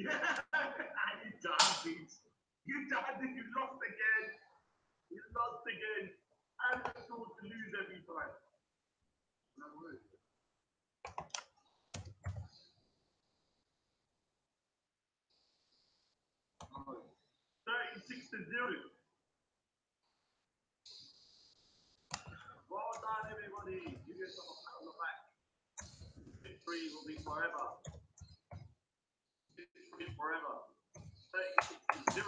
You damn beats. You damn it, you lost again. You lost again. I'm supposed to lose every time. No way. 36-0. Well done, everybody. Give yourself a pat on the back. Victory will be forever. Victory forever. 36-0.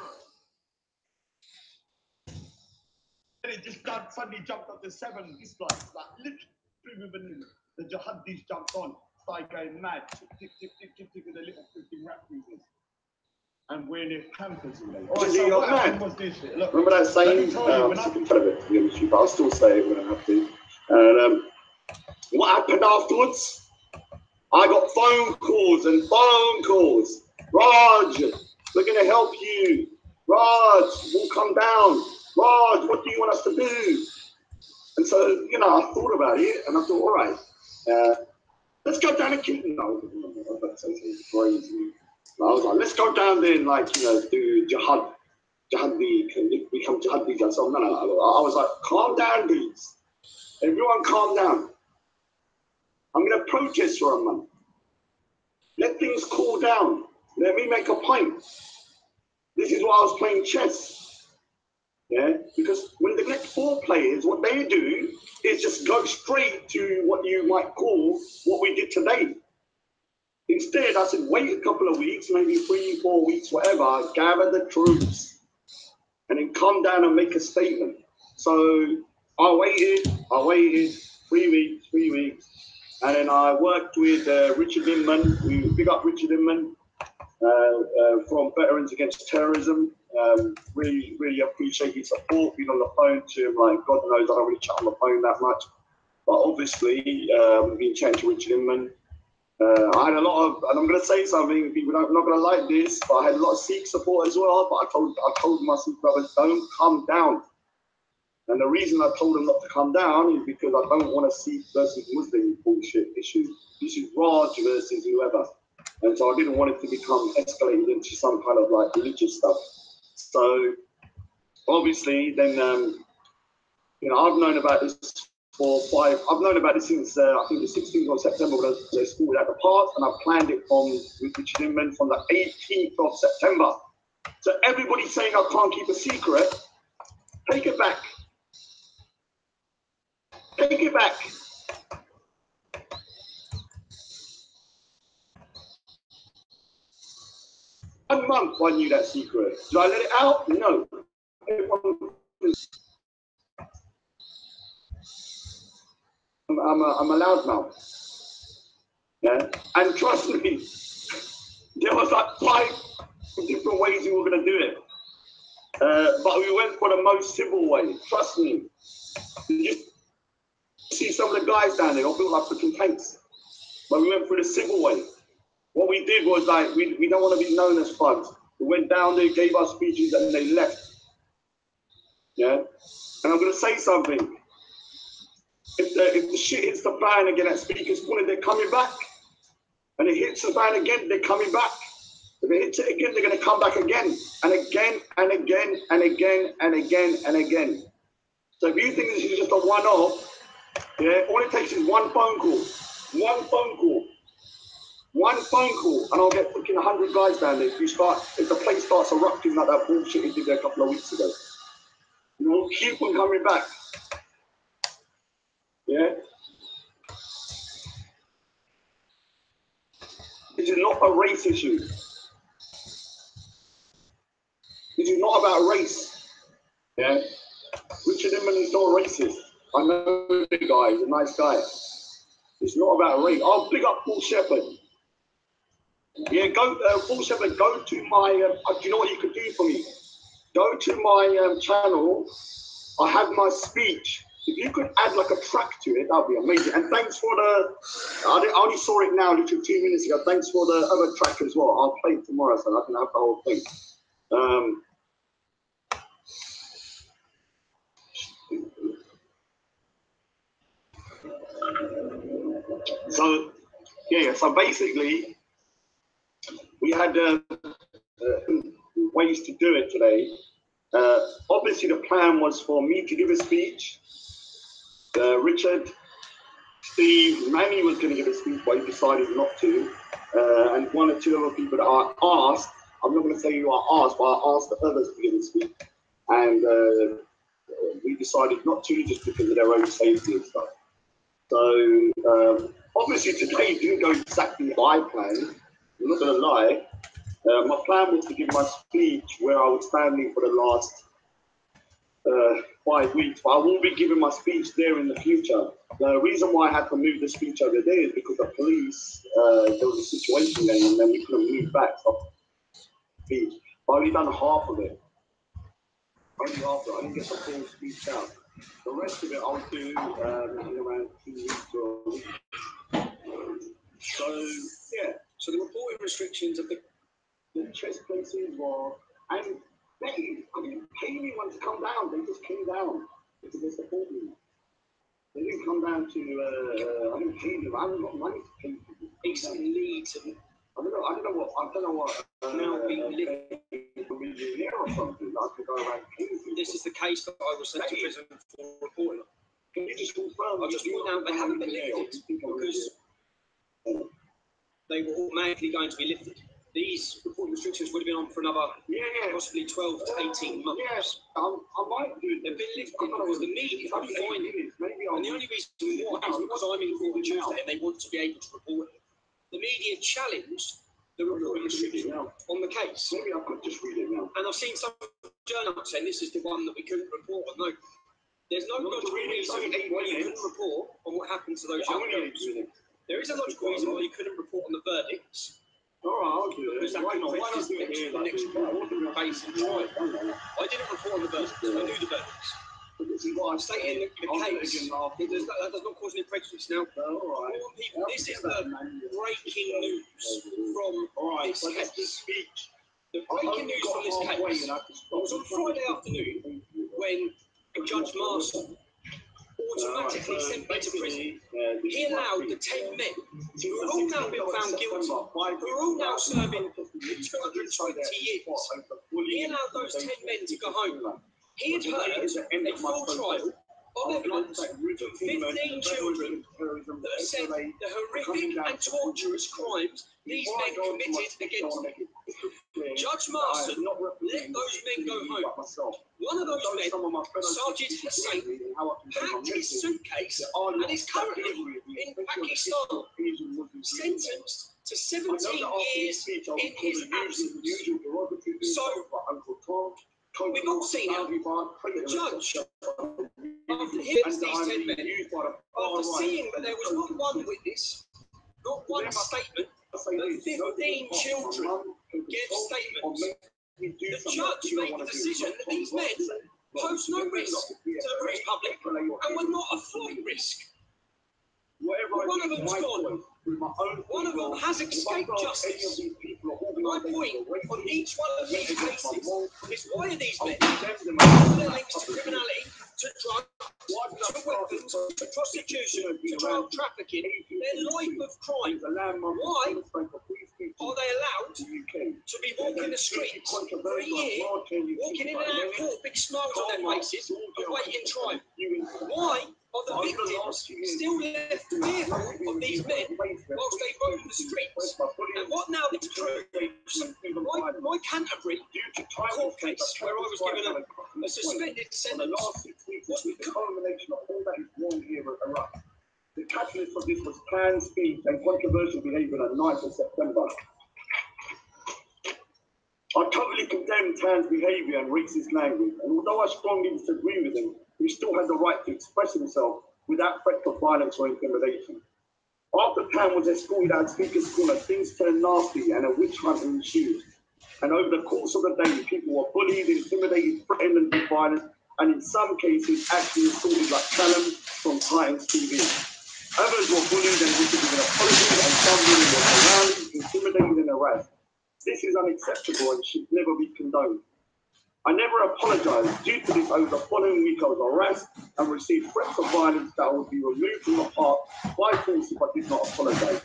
And it just suddenly jumped up to 7 dislikes, like literally within the jihadis jumped on, started going mad, tick, with the little freaking rap music. And we're in the campers all day. Alright, so what happened was this shit. Look, remember that saying? I'm sick and tired of it, to be honest with you, but I'll still say it when I have to. And what happened afterwards? I got phone calls and phone calls. Raj, we're going to help you. Raj, we'll come down. Raj, what do you want us to do? And so, you know, I thought about it and I thought, all right, let's go down and kill them. No, I was about to say something crazy. I was like, let's go down there and, like, you know, do jihadi, become jihadi. And so, no. I was like, calm down, dudes. Everyone calm down. I'm going to protest for a month. Let things cool down. Let me make a point. This is why I was playing chess. Yeah, because when the next 4 players, what they do is just go straight to what you might call what we did today. Instead, I said, wait a couple of weeks, maybe 3-4 weeks, whatever, gather the troops, and then come down and make a statement. So I waited 3 weeks, and then I worked with Richard Inman. We big up Richard Inman from Veterans Against Terrorism. Really appreciate his support. Been on the phone to him, like, God knows I don't really chat on the phone that much, but obviously we've been chatting to Richard Inman. I had a lot of, and I'm going to say something, people are not going to like this, but I had a lot of Sikh support as well. But I told my Sikh brothers, don't come down. And the reason I told them not to come down is because I don't want to Sikh versus Muslim bullshit issue. This is Raj versus whoever. And so I didn't want it to become escalated into some kind of like religious stuff. So obviously then, you know, I've known about this I've known about this since I think the 16th of September when I was school at the park, and I've planned it with Richard Inman from the 18th of September. So everybody's saying I can't keep a secret. Take it back. Take it back. One month I knew that secret. Did I let it out? No. I'm a loudmouth. Yeah, and trust me, there was like 5 different ways we were going to do it, but we went for the most civil way. Trust me. You see some of the guys down there, all built like freaking tanks, but we went for the civil way. What we did was like we don't want to be known as thugs. We went down there, gave our speeches, and they left. Yeah, and I'm going to say something. If the shit hits the fan again at Speaker's Corner, they're coming back. And it hits the fan again, they're coming back. If it hits it again, they're going to come back again. And again, and again, and again, and again, and again. So if you think this is just a one-off, yeah, all it takes is one phone call. One phone call. One phone call, and I'll get fucking 100 guys down there. If the place starts erupting like that bullshit it did there a couple of weeks ago. You know, keep on coming back. Yeah? This is not a race issue. This is not about race. Yeah? Richard Inman is not racist. I know the guy, he's a nice guy. It's not about race. I'll pick up Paul Shepherd. Yeah, Paul Shepherd, go to my, do you know what you could do for me? Go to my channel. I have my speech. If you could add like a track to it, that'd be amazing. And thanks for I only saw it now, literally 2 minutes ago. Thanks for the other track as well. I'll play it tomorrow so I can have the whole thing. So basically, we had ways to do it today. Obviously, the plan was for me to give a speech. Richard, Steve, Manny was going to give a speech, but he decided not to. And one or two other people that I asked, I'm not going to say who I asked, but I asked the others to give a speech. And we decided not to, just because of their own safety and stuff. So, obviously today didn't go exactly how I planned. I'm not going to lie. My plan was to give my speech where I was standing for the last 5 weeks, but I will be giving my speech there in the future. The reason why I had to move the speech over there is because the police, there was a situation there, and then we couldn't move back. So, speech. I only done half of it. Only half of it. I didn't get the full speech out. The rest of it I'll do in around 2 weeks or a week. So, yeah. So the reporting restrictions of the chess places were, and I didn't pay anyone to come down. They just came down because they support me. They didn't come down to, I didn't pay them. I haven't got money to pay people. Eastern Leeds and I don't know what now being living or something. I could go around paying people. This is the case that I was sent to prison for reporting. Can you just confirm? I just point out they haven't been lifted because they were automatically going to be lifted. These reporting restrictions would have been on for another possibly 12 to 18 months. Yes, I might do it. They've been lifted because the media are finding it. And the only reason why is because I'm in court on Tuesday and they want to be able to report it. The media challenged the reporting restriction on the case. Maybe I could just read it now. And I've seen some journalists saying this is the one that we couldn't report on. No, there's no logical reason why you couldn't report on what happened to those young girls. There is a logical reason why you couldn't report on the verdicts. All right, I'll do it. Because that could prejudice the next report based on trial. I didn't report on the verdicts. I knew the verdicts. But this is what I'm stating in the case. That does not cause any prejudice. Now, people, this is the breaking news from this case. The breaking news from this case was on Friday afternoon when Judge Marshall automatically sent me to prison. He allowed the 10 men who are all now been found guilty, who are all now serving 220 years. He allowed those 10 men to go home. He had heard a full trial of evidence from 15 children that said the horrific and torturous crimes these men committed against them. Judge Marston let those men go home. One of those men, Sergeant Hussain, packed his suitcase and is currently in Pakistan, sentenced to 17 years in his absence. So, we've all seen how the judge, after hearing these 10 men, after seeing that there was not one witness, not one statement, but 15 children gave statements, the judge made the decision that these men posed no risk to the British public and were not a flight risk. One of them's gone. One of them has escaped justice. My point on each one of these cases is why are these men, their links to criminality, to drugs, to weapons, to prostitution, to child trafficking, their life of crime, why are they allowed to be walking the streets for a year, walking in and out of court, big smiles on their faces, awaiting trial? Why are the victims still left fearful of these men whilst they roam the streets? And what now this proves? My Canterbury court case, where I was given a suspended sentence, was the culmination of all that is wrong here at Iraq. The catalyst of this was planned speech and controversial behaviour on the 9th of September. I totally condemn Tan's behaviour and racist language, and although I strongly disagree with him, he still has the right to express himself without threat of violence or intimidation. After Tan was escorted out of Speaker's Corner, things turned nasty and a witch hunt ensued. And over the course of the day, people were bullied, intimidated, threatened and did violence, and in some cases actually assaulted like Callum from Titans TV. Others were bullied and received apologies, and some women were surrounded, intimidated and harassed. This is unacceptable and should never be condoned. I never apologised. Due to this, over the following week I was harassed and received threats of violence that would be removed from the park by force if I did not apologise.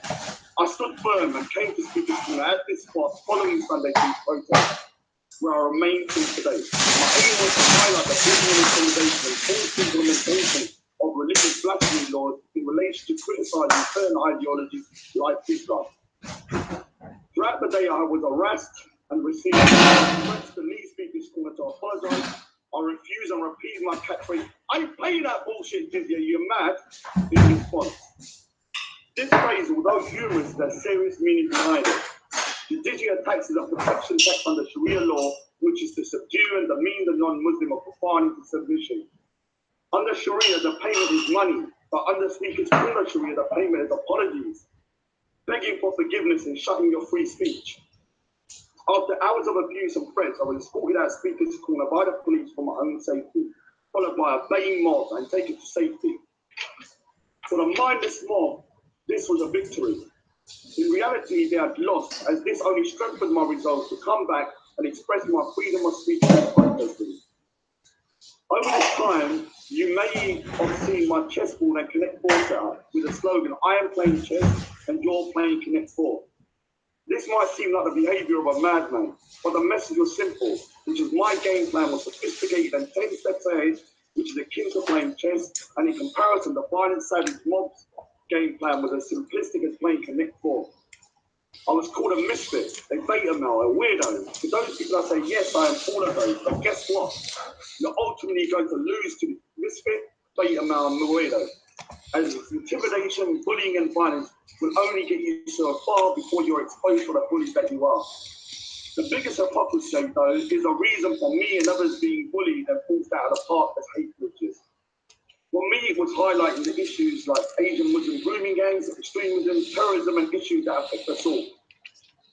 I stood firm and came to speak at this spot following Sunday King's protest, where I remain till today. My aim was to highlight the brutal intimidation and forced implementation of religious blasphemy laws in relation to criticizing certain ideologies like Islam. Throughout the day, I was harassed and received threats to leave Speaker's Corner to apologize. I refuse and repeat my catchphrase, I ain't paying that bullshit, Jizya, you're mad, in response. This phrase, although humorous, there's serious meaning behind it. The jizya tax is a protection tax under Sharia law, which is to subdue and demean the non-Muslim or profane into submission. Under Sharia, the payment is money, but under Speaker's Corner Sharia, the payment is apologies, begging for forgiveness and shutting your free speech. After hours of abuse and threats, I was escorted out of Speaker's Corner by the police for my own safety, followed by a baying mob and taken to safety. For the mindless mob, this was a victory. In reality, they had lost, as this only strengthened my resolve to come back and express my freedom of speech and protesting. Over this time, you may have seen my chessboard and Connect 4 set up with the slogan, I am playing chess and you're playing Connect 4. This might seem like the behavior of a madman, but the message was simple, which is my game plan was sophisticated and 10 steps ahead, which is akin to playing chess, and in comparison, the violent savage mob's game plan was as simplistic as playing Connect 4. I was called a misfit, a beta male, a weirdo. To those people I say, yes, I am all of those, but guess what? You're ultimately going to lose to misfit, beta male, and weirdo. As intimidation, bullying, and violence will only get you so far before you're exposed for the bullies that you are. The biggest hypocrisy, though, is a reason for me and others being bullied and forced out of the park as hate preachers. For me, it was highlighting the issues like Asian Muslim grooming gangs, extremism, terrorism, and issues that affect us all.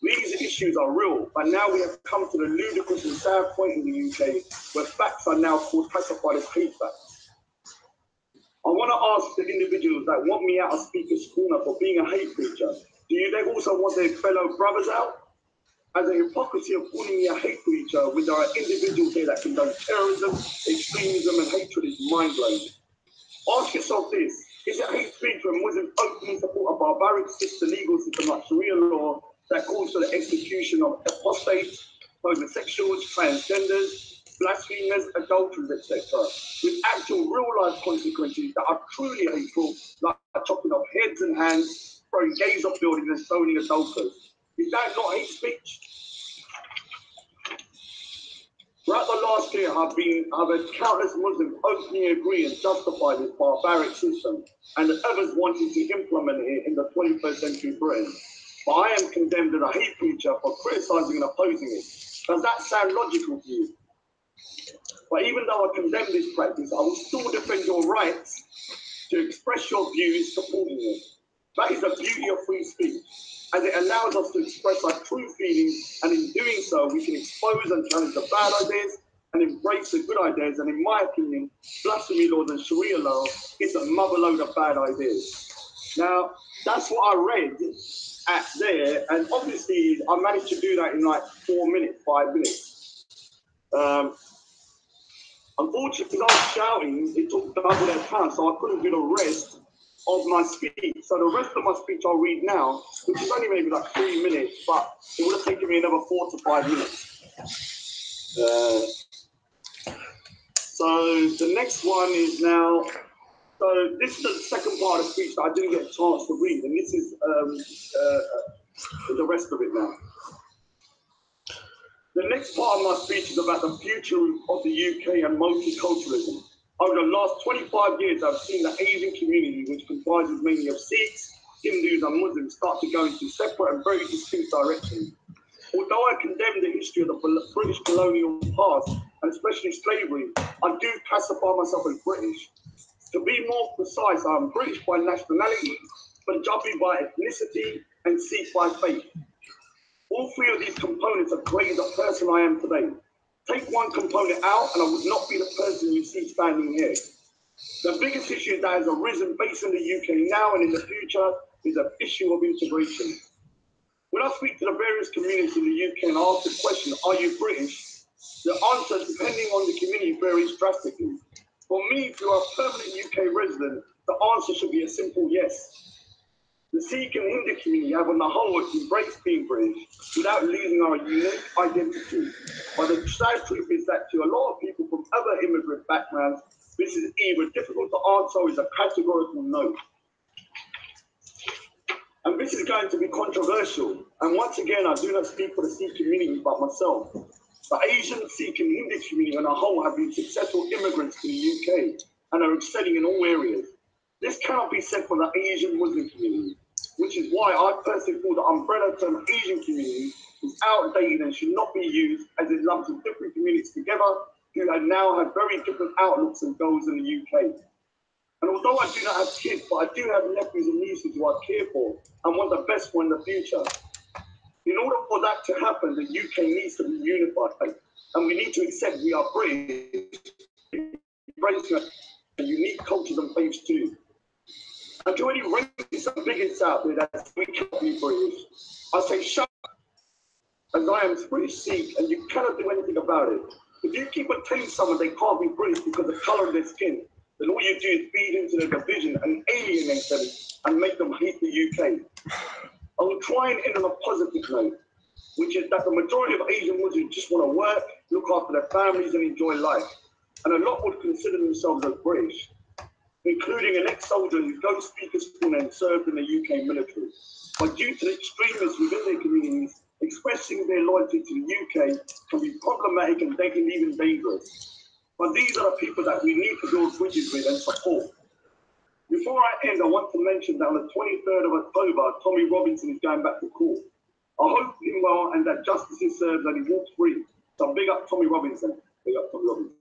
These issues are real, but now we have come to the ludicrous and sad point in the UK where facts are now classified as hate facts. I want to ask the individuals that want me out of Speaker's Corner for being a hate preacher, do they also want their fellow brothers out? As a hypocrisy of calling me a hate preacher when there are individuals here that condone terrorism, extremism, and hatred is mind-blowing. Ask yourself this, is it hate speech when Muslims openly support a barbaric legal system like Sharia law that calls for the execution of apostates, homosexuals, transgenders, blasphemers, adulterers, etc., with actual real-life consequences that are truly hateful, like chopping off heads and hands, throwing gays off buildings and stoning adulterers? Is that not hate speech? Throughout the last year, I've had countless Muslims openly agree and justify this barbaric system, and others wanting to implement it in the 21st century Britain. But I am condemned as a hate preacher for criticizing and opposing it. Does that sound logical to you? But even though I condemn this practice, I will still defend your rights to express your views supporting it. That is the beauty of free speech, as it allows us to express our true feelings, and in doing so, we can expose and challenge the bad ideas and embrace the good ideas. And in my opinion, blasphemy laws and Sharia law is a mother load of bad ideas. Now, that's what I read at there, and obviously I managed to do that in like 4 minutes, 5 minutes. Unfortunately, because I was shouting, it took double their time, so I couldn't do the rest of my speech. So the rest of my speech I'll read now, which is only maybe like 3 minutes, but it would have taken me another 4 to 5 minutes. So the next one is now, so this is the second part of the speech that I didn't get a chance to read, and this is the rest of it now. The next part of my speech is about the future of the UK and multiculturalism. Over the last 25 years, I've seen the Asian community, which comprises mainly of Sikhs, Hindus, and Muslims, start to go into separate and very distinct directions. Although I condemn the history of the British colonial past, and especially slavery, I do classify myself as British. To be more precise, I am British by nationality, Punjabi by ethnicity, and Sikh by faith. All three of these components have created the person I am today. Take one component out and I would not be the person you see standing here. The biggest issue that has arisen based in the UK now and in the future is the issue of integration. When I speak to the various communities in the UK and ask the question, are you British? The answer, depending on the community, varies drastically. For me, if you're a permanent UK resident, the answer should be a simple yes. The Sikh and Hindu community have on the whole embraced being British without losing our unique identity. But the sad truth is that to a lot of people from other immigrant backgrounds, this is either difficult to answer or is a categorical no. And this is going to be controversial. And once again, I do not speak for the Sikh community but myself. The Asian, Sikh and Hindu community on a whole have been successful immigrants to the UK and are excelling in all areas. This cannot be said for the Asian Muslim community, which is why I personally feel the umbrella term Asian community is outdated and should not be used as it lumps different communities together who now have very different outlooks and goals in the UK. And although I do not have kids, but I do have nephews and nieces who I care for and want the best for in the future. In order for that to happen, the UK needs to be unified, and we need to accept we are British, embracing unique cultures and faiths too. And to any racists and bigots out there that we can't be British, I say shut up, as I am British Sikh, and you cannot do anything about it. If you keep on telling someone they can't be British because of the colour of their skin, then all you do is feed into their division and alienate them and make them hate the UK. I will try and end on a positive note, which is that the majority of Asian Muslims just want to work, look after their families and enjoy life. And a lot would consider themselves as British, including an ex-soldier who goes speaker school and served in the UK military. But due to the extremists within their communities, expressing their loyalty to the UK can be problematic and they can even dangerous. But these are the people that we need to build bridges with and support. Before I end, I want to mention that on the 23rd of October, Tommy Robinson is going back to court. I hope him well and that justice is served and he walks free. So big up Tommy Robinson. Big up Tommy Robinson.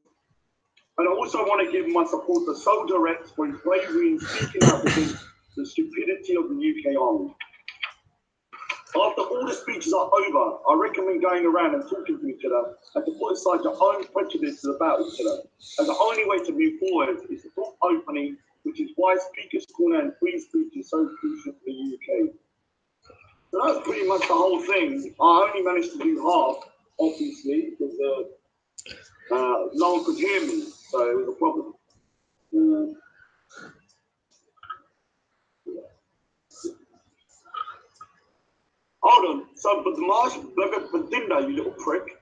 And I also want to give my support to Soldier Rex for his bravery in speaking out against the stupidity of the UK Army. After all the speeches are over, I recommend going around and talking to each other and to put aside your own prejudices about each other. And the only way to move forward is to talk openly, which is why Speaker's Corner and free speech is so crucial for the UK. So that's pretty much the whole thing. I only managed to do half, obviously, because no one could hear me, so it was a problem. Hold on. So, but the Marsh, Sinder, you little prick.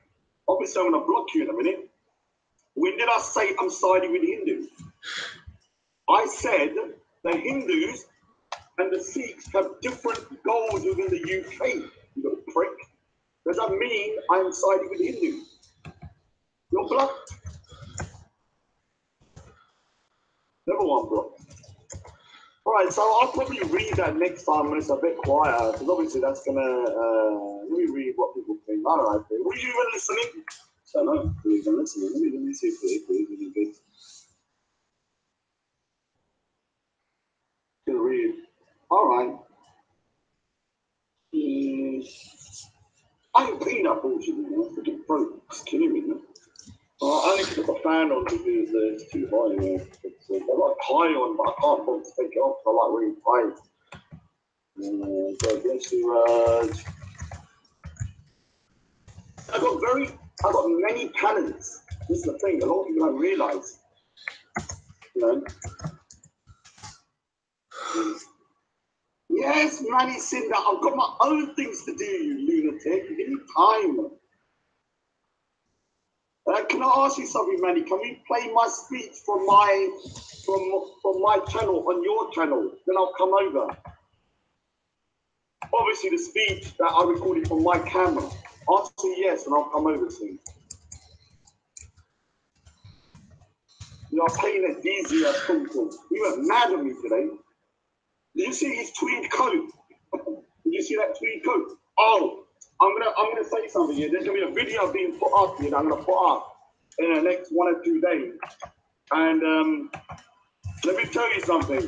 Obviously, I'm going to block you in a minute. When did I say I'm siding with Hindus? I said the Hindus and the Sikhs have different goals within the UK, you little prick. Does that mean I'm siding with Hindus? You're blocked. Never one blocked. Alright, so I'll probably read that next time when it's a bit quieter, because obviously that's gonna let me read what people think. I don't know. Were you even listening? I don't know. Were you even listening? Let me see if it is really good. Gonna read. Alright. I ain't paying that bullshit, man. I'm freaking broke. It's killing me, man. I need to put the fan on because it's too high, man. I like high on, but I can't bother to take it off. I like really high. God bless you, Raj. I got many talents. This is the thing, a lot of people don't realise. You know? Yes, Manny, Sinder, I've got my own things to do, you lunatic. Give me time. Can I ask you something, Manny? Can we play my speech from my channel on your channel? Then I'll come over. Obviously, the speech that I recorded from my camera. Answer yes, and I'll come over soon. You are playing a DZ at Twinkle. You went mad on me today. Did you see his tweed coat? Did you see that tweed coat? Oh, I'm gonna say something here. There's gonna be a video being put up here that I'm gonna put up in the next 1 or 2 days. And let me tell you something.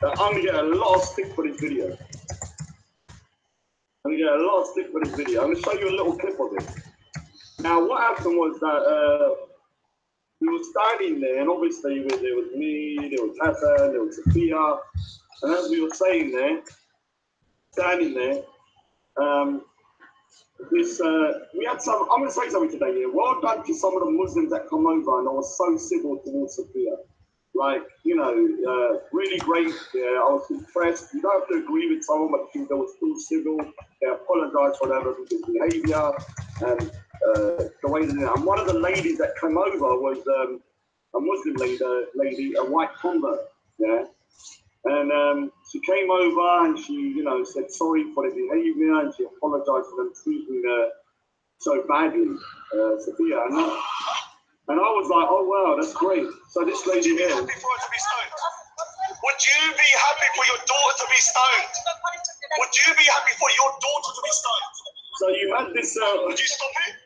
I'm gonna get a lot of stick for this video. I'm gonna get a lot of stick for this video. I'm gonna show you a little clip of it. Now, what happened was that we were standing there, and obviously there was me, there was Hassan, there was Sophia, and as we were saying there, standing there, we had some. I'm going to say something today. Yeah, well done to some of the Muslims that come over, and I was so civil towards Sophia. like, you know, really great. Yeah, I was impressed. You don't have to agree with someone, but they were still civil. They apologized for their behavior and the way that. And one of the ladies that came over was a Muslim lady, a white convert. Yeah. And she came over and she, you know, said sorry for the behavior and she apologized for them treating her so badly, Sophia. And I was like, oh wow, that's great. So this lady here. Would you be happy for her to be stoned? Would you be happy for your daughter to be stoned? Would you be happy for your daughter to be stoned? So you had this. Would you stop it?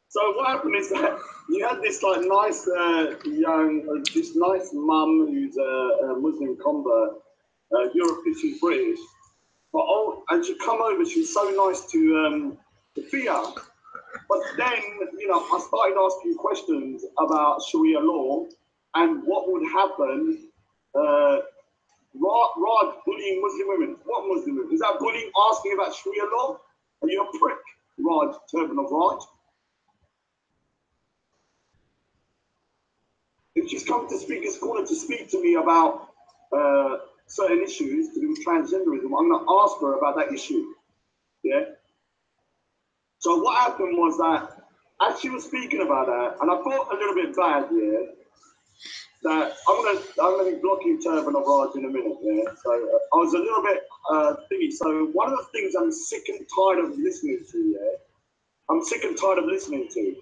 So what happened is that you had this like nice this nice mum who's a Muslim convert. European, she's British, but and she'd come over. She was so nice to Fia. But then, you know, I started asking questions about Sharia law and what would happen. Raj bullying Muslim women. What Muslim women? Is that bullying? Asking about Sharia law? Are you a prick, Raj, turban of Raj? If she's come to Speaker's Corner to speak to me about certain issues to do with transgenderism, I'm going to ask her about that issue. Yeah? So what happened was that as she was speaking about that, and I felt a little bit bad, yeah, that I'm gonna block you, Turban of Raj, in a minute, yeah. So I was a little bit thingy. So one of the things I'm sick and tired of listening to, yeah, I'm sick and tired of listening to,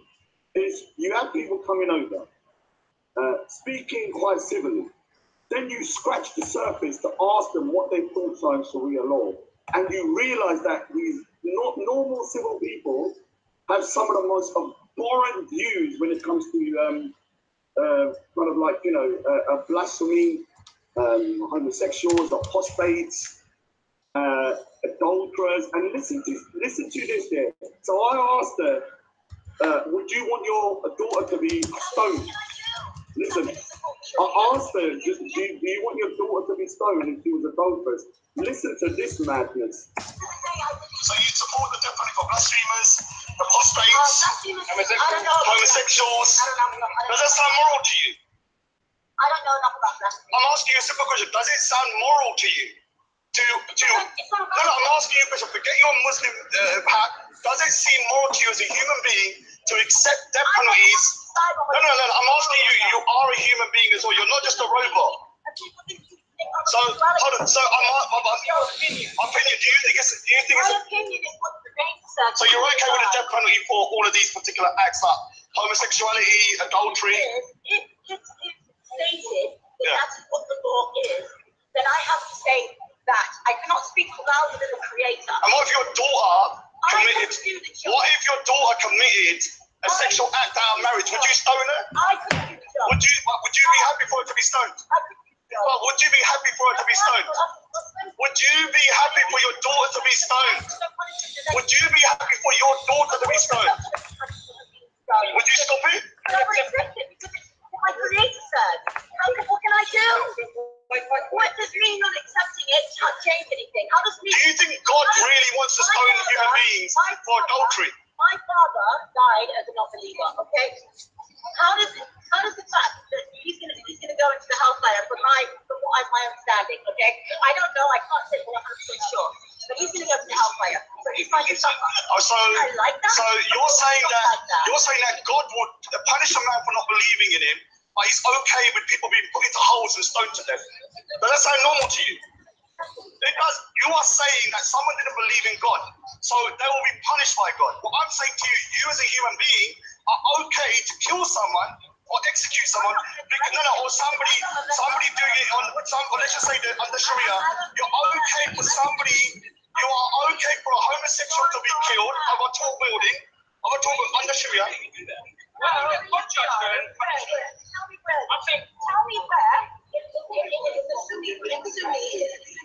is you have people coming over, speaking quite civilly. Then you scratch the surface to ask them what their thoughts are on Sharia law, and you realise that these normal civil people have some of the most abhorrent views when it comes to kind of like, you know, blasphemy, homosexuals, apostates, adulterers, and listen to this here. So I asked her, would you want your daughter to be stoned? Listen, I asked her, do you want your daughter to be stoned if she was adulteress? Listen to this madness. So you support the death penalty for blasphemers, apostates, homosexuals? Does that sound moral to you? I don't know enough about blasphemy. I'm asking you a simple question. Does it sound moral to you? I'm asking you a question. Forget your Muslim hat. Does it seem moral to you as a human being to accept death penalties? No. I'm asking you. You are a human being as well. You're not just a robot. So hold on. So opinion. Do you think it's? My opinion is what the name says. So you're okay with the death penalty for all of these particular acts, like homosexuality, adultery? If it's stated that that's what the law is, then I have to say that I cannot speak louder than the Creator. And what if your daughter committed? What if your daughter committed a sexual act out of marriage? Would you stone her? I couldn't do the job. Would you be happy for her to be stoned? I couldn't do the job. Well, would you be happy for her to be stoned? Would you be happy for your daughter to be stoned? Would you be happy for your daughter to be stoned? Would you stop it? I would accept it because it's what my Creator said. What can I do? What does me not accepting it not change anything? How does me? Do you think God really wants to stone human beings for adultery? My father died as a non-believer. Okay, how does the fact that he's gonna go into the hellfire from my understanding? Okay, I don't know. I can't say 100% sure, but he's gonna go to the hellfire. So he's going to suffer. I like that. So you're saying that God would punish a man for not believing in him, but he's okay with people being put into holes and stoned to death. Does that sound normal to you? It does. You are saying that someone didn't believe in God, so they will be punished by God. What I'm saying to you, you as a human being are okay to kill someone or execute someone, or somebody doing it on some. Let's just say that under Sharia, you're okay for somebody. You are okay for a homosexual to be killed of a tall building, under Sharia. Tell me where. In Sunni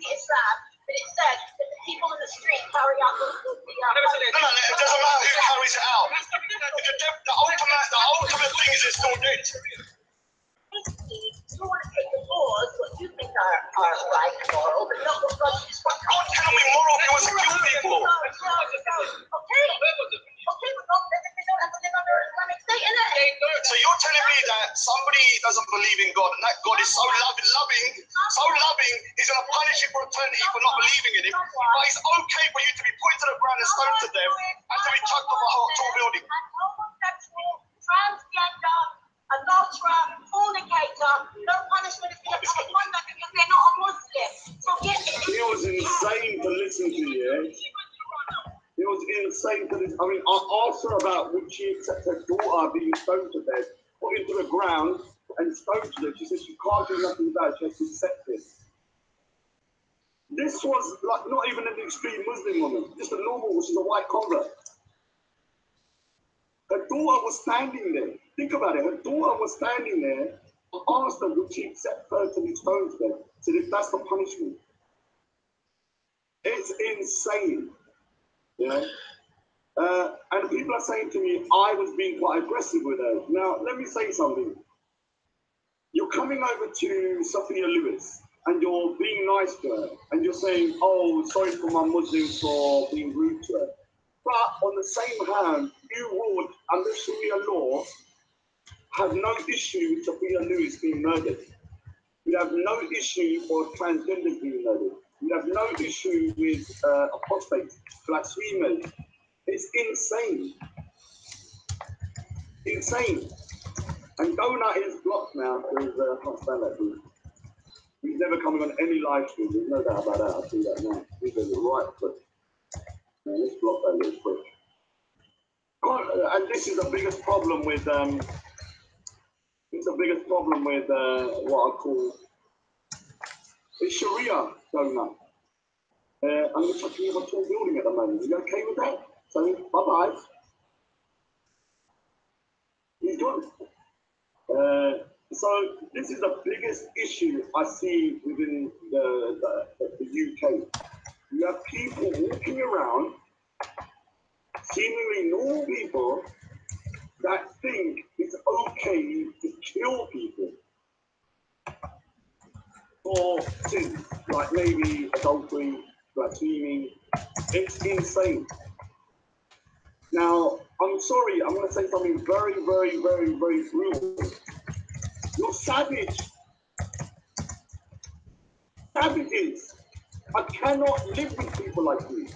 Islam, but it said that the people in the street carry out the No, it doesn't matter who carries it out. The ultimate thing is it's still dead. You want to take the laws, what you think are right and moral, but not what God is. God cannot be moral if he wants to kill people. Okay, but they don't have to live under Islamic State, innit? So you're telling me that somebody doesn't believe in God and that God is so loving, he's going to punish you for eternity for not believing in him. But it's okay for you to be put to the ground and stoned to death and to be chucked off a tall building. Homosexual, transgender, adulterer, fornicator, no punishment is going to come upon them because they're not a Muslim. So get it was insane to listen to, yeah? It was insane to listen. I mean, I asked her about would she accept her daughter being stoned to death, put into the ground and stoned to death. She said she can't do nothing about it, she has to accept it. This was like not even an extreme Muslim woman, just a normal, she's a white convert. Her daughter was standing there. Think about it. Her daughter was standing there. I asked her, would she accept her to be stoned to death? Said, if that's the punishment. It's insane. You know? And people are saying to me, I was being quite aggressive with her. Now, let me say something. You're coming over to Sophia Lewis and you're being nice to her. And you're saying, oh, sorry for my Muslims for being rude to her. But on the same hand, you would, under Sharia law, have no issue with Sophia Lewis being murdered. You have no issue for transgenders being murdered. You have no issue with apostates, blasphemers. It's insane. Insane. And Donut is blocked now because I can't stand that dude. He's never coming on any live stream. There's no doubt about that. I'll see that now. He's in the right foot. Let's block that little foot. And this is the biggest problem with what I call it's Sharia Donut. I'm going to chuck you in a tall building at the moment. You okay with that? So bye-bye. He's gone. So this is the biggest issue I see within the UK. You have people walking around, seemingly normal people, that think it's okay to kill people for sins, like maybe adultery, blaspheming. It's insane. Now, I'm sorry, I'm going to say something very, very, very, very brutal. You're savage. Savages. I cannot live with people like you.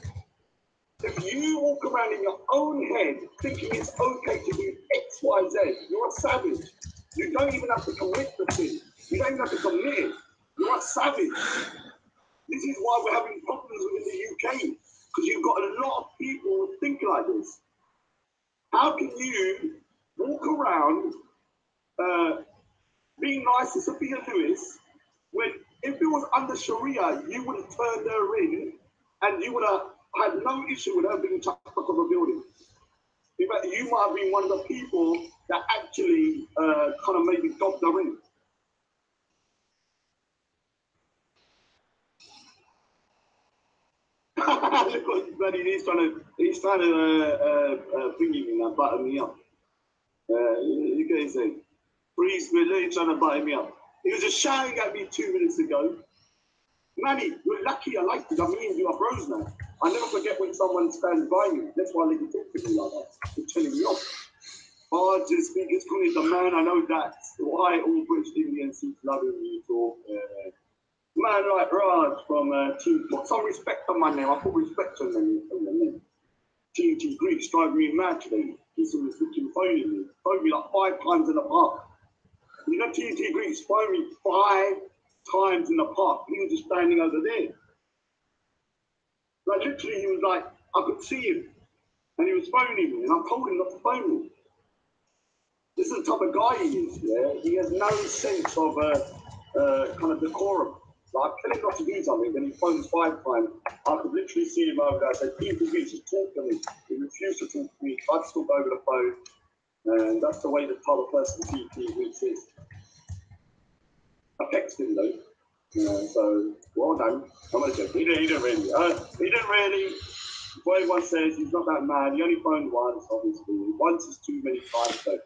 If you walk around in your own head thinking it's okay to do X, Y, Z, you're a savage. You don't even have to commit the sin. You don't even have to commit it. You're a savage. This is why we're having problems within the UK, because you've got a lot of people thinking like this. How can you walk around being nice to Sophia Lewis when if it was under Sharia, you would have turned her in and you would have had no issue with her being chucked off of a building. In fact, you might have been one of the people that actually kind of maybe dobbed her in. Look what bloody he's trying to bring you in that, button me up. You can say, please, we're literally trying to button me up. He was just shouting at me 2 minutes ago. Manny, you're lucky I like you. I mean, you are bros now. I never forget when someone stands by me. That's why they can talk to me like that. They're telling me off. Oh, just think it's called the man. I know that. Why all British Indians seem to love you talk. Man like Raj from Team. Put some respect on my name. I put respect on the name. Team Greeks driving me mad today. He's was freaking phoning me. Phoned me like 5 times in the park. You know, TNT Greeks phoned me 5 times in the park. He was just standing over there. Like literally, he was like, I could see him, and he was phoning me, and I told him not to phone me. This is the type of guy he is. Yeah, he has no sense of kind of decorum. Like, I tell him not to do something, then he phones 5 times. I could literally see him over there. I said, TNT Greeks, just talk to me. He refused to talk to me. I just talk over the phone. And that's the way the type of person TNT Greeks is. I texted him though. So well done. I'm gonna check. He didn't really. What everyone says, he's not that mad. He only phoned once, obviously. Once is too many times. So,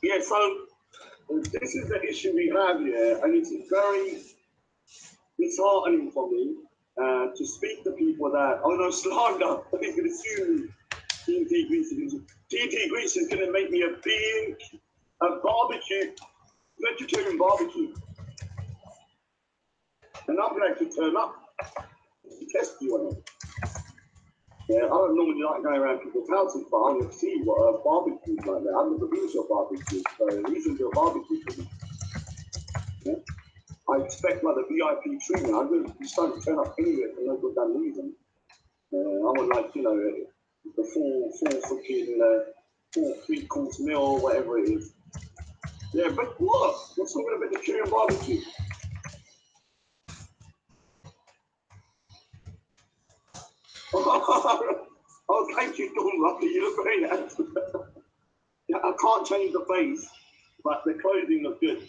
yeah. So this is the issue we have here, and it's very disheartening for me to speak to people that, oh no, slander. He's gonna sue me. TNT Greece. TT Greece is going to make me a barbecue, vegetarian barbecue. And I'm going to actually turn up to test you on it. Yeah, I don't normally like going around people's houses, but I'm going to see what a barbecue is like that. I've never been to a barbecue, so reason to a barbecue for me. Yeah? I expect like the VIP treatment. I'm going to start to turn up anywhere for no good damn reason. I would like, you know, the full fucking 4 3-course meal or whatever it is. Yeah, but what? What's wrong with a vegetarian barbecue? Oh, thank you, Dawn Lucky. You look very handsome. Yeah, I can't change the face, but the clothing looks good.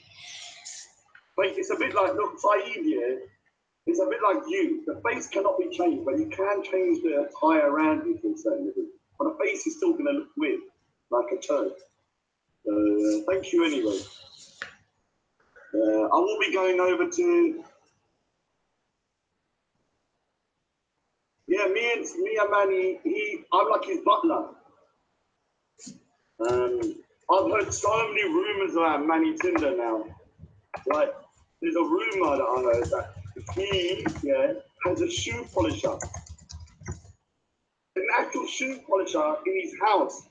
But it's a bit like, look, Saeed here, it's a bit like you. The face cannot be changed, but you can change the attire around you to a certain degree. But the face is still going to look weird, like a turd. Thank you anyway. I will be going over to... Yeah, me and Manny, I'm like his butler. I've heard so many rumors about Manny Sinder now. Like, there's a rumor that I heard that he, has a shoe polisher. An actual shoe polisher in his house.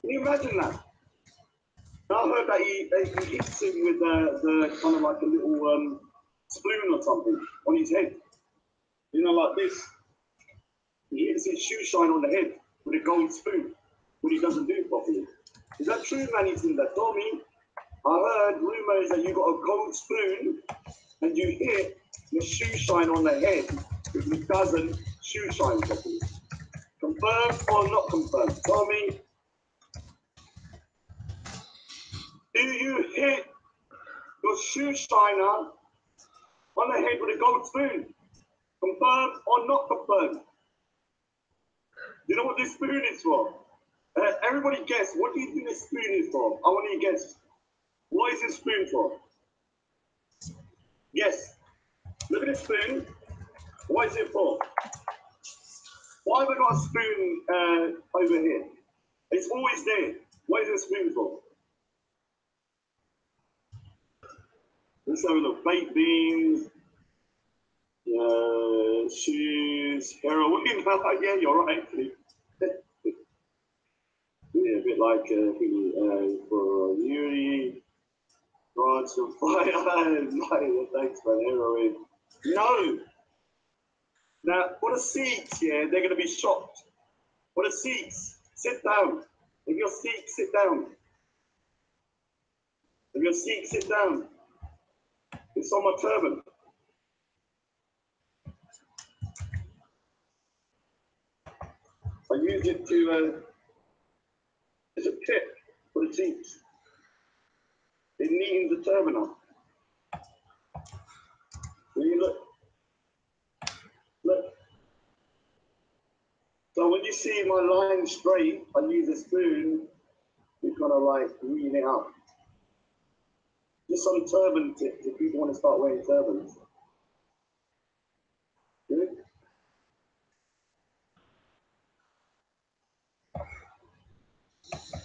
Can you imagine that? And I heard that he hits him with the kind of like a little spoon or something on his head. You know, like this. He hits his shoe shine on the head with a gold spoon when he doesn't do it properly. Is that true, Manny Sinder? Tell me. I heard rumors that you got a gold spoon and you hit your shoe shine on the head because it doesn't shoe shine properly. Confirmed or not confirmed? Tell me. Do you hit your shoe shiner on the head with a gold spoon? Confirmed or not confirmed? You know what this spoon is for? Everybody guess. What do you think this spoon is for? I want you to guess. What is this spoon for? Yes. Look at this spoon. What is it for? Why have I got a spoon over here? It's always there. What is this spoon for? Let's have a look. Baked beans, shoes, heroin. Yeah, you're right, actually. Yeah, a bit like for Yuri, rods and fire. Thanks, man. Heroin. No. Now, for the Sikhs, they're going to be shocked. For the Sikhs, sit down. If you're Sikh, sit down. If you're Sikh, sit down. It's on my turban. I use it to, it's a tip for the Sikhs. It neatens the turban up. When you look. So when you see my line straight, I use a spoon to kind of like neaten it up. Just some turban tips if people want to start wearing turbans. Good?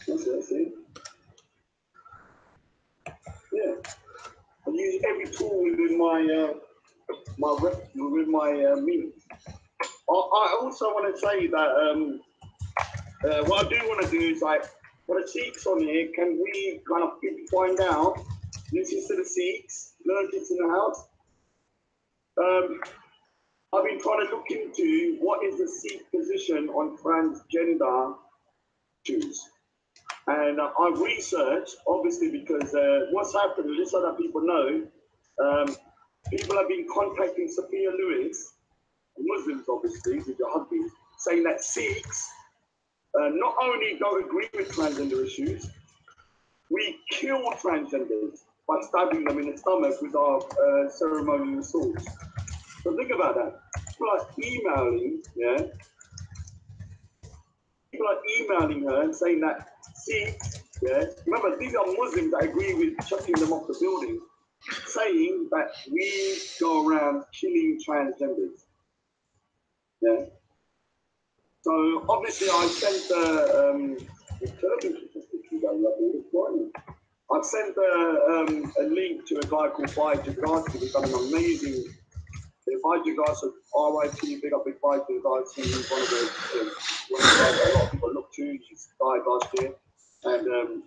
That's it. Yeah. I use every tool within my means. I also want to say that what I do want to do is like, for the Sikhs on here, can we kind of find out, listen to the Sikhs, lunatics in the house? I've been trying to look into what is the Sikh position on transgender issues. And I've researched, obviously, because what's happened, just so that people know, people have been contacting Sophia Lewis, Muslims obviously, with your husbands, saying that Sikhs not only don't agree with transgender issues, we kill transgenders by stabbing them in the stomach with our ceremonial swords. So think about that. People are emailing, people are emailing her and saying that Sikhs, remember these are Muslims that agree with chucking them off the building, saying that we go around killing transgenders. Yeah. So obviously I sent the Turkish I've sent a link to a guy called Bai Jagarsi who's done an amazing. Bai Jagarsi, RIP, big up, big Bai Jagarsi. He's one of the guys that a lot of people look to. He's died last year, and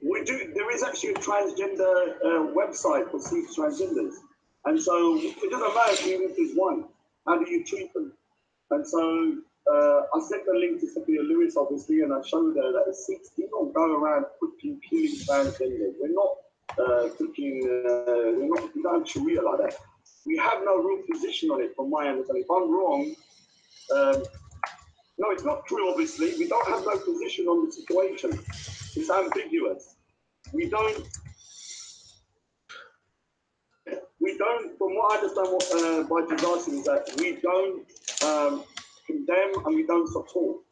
we do. There is actually a transgender website for Sikh transgenders, and so it doesn't matter even if there's one. How do you treat them? And so I sent the link to Sophia Lewis, obviously, and I showed her that the Sikhs do not go around freaking killing transgenders. We're not we don't have Sharia like that. We have no real position on it, from my understanding. If I'm wrong, no, it's not true, obviously. We don't have no position on the situation. It's ambiguous. We don't, from what I understand by Jagasi is that we don't condemn and we don't support.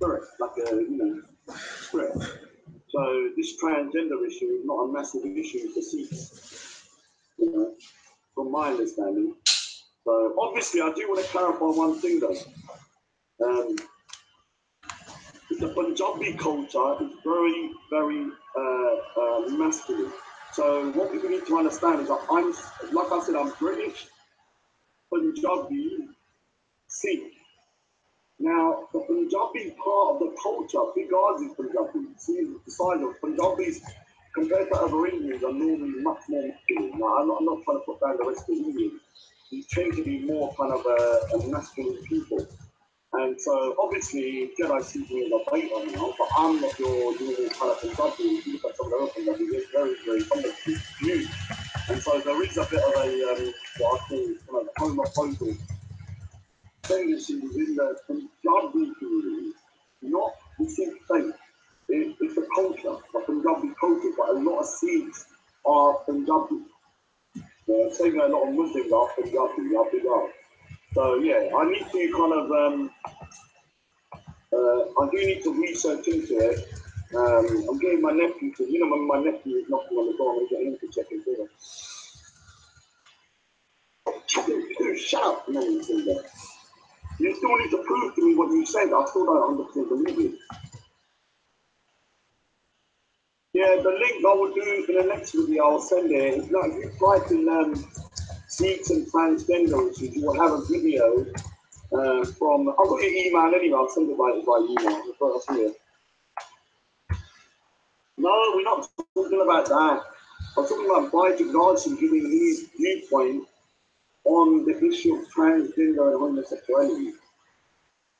Correct, like correct. So this transgender issue is not a massive issue for Sikhs, from my understanding. So obviously, I do want to clarify one thing though. The Punjabi culture is very, very masculine. So what people need to understand is that like I said, I'm British, Punjabi, Sikh. Now, the Punjabi part of the culture, big odds is Punjabi. See, the size of Punjabis compared to other Indians are normally much more masculine. Now, I'm not trying to put down the rest of the Indians. These tend to be more kind of a masculine people. And so, obviously, Jedi sees me as a beta now, but I'm not your normal kind of Punjabi. If you look at some of the other Punjabi, they're very, very fundamentally huge. And so there is a bit of a, what I call kind of homophobic tendency within the Punjabi community, not the Sikh faith. It's the culture, the Punjabi culture, but a lot of Sikhs are Punjabi. Same way a lot of Muslims are Punjabi, are big are. So yeah, I need to kind of, I do need to research into it. I'm getting my nephew to, when my nephew is knocking on the door, I'm getting him to check into it. Shut up, Manny, Sinder. You still need to prove to me what you said. I still don't 100% believe you. Yeah, the link I will do in the next video, I'll send it. If you type in Sikhs and transgender issues, you will have a video from. I've got your email anyway, I'll send it by email. I've got it. No, we're not talking about that. I'm talking about Bai Jagarsi giving his viewpoint on the issue of transgender and homosexuality.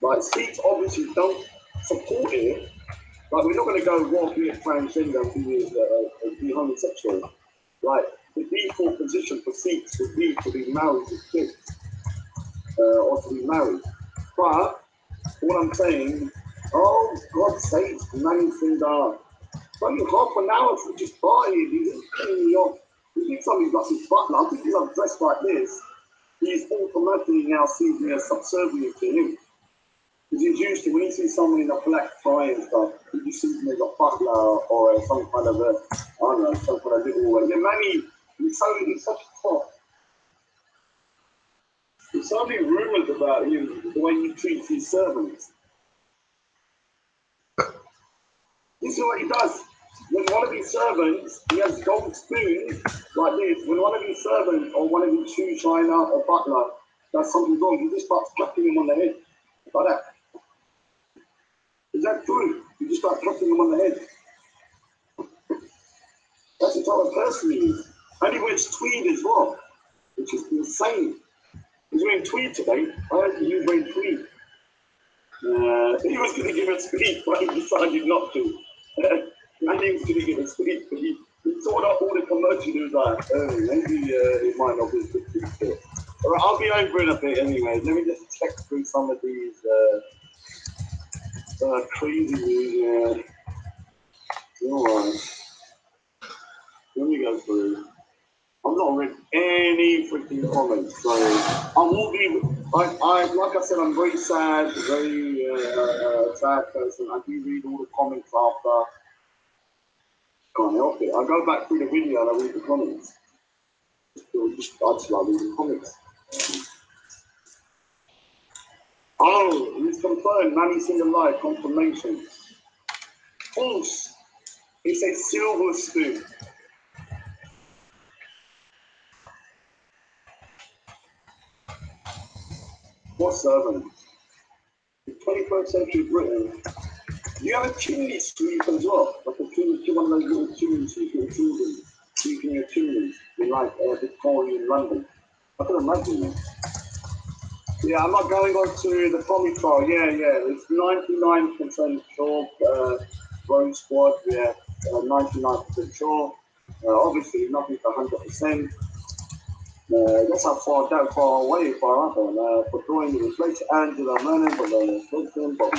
Like, Sikhs obviously don't support it. Like, we're not going to go, well, be a transgender and be homosexual. Like, the default position for Sikhs would be to be married with kids, or to be married. But All I'm saying, oh, God's sake, Manny Sinder. It's only half an hour for just party. He's killing me off. He thinks I'm like his butler. I think I'm dressed like this. He's automatically now sees me as subservient to him. Because he's used to, when he sees someone in a black tie and stuff, he just sees me as a butler or some kind of a, I don't know, some kind of little, yeah, Manny, he's such a top. There's so many rumours about him, the way he treats his servants. This is what he does. When one of his servants, he has gold spoons like this. When one of his servants or one of his shoe shiner or butler does something wrong, he just starts clapping him on the head. Like that. Is that true? You just start clapping him on the head. That's the type of person he is. And he wears tweed as well, which is insane. He's wearing tweed today. I heard he was wearing tweed. He was going to give a speech, but he decided not to. Manny was going to give a speech, but he sorted out all the commotion. He was like, maybe it might not be a good speech. All right, I'll be over in a bit anyway. Let me just check through some of these crazy news. All right. Let me go through. I've not read any freaking comments, so I will be. Like I said, I'm very sad, very sad person. I do read all the comments after. Can't help it. I go back through the video and I read the comments. I just like reading comments. Oh, it's confirmed. Manny Sinder live confirmation. False. It says silver spoon. What servant? In 21st century Britain, you have a chimney sweep as well, like a chimney, one of those little chimney sweeping your chimneys in like Victorian London. I can imagine that. Yeah, I'm not going on to the Tommy trial. Yeah, it's 99% sure. Road squad, yeah, 99% sure. Obviously, nothing's 100%. That's how far away if I happen. For drawing the replace Angela Manning, but the president, but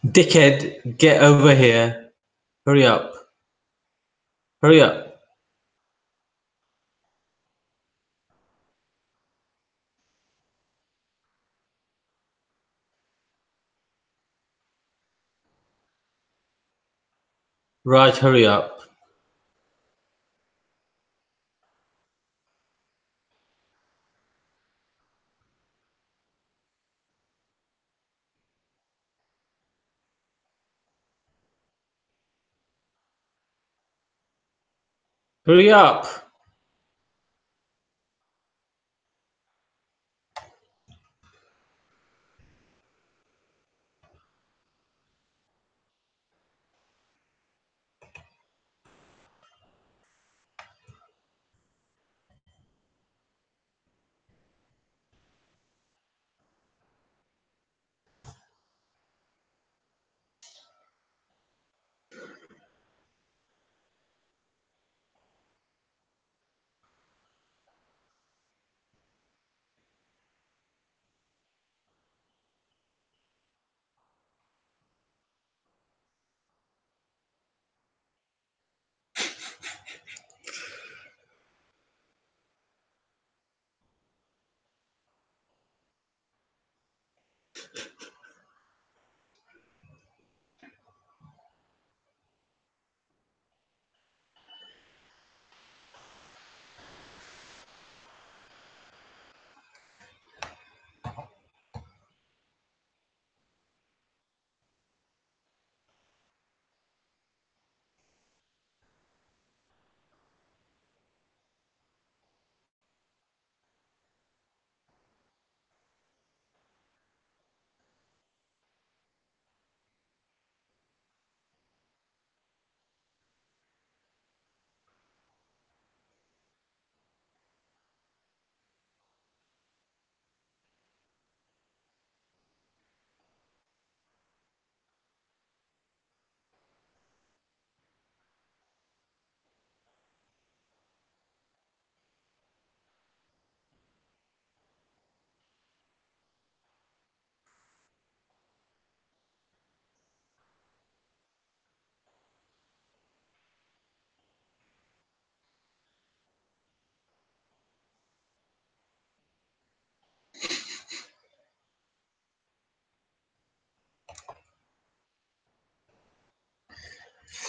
Dickhead, get over here. Hurry up. Hurry up. Right, hurry up. Hurry up.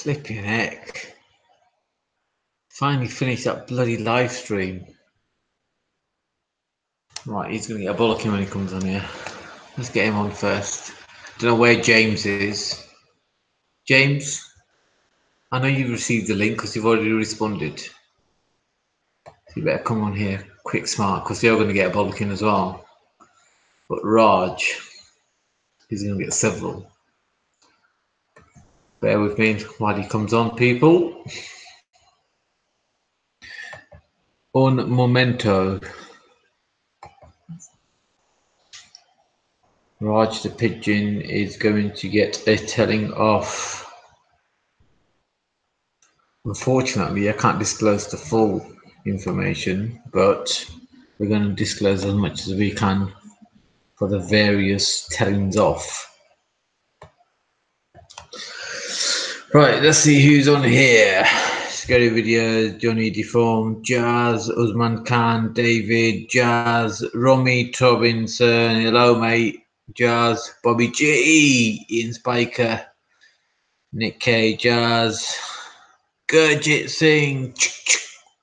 Flipping heck. Finally finished that bloody live stream. Right, he's going to get a bollocking when he comes on here. Let's get him on first. Don't know where James is. James, I know you received the link because you've already responded. So you better come on here quick, smart, because you're going to get a bollocking as well. But Raj, he's going to get several. Bear with me while he comes on, people. Un momento. Raj the pigeon is going to get a telling off. Unfortunately, I can't disclose the full information, but we're going to disclose as much as we can for the various tellings off. Right, let's see who's on here. Scary Videos, Johnny Deformed, Jazz, Usman Khan, David, Jazz, Romy Robinson, hello mate, Jazz, Bobby G, Ian Spiker, Nick K, Jazz, Gurjit Singh,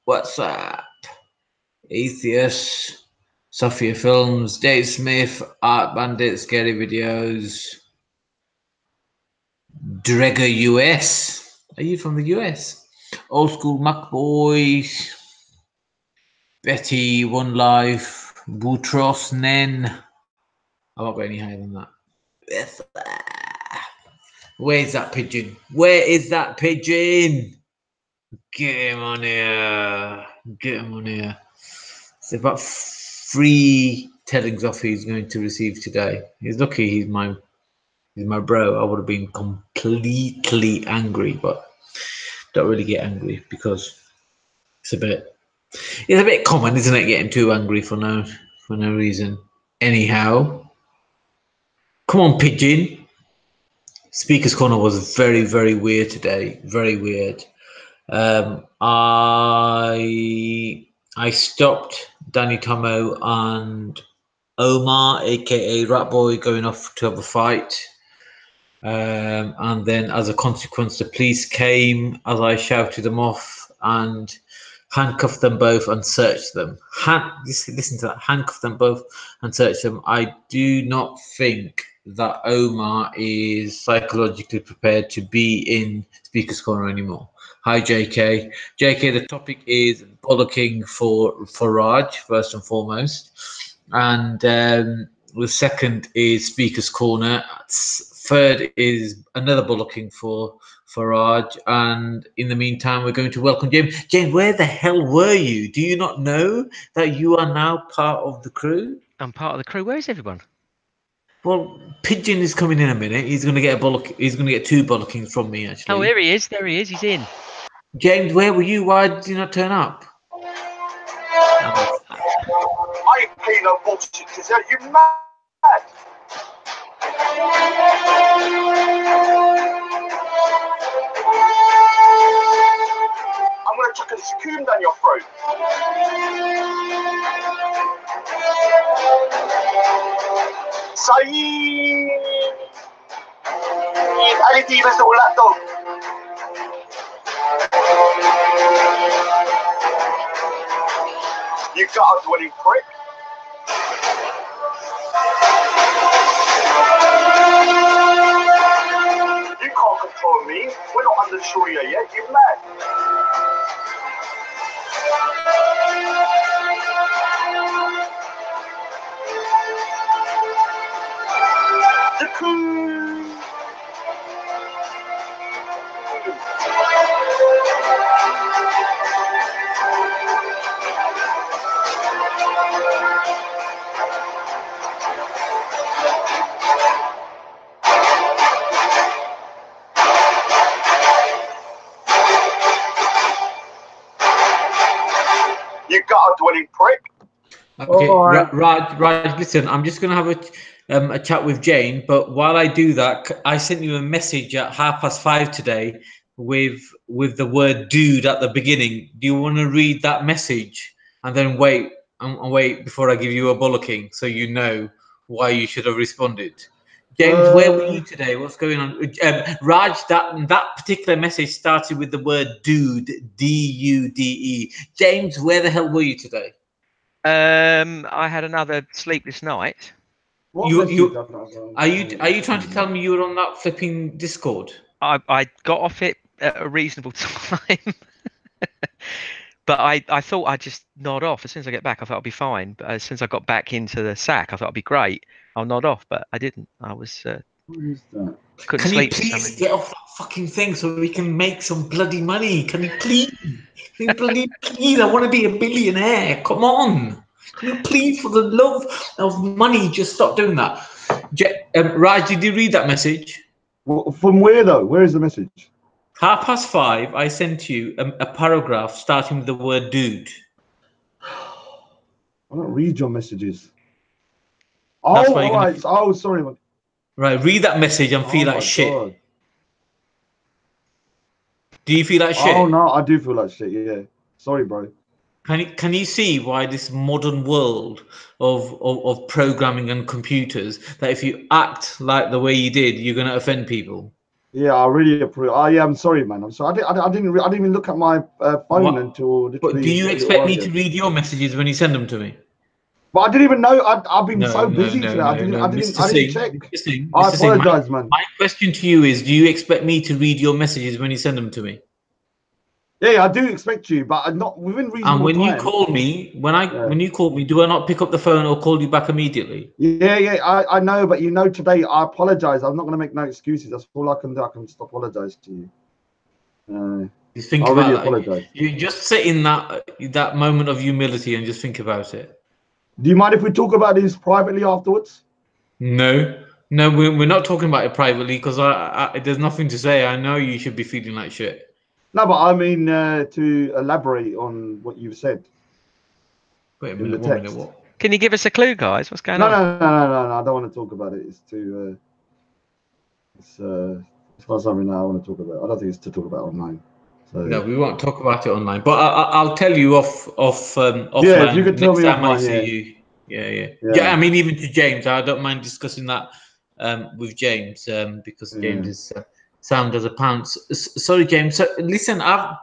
what's up? Atheist, Sophia Films, Dave Smith, Art Bandit, Scary Videos, Dregger US. Are you from the US? Old School Mac Boys, Betty, One Life, Boutros, Nen. I won't go any higher than that. Where's that pigeon? Where is that pigeon? Get him on here. Get him on here. It's about 3 tellings off he's going to receive today. He's lucky he's my bro. I would have been completely angry, but don't really get angry because it's a bit common, isn't it, getting too angry for no reason. Anyhow, come on, pigeon. Speaker's Corner was very, very weird today. Very weird. I stopped Danny Tomo and Omar, aka Rat Boy, going off to have a fight. And then as a consequence, the police came as I shouted them off and handcuffed them both and searched them. Listen to that. Handcuffed them both and searched them. I do not think that Omar is psychologically prepared to be in Speaker's Corner anymore. Hi, JK. JK, the topic is bollocking for Raj, first and foremost. And the second is Speaker's Corner. Third is another bollocking for Raj. And in the meantime, we're going to welcome James. James, where the hell were you? Do you not know that you are now part of the crew? I'm part of the crew. Where's everyone? Well, Pigeon is coming in a minute. He's going to get He's going to get 2 bollockings from me, actually. Oh, there he is. There he is. He's in. James, where were you? Why did you not turn up? I ain't paying no bullshit to you. You mad? I'm gonna chuck a cocoon down your throat. Saeed! Allez, vas-y, on l'attend. You got a dwelling prick. You can't control me. We're not under Sharia yet. You mad? The coup. You got a dwelling prick. Okay, Raj, listen, I'm just going to have a chat with Jane, but while I do that, I sent you a message at 5:30 today with the word dude at the beginning. Do you want to read that message and then wait before I give you a bollocking so you know why you should have responded? James, where were you today? What's going on? Raj, that particular message started with the word dude, D-U-D-E. James, where the hell were you today? I had another sleepless night. What You message? are you trying to tell me you were on that flipping Discord? I got off it at a reasonable time. But I thought I'd just nod off. As soon as I get back, I thought I'd be fine. But as soon as I got back into the sack, I thought I'd be great. I'll nod off, but I didn't. I was What is that? couldn't Can you sleep for some please reason. get off that fucking thing so we can make some bloody money? Can you please? Can you please? I want to be a billionaire. Come on. Can you please, for the love of money, just stop doing that? Raj, did you read that message? From where though? Where is the message? 5:30, I sent you a paragraph starting with the word dude. I don't read your messages. That's Oh, why all you're gonna... right. Oh, sorry. Man. Right, read that message and feel Oh like my shit. God. Do you feel like shit? Oh no, I do feel like shit. Yeah. Sorry, bro. Can you see why this modern world of programming and computers, that if you act like the way you did, you're going to offend people? Yeah, I really approve. Oh yeah, I'm sorry, man. I'm sorry. I didn't even look at my phone What? until But do literally you a little expect while me ago. to read your messages when you send them to me? But I didn't even know. I've been No, so no, busy no, today. no, I didn't. no. Mr. I didn't Singh, check. Mr. Singh, I Mr. Singh, apologize, man. my question to you is, do you expect me to read your messages when you send them to me? Yeah, I do expect you, but not within And reasonable when you time. call me, Yeah. when you call me, do I not pick up the phone or call you back immediately? Yeah, I know, but you know, today I apologize. I'm not going to make no excuses. That's all I can do. I can just apologize to you. You think I really about that. apologize. You just sit in that moment of humility and just think about it. Do you mind if we talk about this privately afterwards? No, no, we're not talking about it privately because there's nothing to say. I know you should be feeling like shit. No, but I mean to elaborate on what you've said Wait a in minute, the 1 minute, text. what? Can you give us a clue, guys? What's going No, on? no. I don't want to talk about it. It's too. It's not something that I want to talk about. I don't think it's to talk about online. So No, we won't talk about it online. But I'll tell you offline yeah, if you could tell next me time I offline, see yeah. you. Yeah. I mean, even to James, I don't mind discussing that with James because James is sound as a pound. Sorry, James. So listen, I'm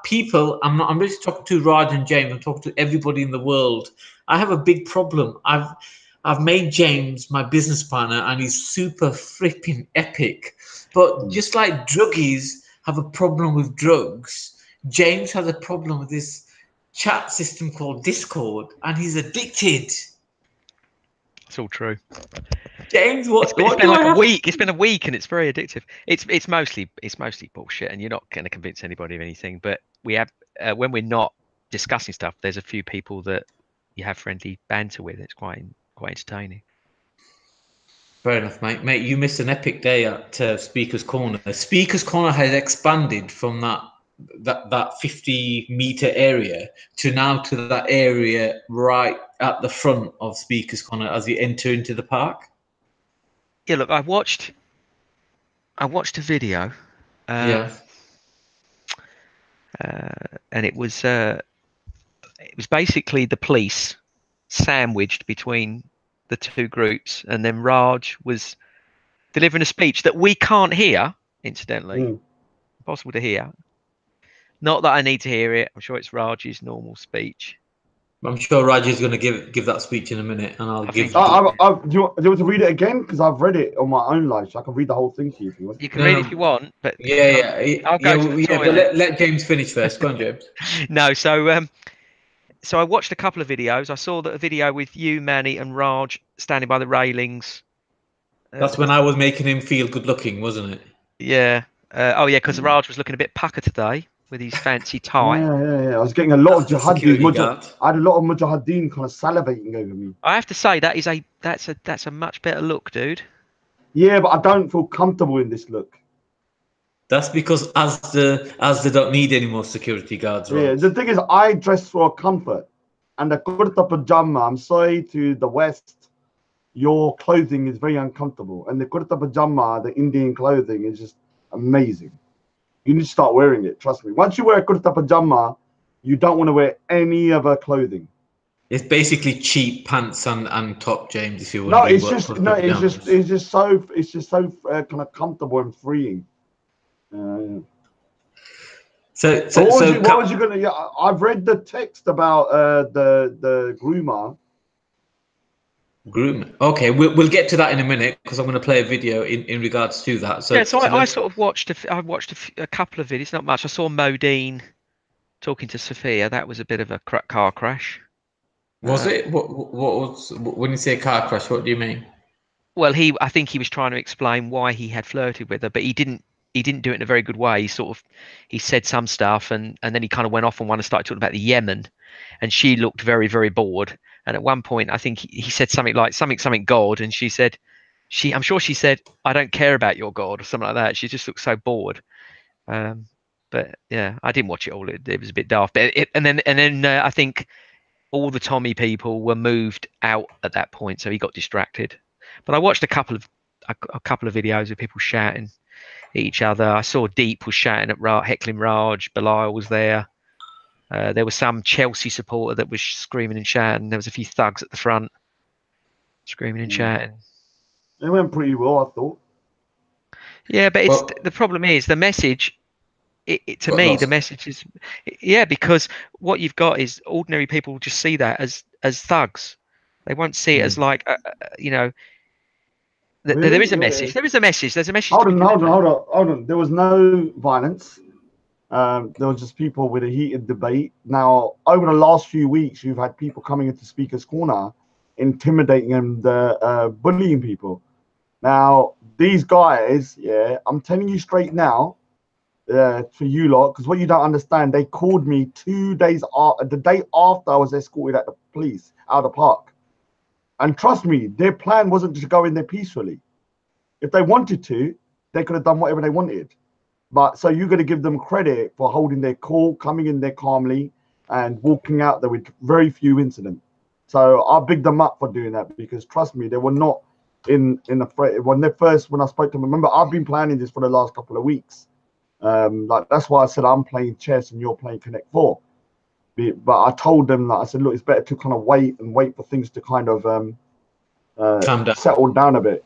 really talking to Raj and James. I'm talking to everybody in the world. I have a big problem. I've made James my business partner, and he's super flipping epic. But just like druggies have a problem with drugs, James has a problem with this chat system called Discord, and he's addicted. It's all true. James, It's what been do I like a have? week. It's been a week, and it's very addictive. It's mostly bullshit, and you're not going to convince anybody of anything. But we have when we're not discussing stuff, there's a few people that you have friendly banter with. It's quite entertaining. Fair enough, mate. Mate, you missed an epic day at Speaker's Corner. Speaker's Corner has expanded from that 50-meter area to now to that area right at the front of Speaker's Corner as you enter into the park. Yeah, look, I watched a video. Yeah. And it was basically the police sandwiched between the two groups, and then Raj was delivering a speech that we can't hear, incidentally. Impossible to hear. Not that I need to hear it. I'm sure it's Raj's normal speech. I'm sure Raj is going to give that speech in a minute, and I'll give. think he do you want to read it again? Because I've read it on my own life, so I can read the whole thing to you if you want. You can read it if you want, but I'll go to the But toilet. let James finish first. Go on, James. No, so I watched a couple of videos. I saw that a video with you, Manny, and Raj standing by the railings. That's when I was making him feel good looking, wasn't it? Yeah. Oh, yeah, because Raj was looking a bit pucker today with his fancy tie. Yeah. I was getting a lot of That's the security guard. I had a lot of mujahideen kind of salivating over me. I have to say that's a much better look, dude. Yeah, but I don't feel comfortable in this look. That's because as they don't need any more security guards, right? Yeah, the thing is, I dress for comfort, and the kurta pajama. I'm sorry to the West, your clothing is very uncomfortable, and the kurta pajama, the Indian clothing, is just amazing. You need to start wearing it. Trust me. Once you wear a kurta pajama, you don't want to wear any other clothing. It's basically cheap pants and top, James. If you want No, to do it's work just for no, pajamas. it's just so kind of comfortable and freeing. So But what Ka- was you gonna? Yeah, I've read the text about the groomer. groom. Okay, we'll get to that in a minute because I'm going to play a video in regards to that. Yeah, So so I let's. sort of watched I watched a couple of videos, not much. I saw Modine talking to Sophia. That was a bit of a car crash. Was it what was when you say car crash? What do you mean? Well, I think he was trying to explain why he had flirted with her, but he didn't do it in a very good way. He said some stuff, and then he kind of went off on one and started talking about the Yemen, and she looked very, very bored. And at one point, I think he said something like something God, and she said, I'm sure she said, I don't care about your God, or something like that. She just looked so bored. But yeah, I didn't watch it all. It was a bit daft. But and then I think all the Tommy people were moved out at that point, so he got distracted. But I watched a couple of videos of people shouting at each other. I saw Deep was shouting at heckling Raj. Belial was there. There was some Chelsea supporter that was screaming and shouting. There was a few thugs at the front screaming and shouting. It went pretty well, I thought. Yeah, but Well, the problem is the message. To got me, the lost. message is, yeah, because what you've got is ordinary people just see that as thugs. They won't see it as like, you know, there is a Really? message. There is a message. There's a message to Hold be on, delivered. hold on. There was no violence. There was just people with a heated debate. Now, over the last few weeks, you've had people coming into Speaker's Corner, intimidating and bullying people. Now, these guys, yeah, I'm telling you straight now, for you lot, because what you don't understand, they called me 2 days after, the day after I was escorted at the police out of the park. And trust me, their plan wasn't to go in there peacefully. If they wanted to, they could have done whatever they wanted. But so you're going to give them credit for holding their cool, coming in there calmly, and walking out there with very few incidents. So I big them up for doing that because trust me, they were not in the when I spoke to them. Remember, I've been planning this for the last couple of weeks. Like that's why I said I'm playing chess and you're playing Connect Four. But I told them that I said, look, it's better to kind of wait for things to kind of Calm down. settle down a bit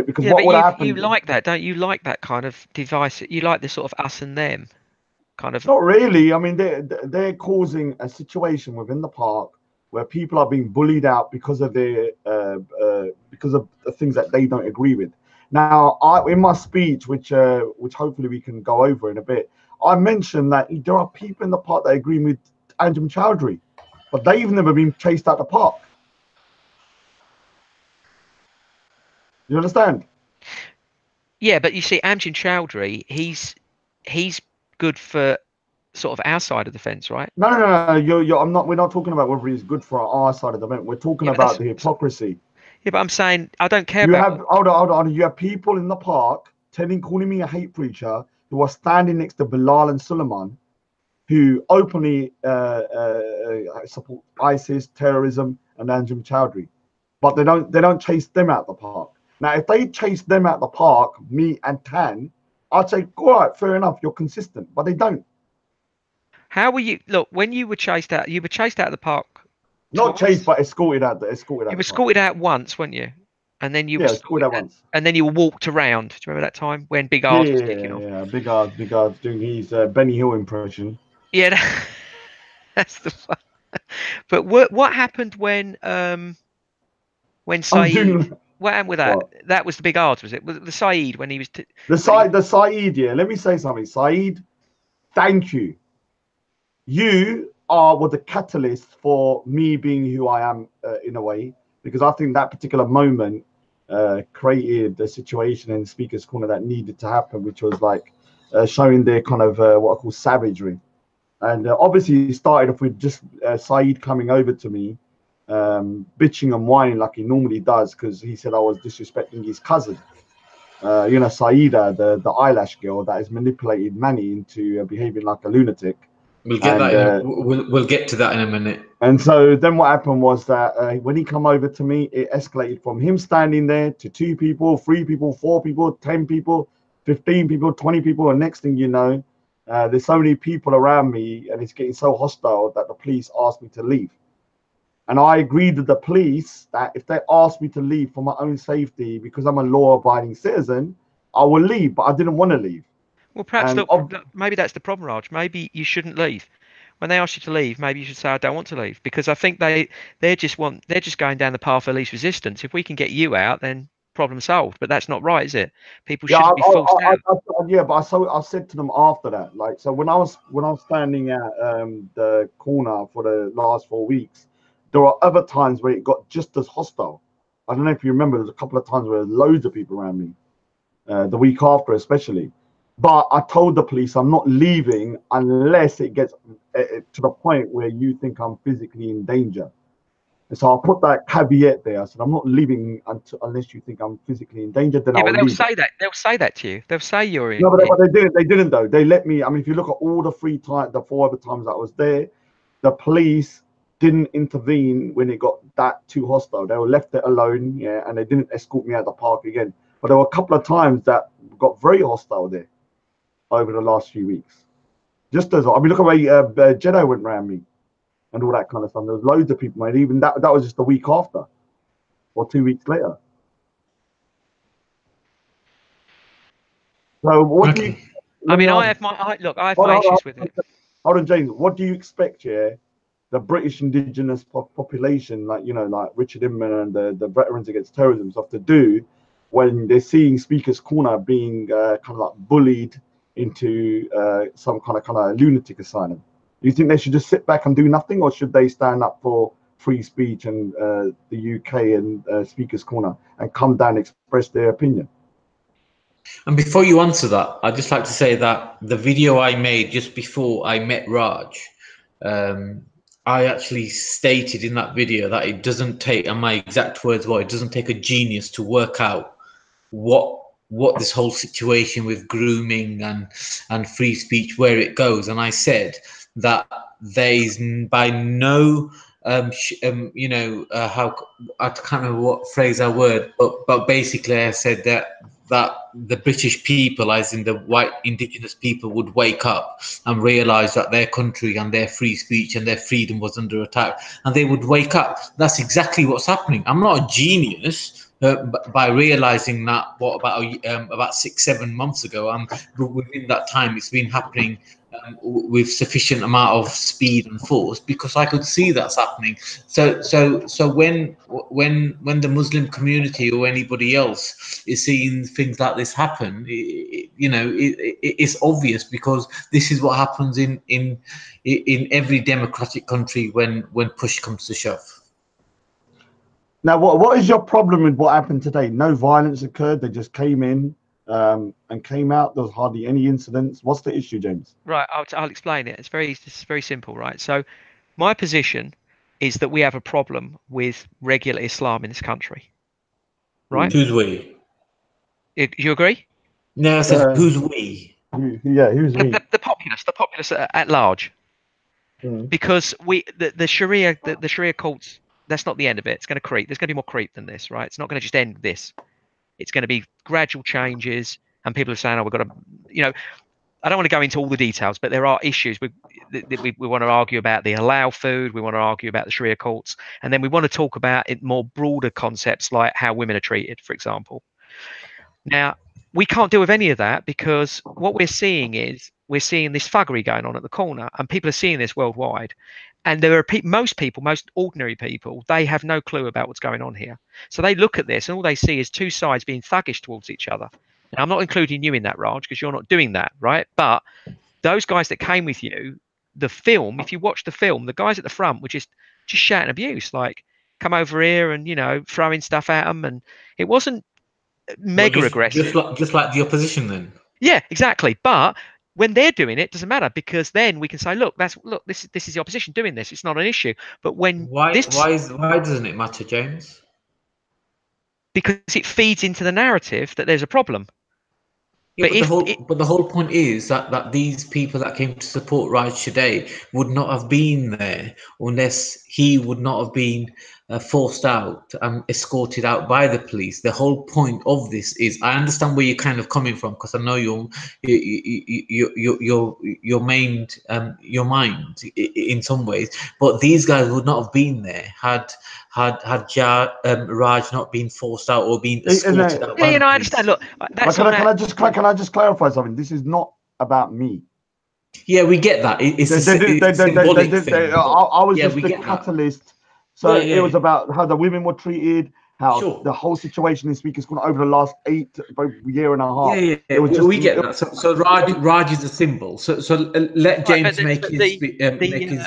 because Yeah, what but would you happen? like that, don't you? Like that kind of device. You like the sort of us and them kind of. Not really. I mean, they're causing a situation within the park where people are being bullied out because of because of the things that they don't agree with. Now, in my speech, which hopefully we can go over in a bit, I mentioned that there are people in the park that agree with Anjem Chowdhury, but they've never been chased out the park. You understand? Yeah, but you see, Amjad Chowdhury, he's good for sort of our side of the fence, right? No. I'm not. We're not talking about whether he's good for our side of the event. We're talking Yeah, but about the hypocrisy. yeah, but I'm saying I don't care You about. have hold on. You have people in the park calling me a hate preacher who are standing next to Bilal and Suleiman, who openly support ISIS, terrorism, and Anjem Chowdhury, but they don't chase them out the park. Now, if they chase them out the park, me and Tan, I'd say, all right, fair enough, you're consistent, but they don't. How were you? Look, when you were chased out, you were chased out of the park Not chased, twice. but escorted out You the were park. escorted out once, weren't you? And then you were Yeah, escorted out once. and then you were walked around. Do you remember that time when Big Yeah, Ard was kicking off? Big Ard's doing his Benny Hill impression. Yeah, that's the fun. But what happened when I'm Saeed? doing What happened with that? what? That was the Big Ard, was it? Was it the Saeed when he was? The Saeed, yeah. Let me say something. Saeed, thank you. You were the catalyst for me being who I am in a way, because I think that particular moment created a situation in Speaker's Corner that needed to happen, which was like showing their kind of what I call savagery. And obviously, it started off with just Saeed coming over to me, bitching and whining like he normally does, because he said I was disrespecting his cousin. Saida, the eyelash girl that has manipulated Manny into behaving like a lunatic. We'll get And that. We'll get to that in a minute. and so then what happened was that when he come over to me, it escalated from him standing there to 2 people, 3 people, 4 people, 10 people, 15 people, 20 people. And next thing you know, there's so many people around me and it's getting so hostile that the police asked me to leave. And I agreed with the police that if they asked me to leave for my own safety because I'm a law-abiding citizen, I will leave. But I didn't want to leave. Well, perhaps And look, maybe that's the problem, Raj. Maybe you shouldn't leave. When they ask you to leave, maybe you should say, "I don't want to leave," because I think they're just going down the path of least resistance. If we can get you out, then problem solved. But that's not right, is it? People yeah, shouldn't be forced out. yeah, but I said to them after that, like, so when I was standing at the corner for the last 4 weeks, there were other times where it got just as hostile. I don't know if you remember, there was a couple of times where loads of people around me, the week after especially. But I told the police I'm not leaving unless it gets to the point where you think I'm physically in danger. And so I put that caveat there. I said I'm not leaving unless you think I'm physically in danger. Then Yeah, I'll but they'll leave. say that. They'll say that to you. They'll say you're in. No, but they didn't. They didn't though. They let me. I mean, if you look at all the 4 other times that I was there, the police didn't intervene when it got that too hostile. They were left it alone, yeah, and they didn't escort me out the park again. But there were a couple of times that got very hostile there over the last few weeks. Just as I mean, look at where Jeddah went around me and all that kind of stuff. There was loads of people, mate. Even that was just a week after or 2 weeks later. So what do you? I mean, I have my issues with it. Hold on, James. What do you expect, yeah? The British indigenous population, like, you know, like Richard Inman and the Veterans Against Terrorism stuff, to do when they're seeing Speaker's Corner being kind of like bullied into some kind of lunatic asylum? Do you think they should just sit back and do nothing, or should they stand up for free speech and the UK and Speaker's Corner and come down and express their opinion? And before you answer that, I'd just like to say that the video I made just before I met Raj, I actually stated in that video that it doesn't take, and my exact words were, it doesn't take a genius to work out what this whole situation with grooming and free speech, where it goes. And I said that there's by no you know, how, I can't remember what phrase I word, but basically I said that the British people, as in the white indigenous people, would wake up and realize that their country and their free speech and their freedom was under attack, and they would wake up. That's exactly what's happening. I'm not a genius by realizing that about 6-7 months ago, and within that time it's been happening with sufficient amount of speed and force, because I could see that's happening. So when the Muslim community or anybody else is seeing things like this happen, it's obvious, because this is what happens in every democratic country when push comes to shove. Now, what is your problem with what happened today? No violence occurred. They just came in and came out. There was hardly any incidents. What's the issue, James? Right, I'll explain it. It's very simple, right? So, my position is that we have a problem with regular Islam in this country, right? Who's we? You agree? No, I said who's we? Yeah, who's we? The populace at large. Because the Sharia courts, that's not the end of it. It's going to creep. There's going to be more creep than this, right? It's not going to just end with this. It's going to be gradual changes, and people are saying, "Oh, we've got to," you know. I don't want to go into all the details, but there are issues. We want to argue about the halal food. We want to argue about the Sharia courts, and then we want to talk about it more broader concepts like how women are treated, for example. Now, we can't deal with any of that, because what we're seeing is this thuggery going on at the corner, and people are seeing this worldwide. And there are most ordinary people, they have no clue about what's going on here. So they look at this and all they see is two sides being thuggish towards each other. Now, I'm not including you in that, Raj, because you're not doing that, right? But those guys that came with you, the film, if you watch the film, the guys at the front were just shouting abuse, like, come over here and, you know, throwing stuff at them. And it wasn't mega aggressive. Just like the opposition then. Yeah, exactly. But when they're doing it, doesn't matter, because then we can say, look, this is the opposition doing this. It's not an issue. But when why doesn't it matter, James? Because it feeds into the narrative that there's a problem. Yeah, but the whole point is that these people that came to support Raj today would not have been there unless he would not have been forced out and escorted out by the police. The whole point of this is, I understand where you're kind of coming from, because I know your main your mind in some ways, but these guys would not have been there had Raj not been forced out or been escorted out Yeah, by you the know, I police. understand. Look, that's can on I that. just clarify something? This is not about me. Yeah, we get that. It's a symbolic thing. I was Yeah, just we the get that. catalyst. So Yeah, it was about how the women were treated, how Sure. the whole situation in Speaker's Corner over the last year and a half. Yeah, It was just we get that. So Raj is a symbol. So let Right, James but make his make his.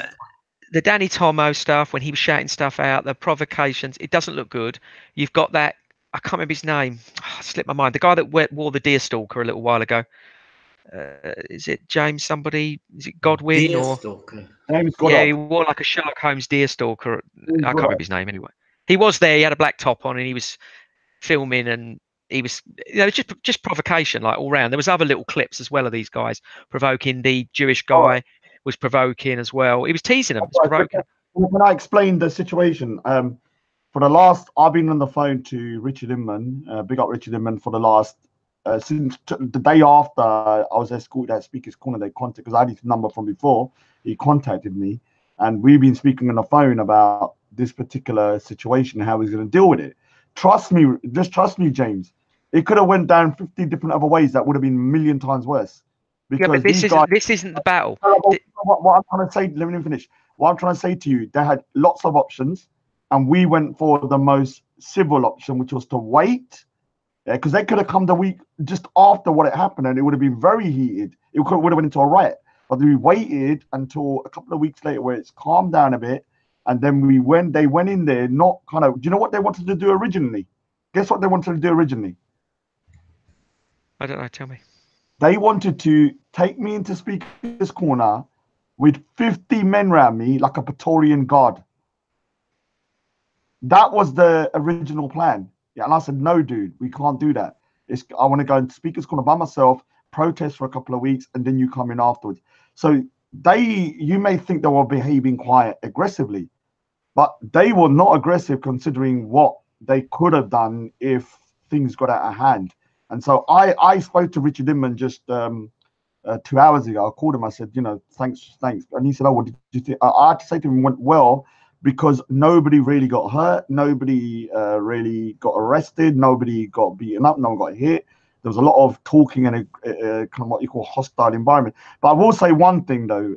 the Danny Tomo stuff when he was shouting stuff out, the provocations, it doesn't look good. You've got that. I can't remember his name. Oh, slipped my mind. The guy that wore the deerstalker a little while ago. Is it James somebody? Is it Godwin or? Deerstalker. James Yeah, Goddard. he wore like a Sherlock Holmes deerstalker. James I can't Goddard. remember his name anyway. He was there. He had a black top on, and he was filming, and he was, just provocation, like all round. There was other little clips as well of these guys provoking. The Jewish guy was provoking as well. He was teasing them. It's provoking. Can I explain the situation? For the last, I've been on the phone to Richard Inman, big up Richard Inman, for the last, since the day after I was escorted at Speaker's Corner, they contacted, because I had his number from before, he contacted me, and we've been speaking on the phone about this particular situation, how he's going to deal with it. Trust me, just trust me, James. It could have went down 50 different other ways that would have been a million times worse. Yeah, but this isn't the battle. What I'm trying to say, let me finish. What I'm trying to say to you, they had lots of options, and we went for the most civil option, which was to wait, because they could have come the week just after what had happened, and it would have been very heated. It would have went into a riot. But we waited until a couple of weeks later, where it's calmed down a bit, and then they went in there, not kind of. Do you know what they wanted to do originally? Guess what they wanted to do originally? I don't know. Tell me. They wanted to take me into Speaker's Corner with 50 men around me, like a Praetorian guard. That was the original plan. Yeah, and I said, no, dude, we can't do that. I want to go into Speaker's Corner by myself, protest for a couple of weeks, and then you come in afterwards. So you may think they were behaving quite aggressively, but they were not aggressive considering what they could have done if things got out of hand. And so I spoke to Richard Inman just 2 hours ago. I called him. I said, thanks. And he said, oh, what did you think? I had to say to him, it went well, because nobody really got hurt. Nobody really got arrested. Nobody got beaten up. No one got hit. There was a lot of talking in a kind of what you call hostile environment. But I will say one thing, though.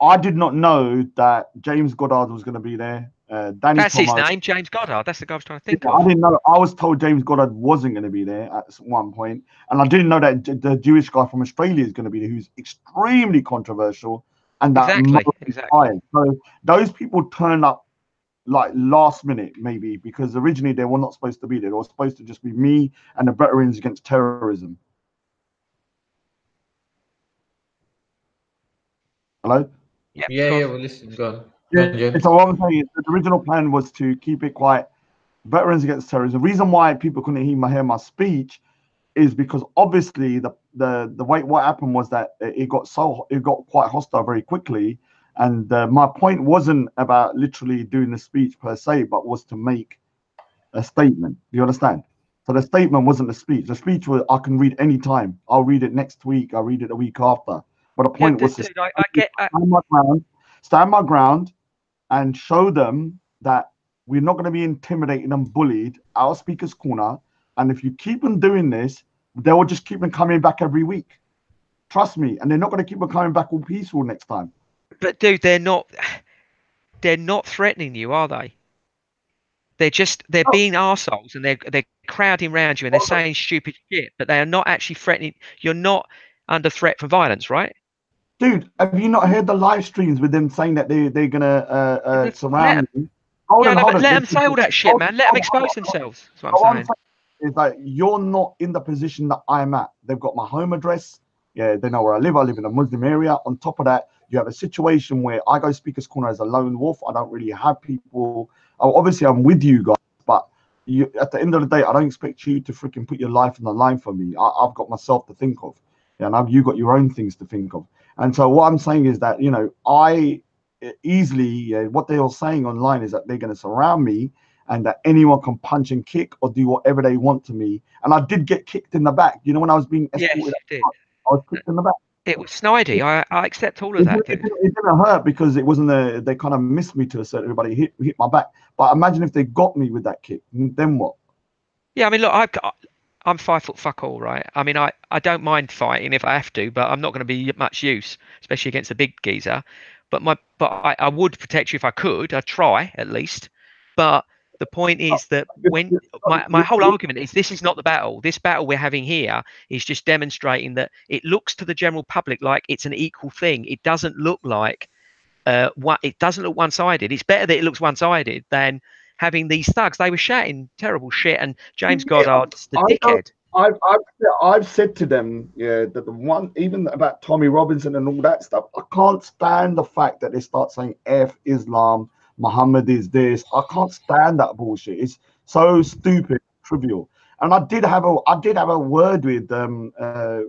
I did not know that James Goddard was going to be there. That's his name, James Goddard. That's the guy I was trying to think of. I didn't know. I was told James Goddard wasn't going to be there at one point, and I didn't know that the Jewish guy from Australia is going to be there, who's extremely controversial, and that exactly. So those people turn up like last minute, maybe, because originally they were not supposed to be there. They were supposed to just be me and the Veterans Against Terrorism. Hello? Yeah, we're listening. Go on. So what I'm saying is the original plan was to keep it quiet. Veterans Against Terrorism. The reason why people couldn't hear my speech is because obviously the way what happened was that it got quite hostile very quickly, and my point wasn't about literally doing the speech per se, but was to make a statement. Do you understand? So the statement wasn't the speech. The speech was, I can read any time. I'll read it next week. I'll read it the week after. But the point was to stand my ground and show them that we're not going to be intimidated and bullied out of Speaker's Corner. And if you keep on doing this, they will just keep on coming back every week. Trust me. And they're not going to keep on coming back all peaceful next time. But dude, they're not threatening you, are they? They're being arseholes, and they're crowding around you, and they're saying stupid shit, but they are not actually threatening. You're not under threat from violence, right? Dude, have you not heard the live streams with them saying that they're gonna surround me? Let them say all that shit, man. Let them expose themselves. That's what I'm saying. Is that you're not in the position that I'm at. They've got my home address. Yeah, they know where I live. I live in a Muslim area. On top of that, you have a situation where I go Speaker's Corner as a lone wolf. I don't really have people. Obviously, I'm with you guys, but at the end of the day, I don't expect you to freaking put your life on the line for me. I've got myself to think of, and you got your own things to think of. And so what I'm saying is that easily, what they are saying online is that they're going to surround me and that anyone can punch and kick or do whatever they want to me. And I did get kicked in the back. You know, when I was being Yes, escorted, you did. I was kicked in the back. It was snidey. I accept all of It, that, it, dude. it didn't hurt because it wasn't they kind of missed me to a certain. Everybody hit my back. But imagine if they got me with that kick, then what? Yeah, I mean, look, I'm 5 foot fuck all, right? I mean, I don't mind fighting if I have to, but I'm not going to be much use, especially against a big geezer. I would protect you if I could. I'd try at least. But the point is that when my whole argument is this is not the battle. This battle we're having here is just demonstrating that it looks to the general public like it's an equal thing. It doesn't look like it doesn't look one-sided. It's better that it looks one-sided than having these thugs. They were shouting terrible shit, and James Goddard's the dickhead. I've said to them, yeah, that the one even about Tommy Robinson and all that stuff. I can't stand the fact that they start saying F Islam, Muhammad is this. I can't stand that bullshit. It's so stupid, trivial. And I did have a word with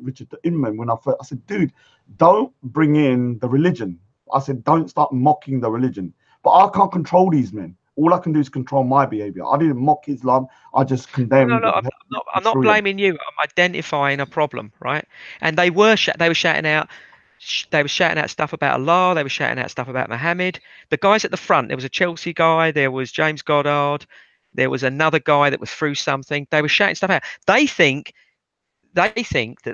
Richard Inman when I said, dude, don't bring in the religion. I said, don't start mocking the religion. But I can't control these men. All I can do is control my behavior. I didn't mock Islam. I just condemned. No, I'm not blaming you. I'm identifying a problem, right? And they were shouting out. They were shouting out stuff about Allah. They were shouting out stuff about Muhammad. The guys at the front. There was a Chelsea guy. There was James Goddard. There was another guy that was through something. They were shouting stuff out. They think that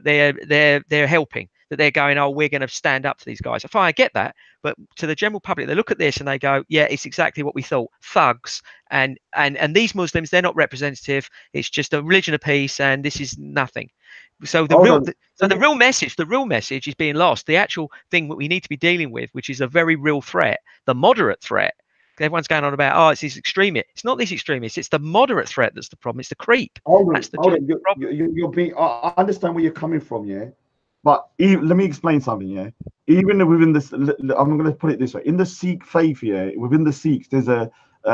they're helping, that they're going, oh, we're going to stand up to these guys. Fine, I get that, but to the general public, they look at this and they go, yeah, it's exactly what we thought. Thugs and these Muslims, they're not representative. It's just a religion of peace, and this is nothing. So the real message is being lost. The actual thing that we need to be dealing with, which is a very real threat, the moderate threat. Everyone's going on about, oh, it's these extremists. It's not these extremists. It's the moderate threat that's the problem. It's the creep. That's the problem. You're being. I understand where you're coming from, yeah. But let me explain something, yeah. Even within this, I'm going to put it this way: in the Sikh faith, yeah, within the Sikhs, there's a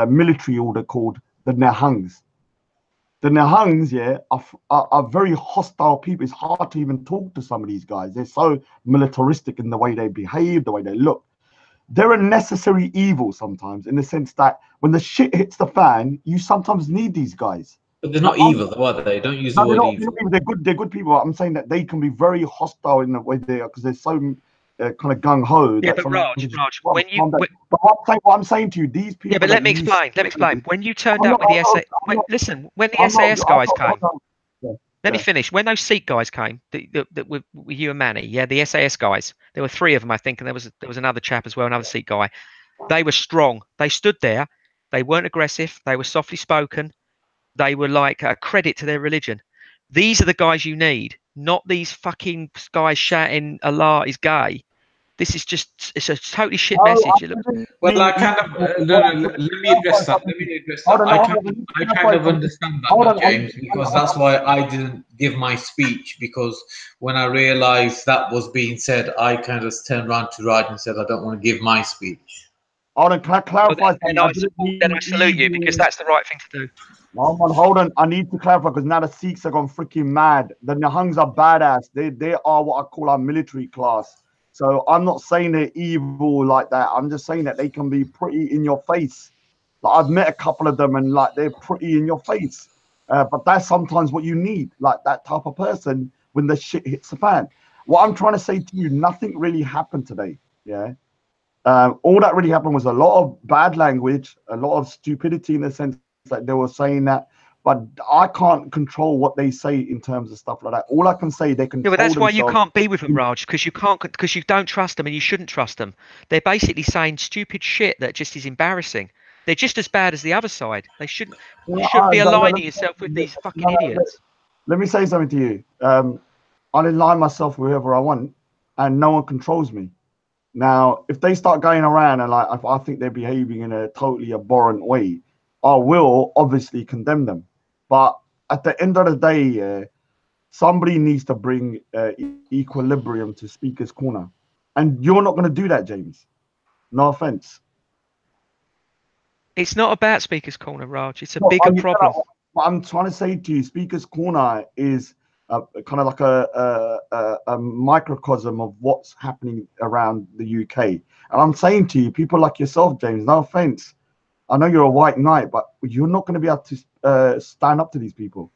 military order called the Nihangs. The Nihangs, yeah, are very hostile people. It's hard to even talk to some of these guys. They're so militaristic in the way they behave, the way they look. They're a necessary evil sometimes, in the sense that when the shit hits the fan, you sometimes need these guys. But they're not evil, though, are they? Don't use the word evil. They're good. They're good people. I'm saying that they can be very hostile in the way they are because they're so kind of gung ho. Yeah, but Raj, what I'm saying to you, these people. Yeah, but let me explain. When you turned up with the SAS, when the SAS guys came. Let me finish. When those Sikh guys came, that with you and Manny, yeah, the SAS guys, there were 3 of them, I think, and there was another chap as well, another Sikh guy. They were strong. They stood there. They weren't aggressive. They were softly spoken. They were like a credit to their religion. These are the guys you need, not these fucking guys shouting Allah is gay. This is it's a totally shit message. Well, I kind of let me address that. I kind of understand that, James, because that's why I didn't give my speech, because when I realised that was being said, I kind of turned around to Raj and said, I don't want to give my speech. Hold on, can I clarify something? Then I salute you, because that's the right thing to do. Hold on. I need to clarify because now the Sikhs are gone freaking mad. The Nihangs are badass. They are what I call our military class. So I'm not saying they're evil like that. I'm just saying that they can be pretty in your face. Like I've met a couple of them and like they're pretty in your face. But that's sometimes what you need, like that type of person when the shit hits the fan. What I'm trying to say to you, nothing really happened today. Yeah. All that really happened was a lot of bad language, a lot of stupidity in the sense that they were saying that. But I can't control what they say in terms of stuff like that. All I can say, they can. Yeah, but that's why you can't be with them, Raj, because you don't trust them and you shouldn't trust them. They're basically saying stupid shit that just is embarrassing. They're just as bad as the other side. You shouldn't be aligning yourself with these fucking idiots. Let me say something to you. I'll align myself with whoever I want, and no one controls me. Now, if they start going around and like, if I think they're behaving in a totally abhorrent way, I will obviously condemn them. But at the end of the day, somebody needs to bring equilibrium to Speaker's Corner. And you're not going to do that, James. No offense. It's not about Speaker's Corner, Raj. It's a bigger problem. What I'm trying to say to you, Speaker's Corner is kind of like a microcosm of what's happening around the UK. And I'm saying to you, people like yourself, James, no offense, I know you're a white knight, but you're not going to be able to stand up to these people.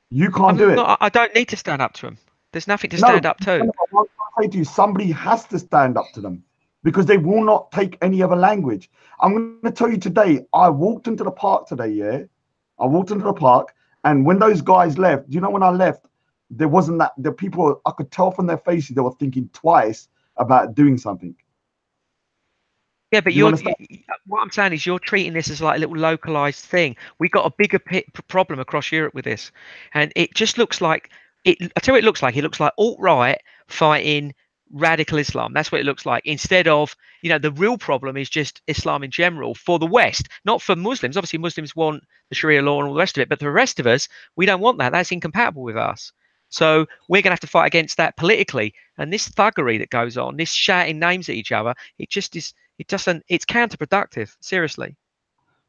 You can't do it. I don't need to stand up to them. There's nothing to No, stand up to. what I say to you, somebody has to stand up to them because they will not take any other language. I'm going to tell you today, I walked into the park today, yeah? I walked into the park, and when those guys left, do you know when I left, there wasn't that, the people, I could tell from their faces, they were thinking twice about doing something. Yeah, but You what I'm saying is you're treating this as like a little localized thing. We've got a bigger problem across Europe with this, and it just looks like it. I tell you, what it looks like. It looks like alt-right fighting radical Islam. That's what it looks like. Instead of, the real problem is just Islam in general for the West, not for Muslims. Obviously, Muslims want the Sharia law and all the rest of it, but the rest of us, we don't want that. That's incompatible with us. So we're going to have to fight against that politically. And this thuggery that goes on, this shouting names at each other, it just is. It's counterproductive, seriously.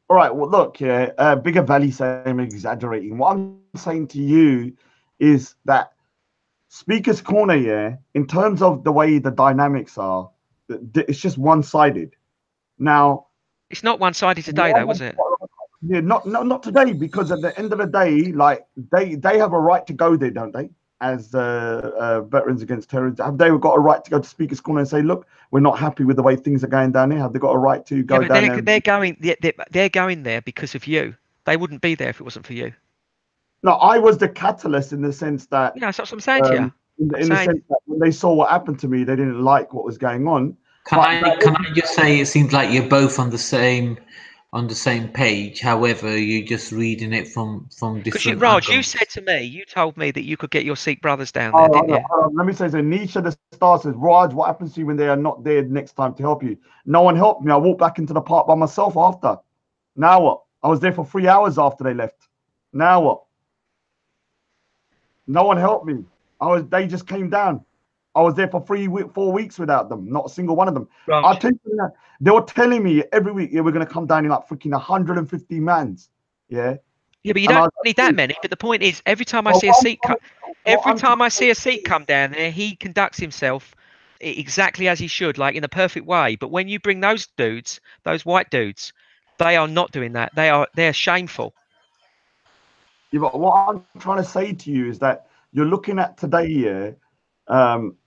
All right, well, look, yeah, Bigger Valley saying I'm exaggerating. What I'm saying to you is that Speaker's Corner, yeah, in terms of the way the dynamics are, it's just one-sided. Now, it's not one-sided today, though, was it? Yeah, not today, because at the end of the day, like they have a right to go there, don't they? As Veterans Against Terrorism, have they got a right to go to Speaker's Corner and say, "Look, we're not happy with the way things are going down here"? Have they got a right to go down there? They're going there because of you. They wouldn't be there if it wasn't for you. No, I was the catalyst in the sense that. Yeah, that's what I'm saying to you. In the sense that when they saw what happened to me, they didn't like what was going on. Can I just say it seems like you're both on the same page. However, you're just reading it from different. Raj, you said to me, you told me that you could get your Sikh brothers down there, didn't you? Let me say so. Nisha the Star says, Raj, what happens to you when they are not there next time to help you? No one helped me. I walked back into the park by myself after. Now what? I was there for 3 hours after they left. Now what? No one helped me. They just came down. I was there for 4 weeks without them. Not a single one of them. Right. I'll tell you that. They were telling me every week, yeah, we're going to come down in like freaking 150 mans. Yeah. Yeah, but you don't need that many. But the point is, every time I see a Sikh come down there, he conducts himself exactly as he should, like in the perfect way. But when you bring those dudes, those white dudes, they are not doing that. They're shameful. Yeah, but what I'm trying to say to you is that you're looking at today, yeah,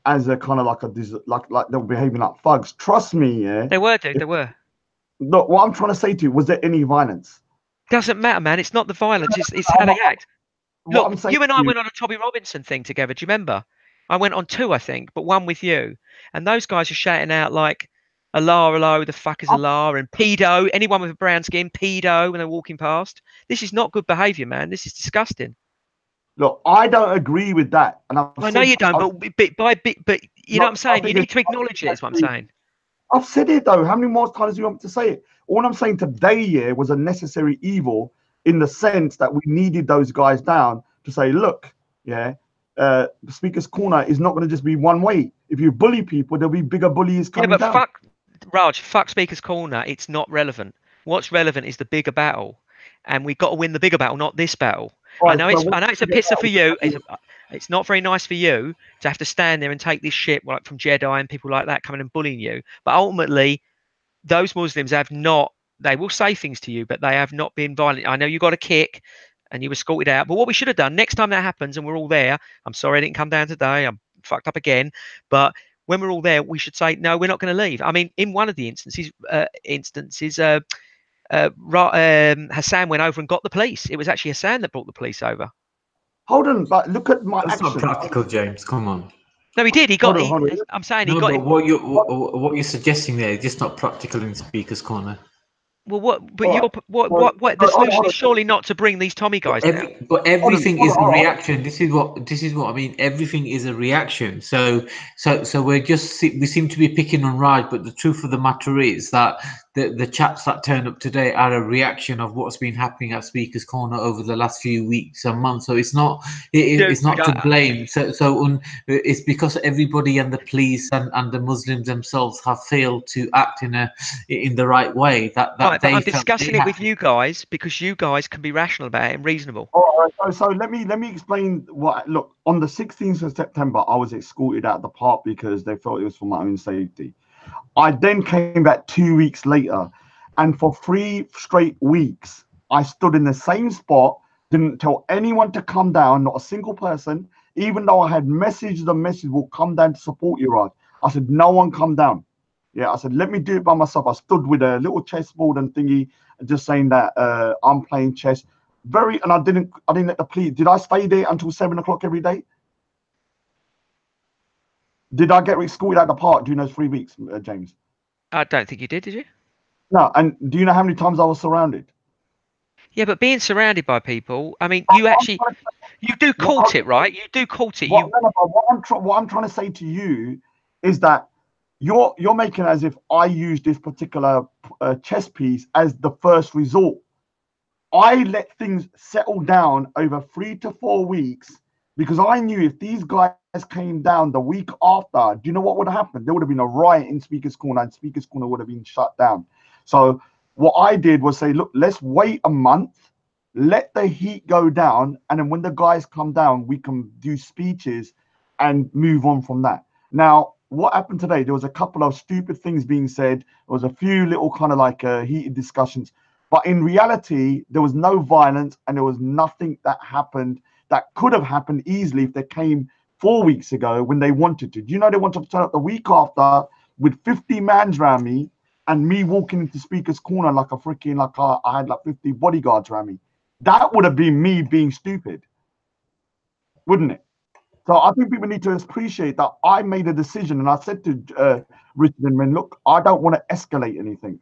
as a kind of like they were behaving like thugs. Trust me, yeah. They were, dude. They were. Look, what I'm trying to say to you, was there any violence? Doesn't matter, man. It's not the violence. It's how they act. Look, you and I went on a Tommy Robinson thing together. Do you remember? I went on 2, I think, but one with you. And those guys are shouting out like, Allah, Allah, who the fuck is Allah? And pedo, anyone with a brown skin, pedo, when they're walking past. This is not good behaviour, man. This is disgusting. Look, I don't agree with that. And I know you don't, but you know what I'm saying? You need to acknowledge it, is what I'm saying. I've said it, though. How many more times do you want me to say it? All I'm saying today, yeah, was a necessary evil in the sense that we needed those guys down to say, look, yeah, Speaker's Corner is not going to just be one way. If you bully people, there'll be bigger bullies coming down. Fuck Speaker's Corner. It's not relevant. What's relevant is the bigger battle. And we've got to win the bigger battle, not this battle. Right, I know it's a pisser for you. It's not very nice for you to have to stand there and take this shit like from Jedi and people like that coming and bullying you. But ultimately, those Muslims they will say things to you, but they have not been violent. I know you got a kick and you were escorted out. But what we should have done next time that happens and we're all there, I'm sorry I didn't come down today. I'm fucked up again. But when we're all there, we should say, no, we're not going to leave. I mean, in one of the instances, Hassan went over and got the police. It was actually Hassan that brought the police over. Hold on, but look at my That's action. not practical, James. Come on. No, he did. I'm saying he got it. What you're suggesting there is just not practical in Speaker's Corner. Well, what? But what? The solution is surely not to bring these Tommy guys down. But everything is a reaction. This is what I mean. Everything is a reaction. So we seem to be picking on Raj, but the truth of the matter is that the chats that turn up today are a reaction of what's been happening at Speaker's Corner over the last few weeks and months. So it's not it's not to blame. It's because everybody and the police and the Muslims themselves have failed to act in the right way. Right, but I'm discussing it with you guys because you guys can be rational about it and reasonable. All right, so let me explain what. Look, on the 16th of September, I was escorted out of the park because they felt it was for my own safety. I then came back 2 weeks later, and for 3 straight weeks, I stood in the same spot, didn't tell anyone to come down, not a single person, even though I had messaged the message will come down to support you, Raj. I said, no one come down. Yeah, I said, let me do it by myself. I stood with a little chessboard and thingy, just saying that I'm playing chess. And I didn't let the police. Did I stay there until 7 o'clock every day? Did I get escorted out of the park during those 3 weeks, James? I don't think you did you? No, and do you know how many times I was surrounded? Yeah, but being surrounded by people, I mean, you do court it, right? You do court it. What I'm trying to say to you is that you're making as if I use this particular chess piece as the first resort. I let things settle down over 3 to 4 weeks because I knew if these guys came down the week after, do you know what would have happened? There would have been a riot in Speaker's Corner and Speaker's Corner would have been shut down. So what I did was say, look, let's wait a month, let the heat go down, and then when the guys come down, we can do speeches and move on from that. Now, what happened today? There was a couple of stupid things being said. There was a few little kind of like heated discussions. But in reality, there was no violence and there was nothing that happened that could have happened easily if they came 4 weeks ago when they wanted to. Do you know they wanted to turn up the week after with 50 mans around me and me walking into Speaker's Corner like a freaking, like I had like 50 bodyguards around me? That would have been me being stupid, wouldn't it? So I think people need to appreciate that I made a decision and I said to Richard and Men, look, I don't want to escalate anything.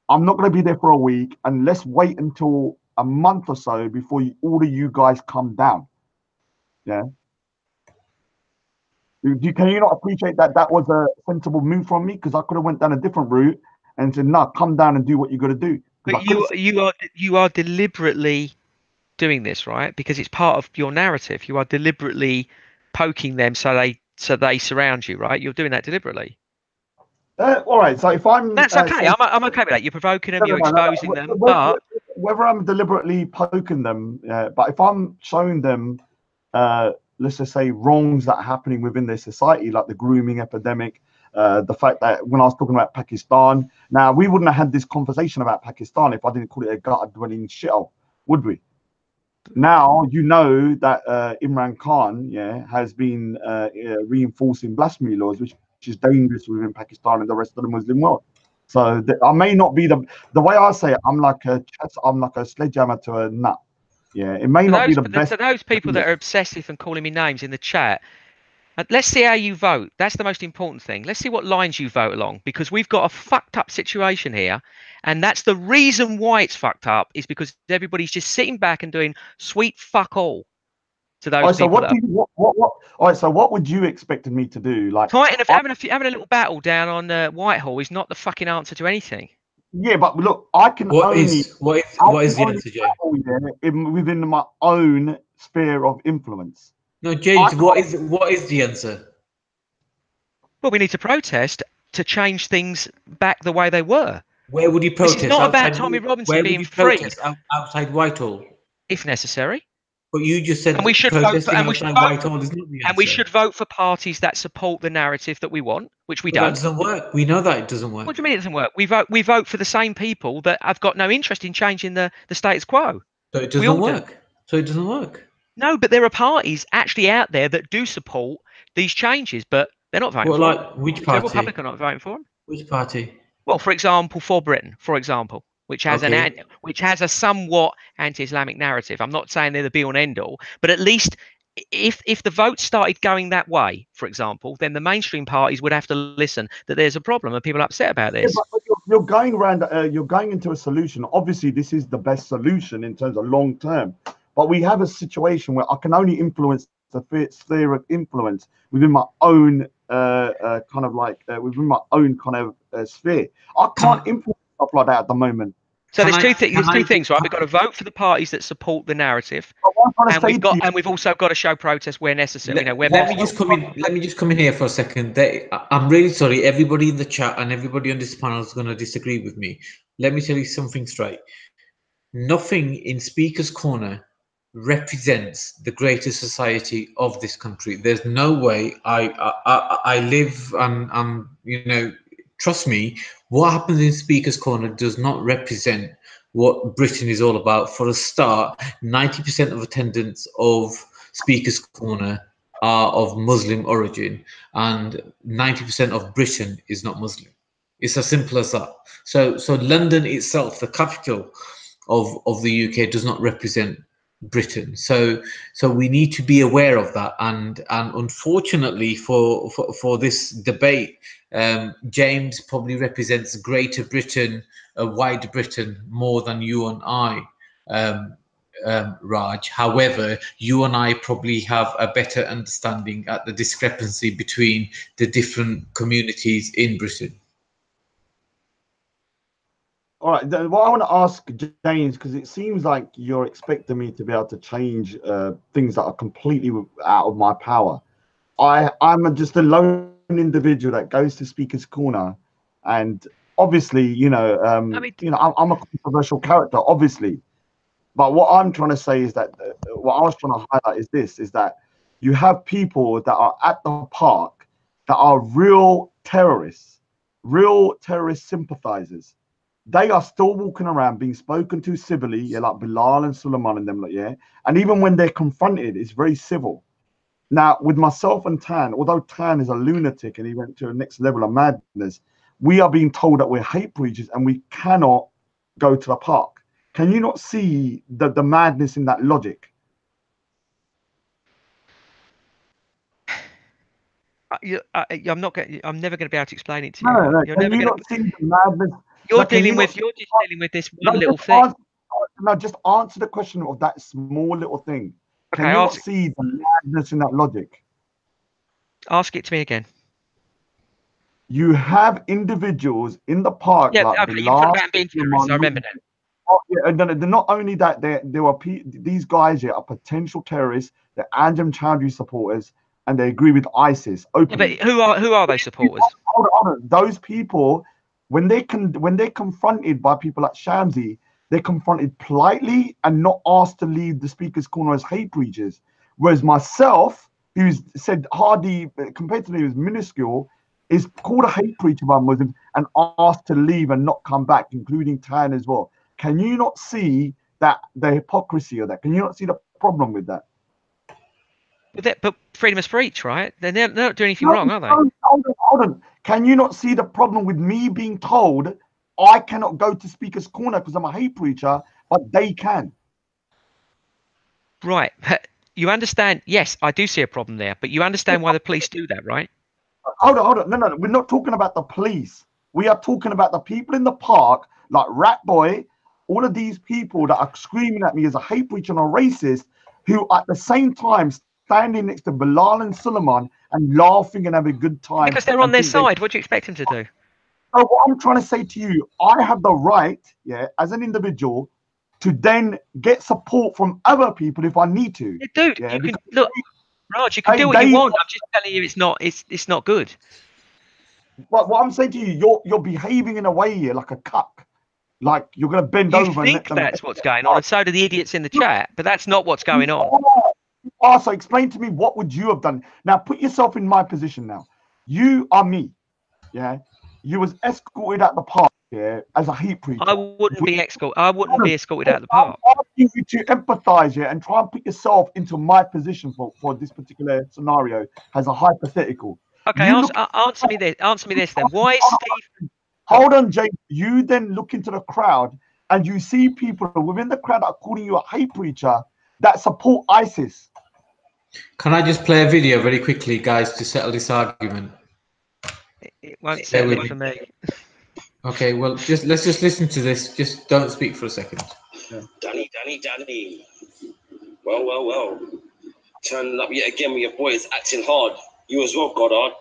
I'm not going to be there for a week, and let's wait until a month or so before all of you guys come down. Yeah. Can you not appreciate that that was a sensible move from me? Because I could have went down a different route and said, no, come down and do what you got to do. But you are deliberately doing this, right? Because it's part of your narrative. You are deliberately poking them so they surround you, right? You're doing that deliberately. All right, so if I'm that's okay, I'm okay with that. You're provoking them, you're exposing them, but whether I'm deliberately poking them, but if I'm showing them, let's just say, wrongs that are happening within their society, like the grooming epidemic, the fact that when I was talking about Pakistan, now we wouldn't have had this conversation about Pakistan if I didn't call it a gutter-dwelling shithole, would we? Now you know that Imran Khan, has been reinforcing blasphemy laws, which is dangerous within Pakistan and the rest of the Muslim world. So I may not be the way I say it. I'm like a sledgehammer to a nut. Yeah, it may not be the best. To those people that are obsessive and calling me names in the chat, let's see how you vote. That's the most important thing. Let's see what lines you vote along, because we've got a fucked up situation here, and that's the reason why it's fucked up, is because everybody's just sitting back and doing sweet fuck all to those people. All right, so what would you expect me to do? Like having a little battle down on Whitehall is not the fucking answer to anything. Yeah, but look, I can what is the answer, James? Within my own sphere of influence. No, James, what is the answer? Well, we need to protest to change things back the way they were. Where would you protest? It's not about Tommy Robinson being freed. Outside Whitehall, if necessary. But you just said we should vote for Whitehall is not the answer. And we should vote for parties that support the narrative that we want, which we don't. That doesn't work. We know that it doesn't work. What do you mean it doesn't work? We vote for the same people that have got no interest in changing the status quo. So it doesn't work. So it doesn't work. No, but there are parties actually out there that do support these changes, but they're not voting for them. Which party? The Republic are not voting for them. Which party? Well, for example, For Britain, which has a somewhat anti-Islamic narrative. I'm not saying they're the be-all and end-all, but at least if the vote started going that way, for example, then the mainstream parties would have to listen that there's a problem and people are upset about this. Yeah, but you're going around. You're going into a solution. Obviously, this is the best solution in terms of long term. But we have a situation where I can only influence the sphere of influence within my own within my own kind of sphere. I can't influence stuff like that at the moment. So Can there's I- two things. There's can two I- things, right? We've got to vote for the parties that support the narrative, But what I'm trying to and say we've to got, you, and we've also got to show protest where necessary. Where Let me possible. just come in. Let me just come in here for a second. I'm really sorry. Everybody in the chat and everybody on this panel is going to disagree with me. Let me tell you something straight. Nothing in Speaker's Corner represents the greater society of this country. There's no way. I live and you know, trust me. What happens in Speaker's Corner does not represent what Britain is all about. For a start, 90% of attendance of Speaker's Corner are of Muslim origin, and 90% of Britain is not Muslim. It's as simple as that. So London itself, the capital of the UK, does not represent Britain. So we need to be aware of that. And unfortunately for this debate, James probably represents Greater Britain, wider Britain, more than you and I. Raj. However, you and I probably have a better understanding at the discrepancy between the different communities in Britain. all right. What I want to ask James, because it seems like you're expecting me to be able to change things that are completely out of my power. I'm just a lone individual that goes to Speaker's Corner, and obviously, you know, I'm a controversial character, obviously. But what I'm trying to say is that what I was trying to highlight is this: is that you have people that are at the park that are real terrorist sympathizers. They are still walking around being spoken to civilly, yeah, like Bilal and Suleiman and them, like, yeah. And even when they're confronted, it's very civil. Now, with myself and Tan, although Tan is a lunatic and he went to a next level of madness, we are being told that we're hate preachers and we cannot go to the park. Can you not see the madness in that logic? I'm not going. I'm never going to be able to explain it to you. No. You're Can never you going not see the madness? You're Like, dealing with. You're just dealing with this one little just thing. just answer the question of that small little thing. Can Okay, you not see the madness in that logic? Ask it to me again. You have individuals in the park, Yeah, like okay. You talk about being terrorists. I remember that. Oh, yeah, and then they're not only that, these guys here are potential terrorists. They're Anjem Choudhury supporters, and they agree with ISIS openly. Yeah, but who are those supporters? Hold on. Those people, when they're confronted by people like Shamsi, they're confronted politely and not asked to leave the Speaker's Corner as hate preachers. Whereas myself, who's said hardly compared to me, was minuscule, is called a hate preacher by Muslims and asked to leave and not come back, including Tan as well. Can you not see that the hypocrisy of that? Can you not see the problem with that? But freedom of speech, right? They're not doing anything wrong, are they? Hold on. Can you not see the problem with me being told I cannot go to Speaker's Corner because I'm a hate preacher, but they can? Right. But you understand? Yes, I do see a problem there. But you understand why the police do that, right? Hold on. No. We're not talking about the police. We are talking about the people in the park, like Rat Boy, all of these people that are screaming at me as a hate preacher and a racist, who at the same time standing next to Bilal and Suleiman and laughing and having a good time. Because they're on their side. What do you expect them to do? So what I'm trying to say to you, I have the right, yeah, as an individual, to then get support from other people if I need to. Yeah, dude, yeah, you can look, Raj. You can do what you want. I'm just telling you, it's not good. But what I'm saying to you, you're behaving in a way here like a cuck, like you're gonna bend over. You think that's what's going on, and so do the idiots in the chat. But that's not what's going on. Also, explain to me, what would you have done? Now, put yourself in my position. Now, you are me. Yeah, you was escorted at the park. Yeah, as a hate preacher. I wouldn't be escorted out of the park. I'm asking you to empathize here and try and put yourself into my position for this particular scenario as a hypothetical. Okay, answer me this. Answer me this then. Why is Steve? Hold on, James. You then look into the crowd and you see people within the crowd that are calling you a hate preacher that support ISIS. Can I just play a video very quickly, guys, to settle this argument? It won't settle it for me. Okay, well, let's just listen to this. Just don't speak for a second. Yeah. Danny. Well. Turning up yet again with your boys acting hard. You as well, Goddard.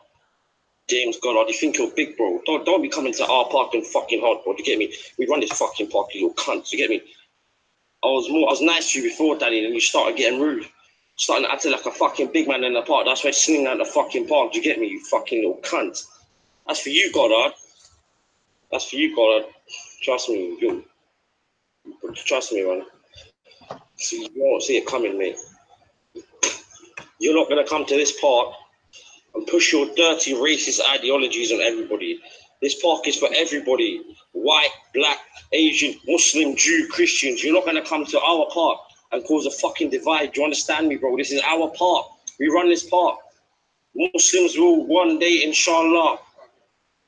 James Goddard, you think you're big, bro. Don't be coming to our park and fucking hard, bro. Do you get me? We run this fucking park, you little cunt. Do you get me? I was nice to you before, Danny, and then you started getting rude. Starting to act like a fucking big man in the park. That's why singing out the fucking park. Do you get me, you fucking little cunt? That's for you, Goddard. That's for you, Goddard. Trust me, trust me, man. See, you won't see it coming, mate. You're not gonna come to this park and push your dirty racist ideologies on everybody. This park is for everybody. White, black, Asian, Muslim, Jew, Christians. You're not going to come to our park and cause a fucking divide. Do you understand me, bro? This is our park. We run this park. Muslims will one day, inshallah,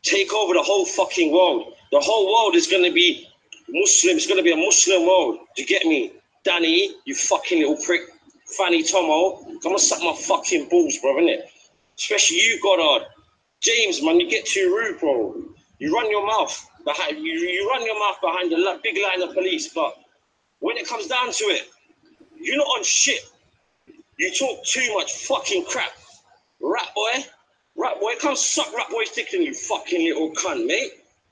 take over the whole fucking world. The whole world is going to be Muslim. It's going to be a Muslim world. Do you get me? Danny, you fucking little prick. Fanny Tomo, come and suck my fucking balls, bro, innit? Especially you, Goddard. James, man, you get too rude, bro. You run your mouth behind you run your mouth behind the big line of police, but when it comes down to it, you're not on shit. You talk too much fucking crap. Rat boy, come suck Rat Boy's dick in, you fucking little cunt, mate.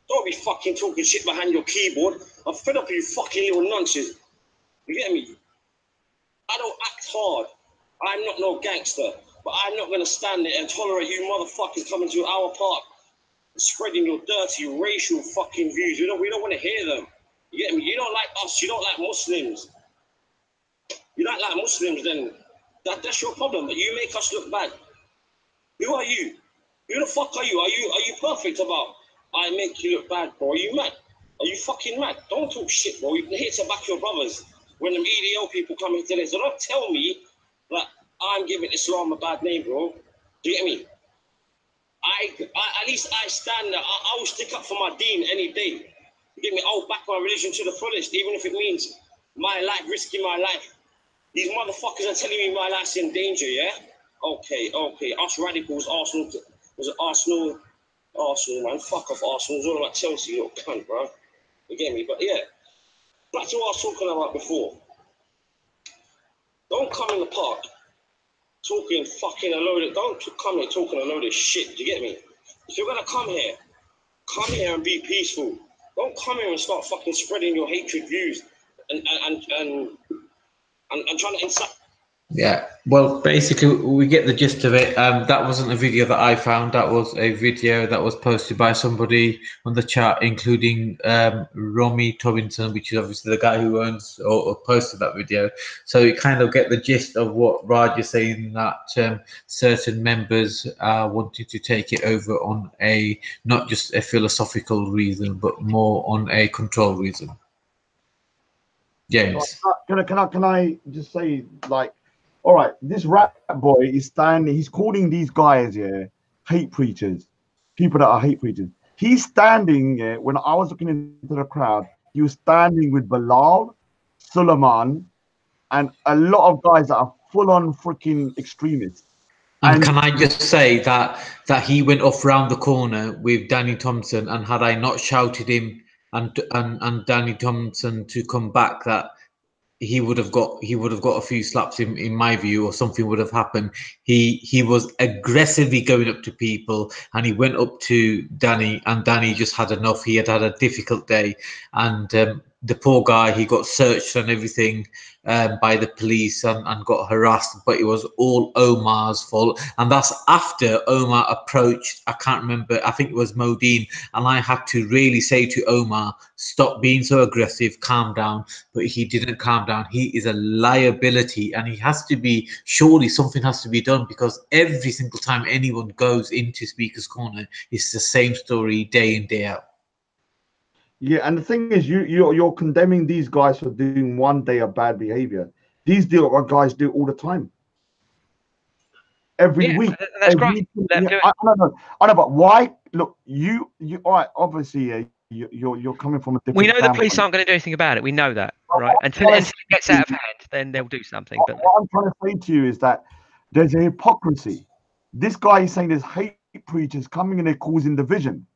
Don't be fucking talking shit behind your keyboard. I'm fed up of you fucking little nonsense. You get me? I don't act hard. I'm not no gangster. But I'm not going to stand there and tolerate you motherfuckers coming to our park and spreading your dirty racial fucking views. We don't want to hear them. You get me? You don't like us. You don't like Muslims. You don't like Muslims, then that's your problem. But you make us look bad. Who are you? Who the fuck are you? Are you perfect about I make you look bad, bro? Are you mad? Are you fucking mad? Don't talk shit, bro. You're here to back your brothers when them EDO people come into this. So don't tell me that I'm giving Islam a bad name, bro. Do you get me? I at least I stand there. I will stick up for my deen any day. You get me? I'll back my religion to the fullest, even if it means my life, risking my life. These motherfuckers are telling me my life's in danger, yeah? Okay. Us radicals, Arsenal, was it Arsenal, man. Fuck off Arsenal. It's all about Chelsea, you little cunt, bro. You get me? But yeah, back to what I was talking about before. Don't come in the park talking fucking a load of, don't come here talking a load of shit, do you get me? If you're gonna come here and be peaceful. Don't come here and start fucking spreading your hatred views and trying to incite. Yeah, well, basically, we get the gist of it. That wasn't a video that I found. That was a video that was posted by somebody on the chat, including Romy Tobinson, which is obviously the guy who owns or posted that video. So you kind of get the gist of what Raj is saying, that certain members wanted to take it over on a not just a philosophical reason, but more on a control reason. James. Can I just say, like, all right, this Rat Boy is standing, he's calling these guys, hate preachers, people that are hate preachers. He's standing, when I was looking into the crowd, he was standing with Bilal, Suleiman, and a lot of guys that are full-on freaking extremists. And can I just say that he went off round the corner with Danny Thompson, and had I not shouted him and Danny Thompson to come back, that he would have got a few slaps in my view, or something would have happened. He was aggressively going up to people, and he went up to Danny, and Danny just had enough. He had a difficult day, and the poor guy, he got searched and everything by the police and got harassed, but it was all Omar's fault. And that's after Omar approached, I can't remember, I think it was Modine, and I had to really say to Omar, stop being so aggressive, calm down. But he didn't calm down. He is a liability, and he has to be, surely something has to be done, because every single time anyone goes into Speaker's Corner, it's the same story day in, day out. Yeah, and the thing is, you're condemning these guys for doing one day of bad behavior. These guys do it all the time. Every week. That's great. Let them do it. I know, but why? Look, you all right, obviously, you're coming from a different We know the family. police aren't going to do anything about it. We know that, right? Until it gets out of hand, then they'll do something. But what I'm trying to say to you is that there's a hypocrisy. This guy is saying there's hate preachers coming and they're causing division,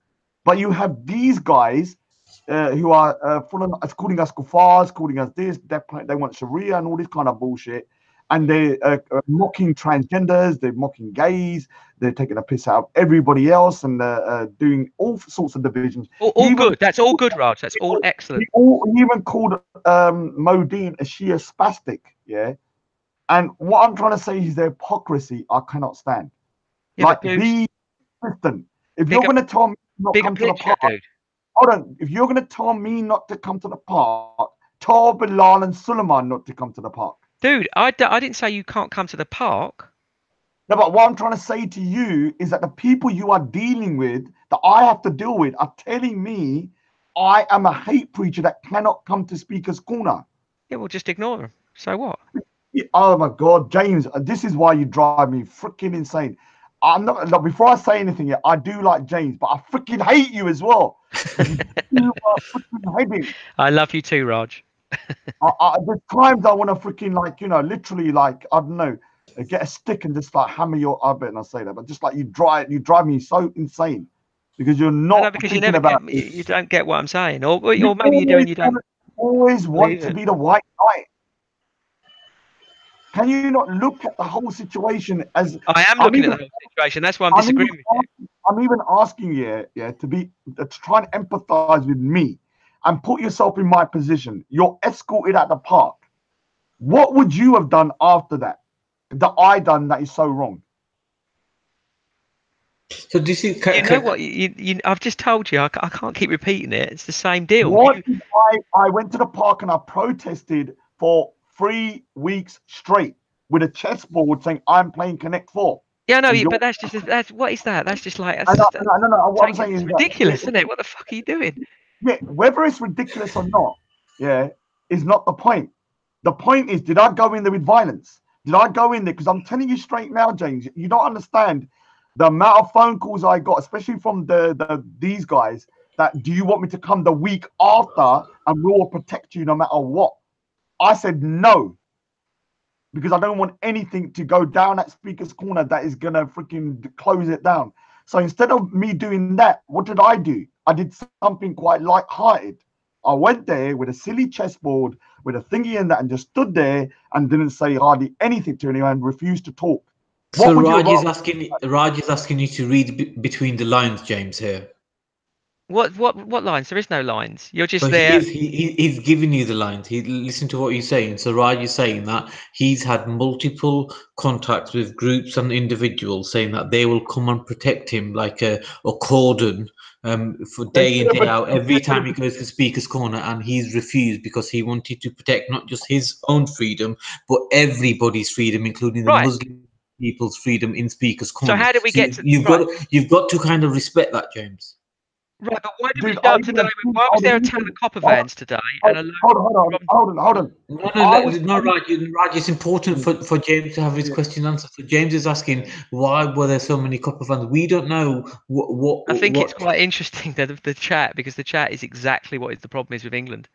but you have these guys who are calling us kuffars, calling us this, they want Sharia and all this kind of bullshit, and they're mocking transgenders, they're mocking gays, they're taking a piss out of everybody else, and doing all sorts of divisions. All good. That's all good, Raj. That's all excellent. He even called Modine a Shia spastic, yeah. And what I'm trying to say is the hypocrisy I cannot stand. Yeah, like, but be consistent. If you're going to tell me not to come to the park, dude. hold on. If you're going to tell me not to come to the park, tell Bilal and Suleiman not to come to the park. Dude, I didn't say you can't come to the park. No, but what I'm trying to say to you is that the people you are dealing with, that I have to deal with, are telling me I am a hate preacher that cannot come to Speaker's Corner. Yeah, well, just ignore them. So what? Oh my God, James, this is why you drive me freaking insane. I'm not, look, before I say anything yet, I do like James, but I freaking hate you as well. You are freaking hating. I love you too, Raj. There's times I want to freaking, like, you know, literally, like, I don't know, get a stick and just like hammer your. I better not say that, but just like you drive me so insane because you're not. No, because thinking about you don't get what I'm saying, or maybe you do and you don't. Always want to be the white knight. Can you not look at the whole situation as? I am looking at the whole situation. That's why I'm disagreeing with you. I'm even asking you, to try and empathize with me and put yourself in my position. You're escorted at the park. What would you have done after that? That I done that is so wrong. So this is. You know what? I've just told you. I can't keep repeating it. It's the same deal. I went to the park and I protested for 3 weeks straight with a chessboard saying I'm playing Connect 4. Yeah, no, but that's what is that? That's just like no. What I'm saying is ridiculous, isn't it? What the fuck are you doing? Yeah, whether it's ridiculous or not, is not the point. The point is, did I go in there with violence? Did I go in there? Because I'm telling you straight now, James, you don't understand the amount of phone calls I got, especially from these guys. That do you want me to come the week after and we will protect you no matter what? I said no, because I don't want anything to go down at Speaker's Corner that is gonna freaking close it down. So instead of me doing that, what did I do? I did something quite light-hearted. I went there with a silly chessboard, with a thingy in that, and just stood there and didn't say hardly anything to anyone and refused to talk. So Raj is asking you to read between the lines, James, here. What lines? There is no lines. You're just But there. He's giving you the lines. Listen to what you're saying. So Raj is saying that he's had multiple contacts with groups and individuals saying that they will come and protect him like a cordon for day in, day out, every time he goes to Speaker's Corner, and he's refused because he wanted to protect not just his own freedom, but everybody's freedom, including the Muslim people's freedom in Speaker's Corner. So how did we get to? You've got to kind of respect that, James. Right, but why did we start today? Why was there a ton of copper vans today? Hold on. No, Raj, it's important for James to have his question answered. So James is asking, why were there so many copper vans? We don't know what. I think it's quite interesting that the chat, because the chat is exactly what the problem is with England.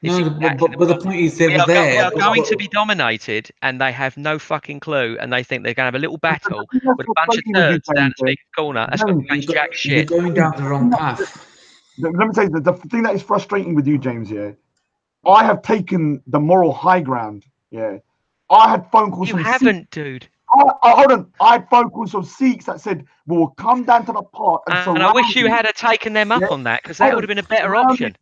No, but the point is they were there. We are going to be dominated, and they have no fucking clue, and they think they're going to have a little battle with a bunch of nerds down the Speaker's Corner. That's got jack shit. You're going down the wrong path. Let me say the thing that is frustrating with you, James. I have taken the moral high ground. I had phone calls. You haven't, dude. Hold on. I had phone calls from Sikhs that said, "We'll come down to the park and I wish you had taken them up on that, because that would have been a better option."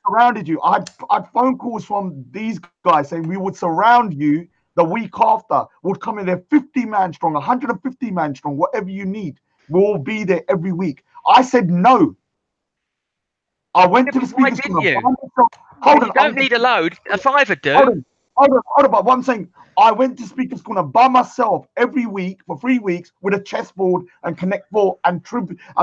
Surrounded you. I had phone calls from these guys saying we would surround you the week after. We'll come in there 50 man strong, 150 man strong, whatever you need. We'll be there every week. I said no. I went to the Speaker's Corner. Hold on. You don't need a load. A fiver, dude. Hold on. But what I'm saying, I went to Speaker's Corner by myself every week for 3 weeks with a chessboard and Connect 4 and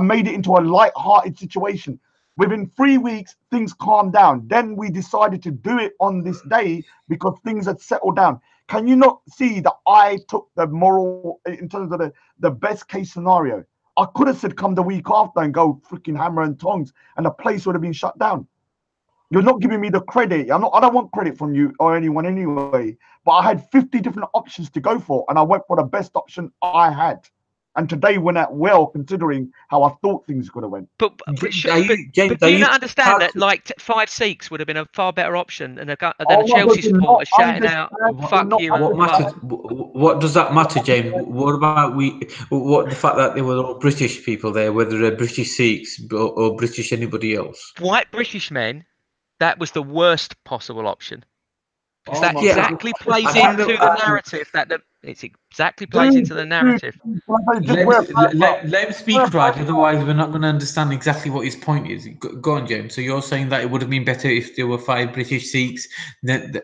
made it into a light-hearted situation. Within 3 weeks, things calmed down. Then we decided to do it on this day because things had settled down. Can you not see that I took the moral in terms of the best case scenario? I could have said come the week after and go freaking hammer and tongs, and the place would have been shut down. You're not giving me the credit. I don't want credit from you or anyone anyway. But I had 50 different options to go for, and I went for the best option I had. and today went out well, considering how I thought things could have went. But James, do you not understand that like 5 Sikhs would have been a far better option than a Oh my Chelsea God, you're supporter not shouting out understanding. "fuck You're you" not and what all that? matters? What does that matter, James? What about What the fact that they were all British people there, whether they're British Sikhs or British anybody else? White British men, that was the worst possible option. Because Oh that my Yeah, God. exactly plays I kind into of, the narrative it exactly plays into the narrative. Just wear a let him speak, Raj. Otherwise, we're not going to understand exactly what his point is. Go on, James. So you're saying that it would have been better if there were 5 British Sikhs than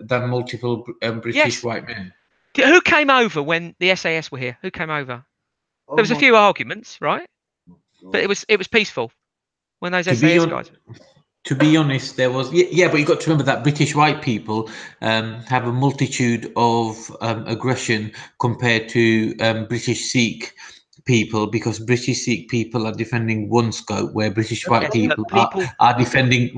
multiple British Yes. white men. Who came over when the SAS were here? Who came over? There was a few arguments, right? But it was peaceful when those To be SAS on, guys. to be honest, there was but you got to remember that British white people have a multitude of aggression compared to British Sikh people, because British Sikh people are defending one scope where British white people are defending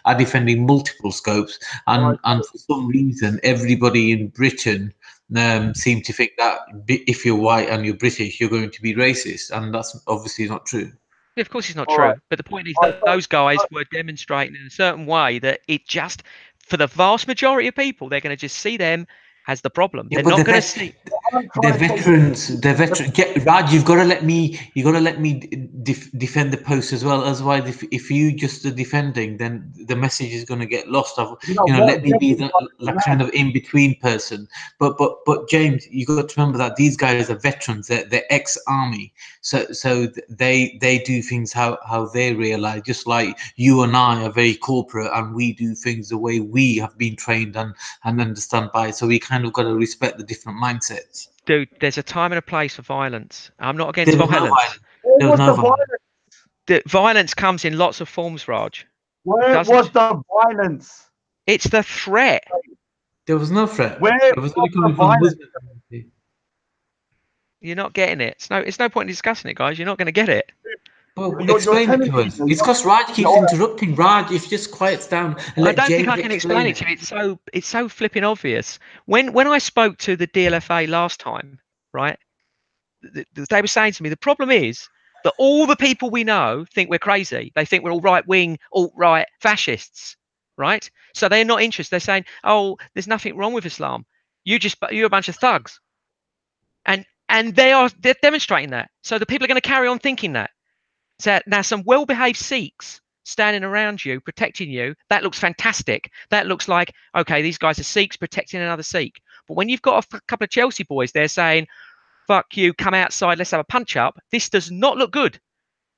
are defending multiple scopes, and for some reason everybody in Britain seem to think that if you're white and you're British you're going to be racist, and that's obviously not true. Yeah, of course, it's not All true. right. But the point is that those guys were demonstrating in a certain way that it just, for the vast majority of people, they're going to just see them as the problem. Yeah, They're but not going to see. they're veterans. They're veterans. Raj, you've got to let me. You got to let me defend the post as well. Otherwise, if you just are defending, then the message is going to get lost. Let me be the kind of in between person. But James, you got to remember that these guys are veterans. They're ex-army. So they do things how they realize. Just like you and I are very corporate, and we do things the way we have been trained and understand by. So we kind of got to respect the different mindsets. Dude, there's a time and a place for violence. I'm not against There was violence. no violence. There was no violence. The violence comes in lots of forms, Raj. Where was the violence? It's the threat. There was no threat. Where It was only coming from the Muslim community. You're not getting it. It's no point in discussing it, guys. You're not going to get it. Well, you're explain it telling to me us. It's because Raj keeps interrupting. Raj, if you just quiets down and I let don't James think I can explain it to you. It's so flipping obvious. When I spoke to the DLFA last time, right? They were saying to me the problem is that all the people we know think we're crazy. They think we're all right wing, alt right fascists, right? So they're not interested. They're saying, "Oh, there's nothing wrong with Islam. You're a bunch of thugs," and they're demonstrating that. So the people are going to carry on thinking that. So now some well-behaved Sikhs standing around you, protecting you, that looks fantastic. That looks like, okay, these guys are Sikhs protecting another Sikh. But when you've got a couple of Chelsea boys there saying, "Fuck you, come outside, let's have a punch up," this does not look good.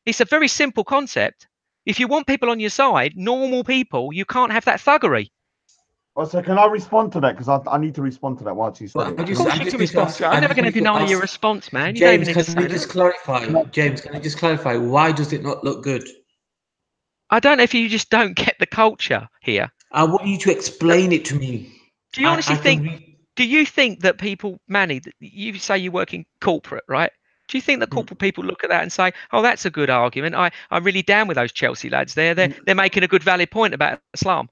It's a very simple concept. If you want people on your side, normal people, you can't have that thuggery. Oh, so can I respond to that? Because I need to respond to that while you said it. Of course you can respond to it. I'm never going to deny your response, man. You James, don't even can you just clarify? James, can you just clarify why does it not look good? I don't know if you just don't get the culture here. I want you to explain it to me. Do you honestly think? Do you think that people, Manny, you say you work in corporate, right? Do you think that corporate people look at that and say, "Oh, that's a good argument. I'm really down with those Chelsea lads. They're making a good valid point about Islam."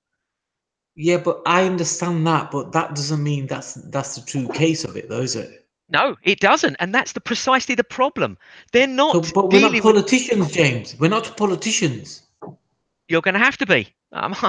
Yeah, but I understand that, but that doesn't mean that's the true case of it, though, is it? No, it doesn't, and that's precisely the problem. They're not So, but we're not dealing with. politicians, James. We're not politicians. You're going to have to be.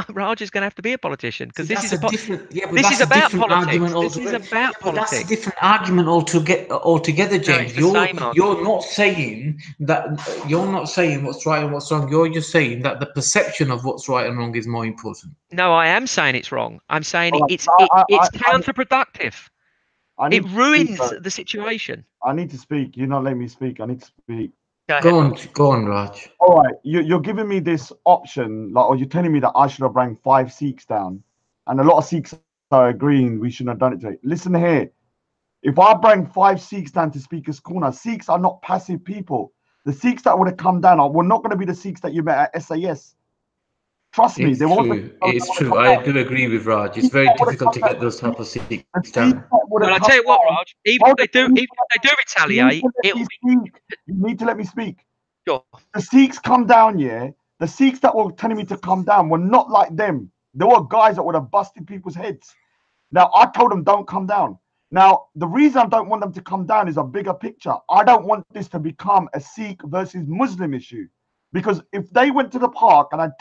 Raj is going to have to be a politician because this is a different. Yeah, but this that's is about a different politics. argument This altogether. is about But that's politics. a different argument altogether, No, James. it's the same argument. You're not saying that. You're not saying what's right and what's wrong. You're just saying that the perception of what's right and wrong is more important. No, I am saying it's wrong. I'm saying it's counterproductive. It ruins the situation. I need to speak. You're not letting me speak. I need to speak. Go on, Raj. All right, you're giving me this option, like, or you're telling me that I should have rang 5 Sikhs down, and a lot of Sikhs are agreeing we shouldn't have done it today. Listen here, if I bring 5 Sikhs down to Speaker's Corner, Sikhs are not passive people. The Sikhs that would have come down were not going to be the Sikhs that you met at SAS. Trust me, It's true. It's true. I do agree with Raj. It's very difficult to get those type of Sikhs down. Well, I tell you what, Raj. Even if they do retaliate, you need to let me speak. Sure. The Sikhs come down, yeah. The Sikhs that were telling me to come down were not like them. There were guys that would have busted people's heads. Now I told them don't come down. Now, the reason I don't want them to come down is a bigger picture. I don't want this to become a Sikh versus Muslim issue. Because if they went to the park and had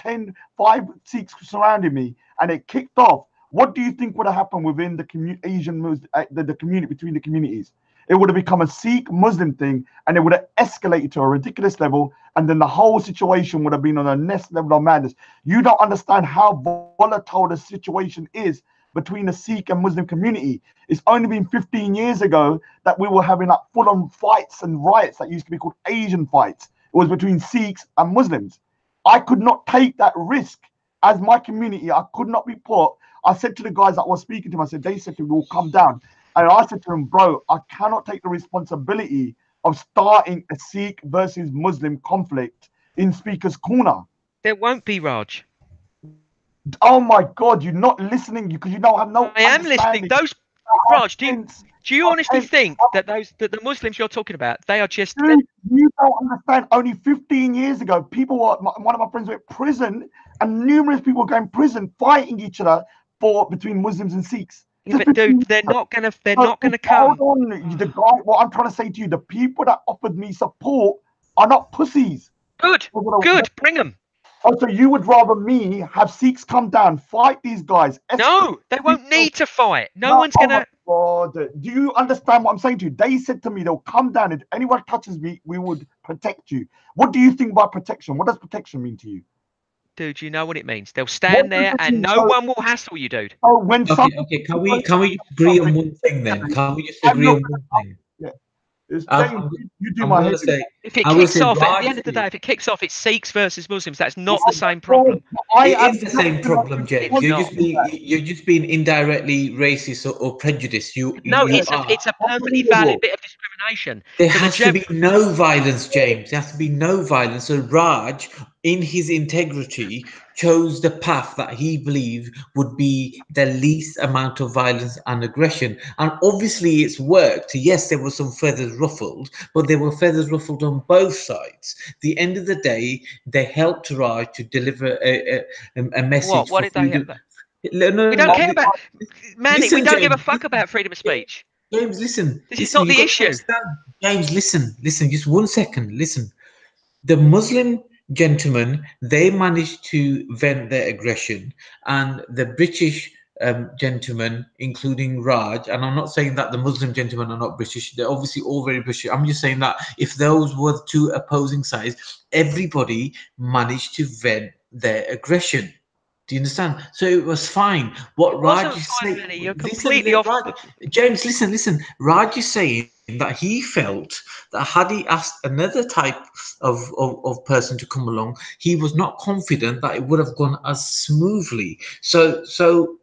5 Sikhs surrounding me and it kicked off, what do you think would have happened within the the community, between the communities? It would have become a Sikh Muslim thing, and it would have escalated to a ridiculous level, and then the whole situation would have been on a next level of madness. You don't understand how volatile the situation is between the Sikh and Muslim community. It's only been 15 years ago that we were having like full-on fights and riots that used to be called Asian fights. It was between Sikhs and Muslims. I could not take that risk as my community. I could not be put. I said to the guys that was speaking to them, I said, they said to me, we'll come down. And I said to them, bro, I cannot take the responsibility of starting a Sikh versus Muslim conflict in Speaker's Corner. There won't be, Raj. Oh my God, you're not listening because you don't have no. I am listening. Those, Raj, do you honestly think that the Muslims you're talking about, they are just? Dude, you don't understand. Only 15 years ago, people were. One of my friends went to prison, and numerous people were going to prison fighting each other between Muslims and Sikhs. Yeah, but dude, they're not gonna come. Hold on, the guy. What I'm trying to say to you, the people that offered me support are not pussies. Good. Bring them. Oh, so you would rather me have Sikhs come down, fight these guys? No, they won't need to fight. No one's gonna. Oh my God. Do you understand what I'm saying to you? They said to me, they'll come down. If anyone touches me, we would protect you. What do you think by protection? What does protection mean to you? Dude, you know what it means. They'll stand there and no one will hassle you, dude. Oh, when okay. Can we just agree on one thing then? Can we just agree on one thing? Yeah. You do my head. If it kicks off, at the end of the day, if it kicks off, it's Sikhs versus Muslims. That's not the same problem. It is the same problem, James. You're just being indirectly racist or prejudiced. It's a perfectly valid bit of discrimination. There has to be no violence, James. There has to be no violence. So Raj, in his integrity, chose the path that he believed would be the least amount of violence and aggression. And obviously it's worked. Yes, there were some feathers ruffled, but there were feathers ruffled on both sides. At the end of the day, they helped Raj to deliver a message. What did they help? No, we don't care about Manny. We don't give a fuck about freedom of speech. James, listen. This is not the issue. James, listen. Just 1 second. Listen. The Muslim gentlemen, they managed to vent their aggression, and the British gentlemen, including Raj, and I'm not saying that the Muslim gentlemen are not British, they're obviously all very British. I'm just saying that if those were two opposing sides, everybody managed to vent their aggression. Do you understand? So it was fine. What Raj is saying, you're completely off. James, listen. Raj is saying that he felt that had he asked another type of person to come along, he was not confident that it would have gone as smoothly. So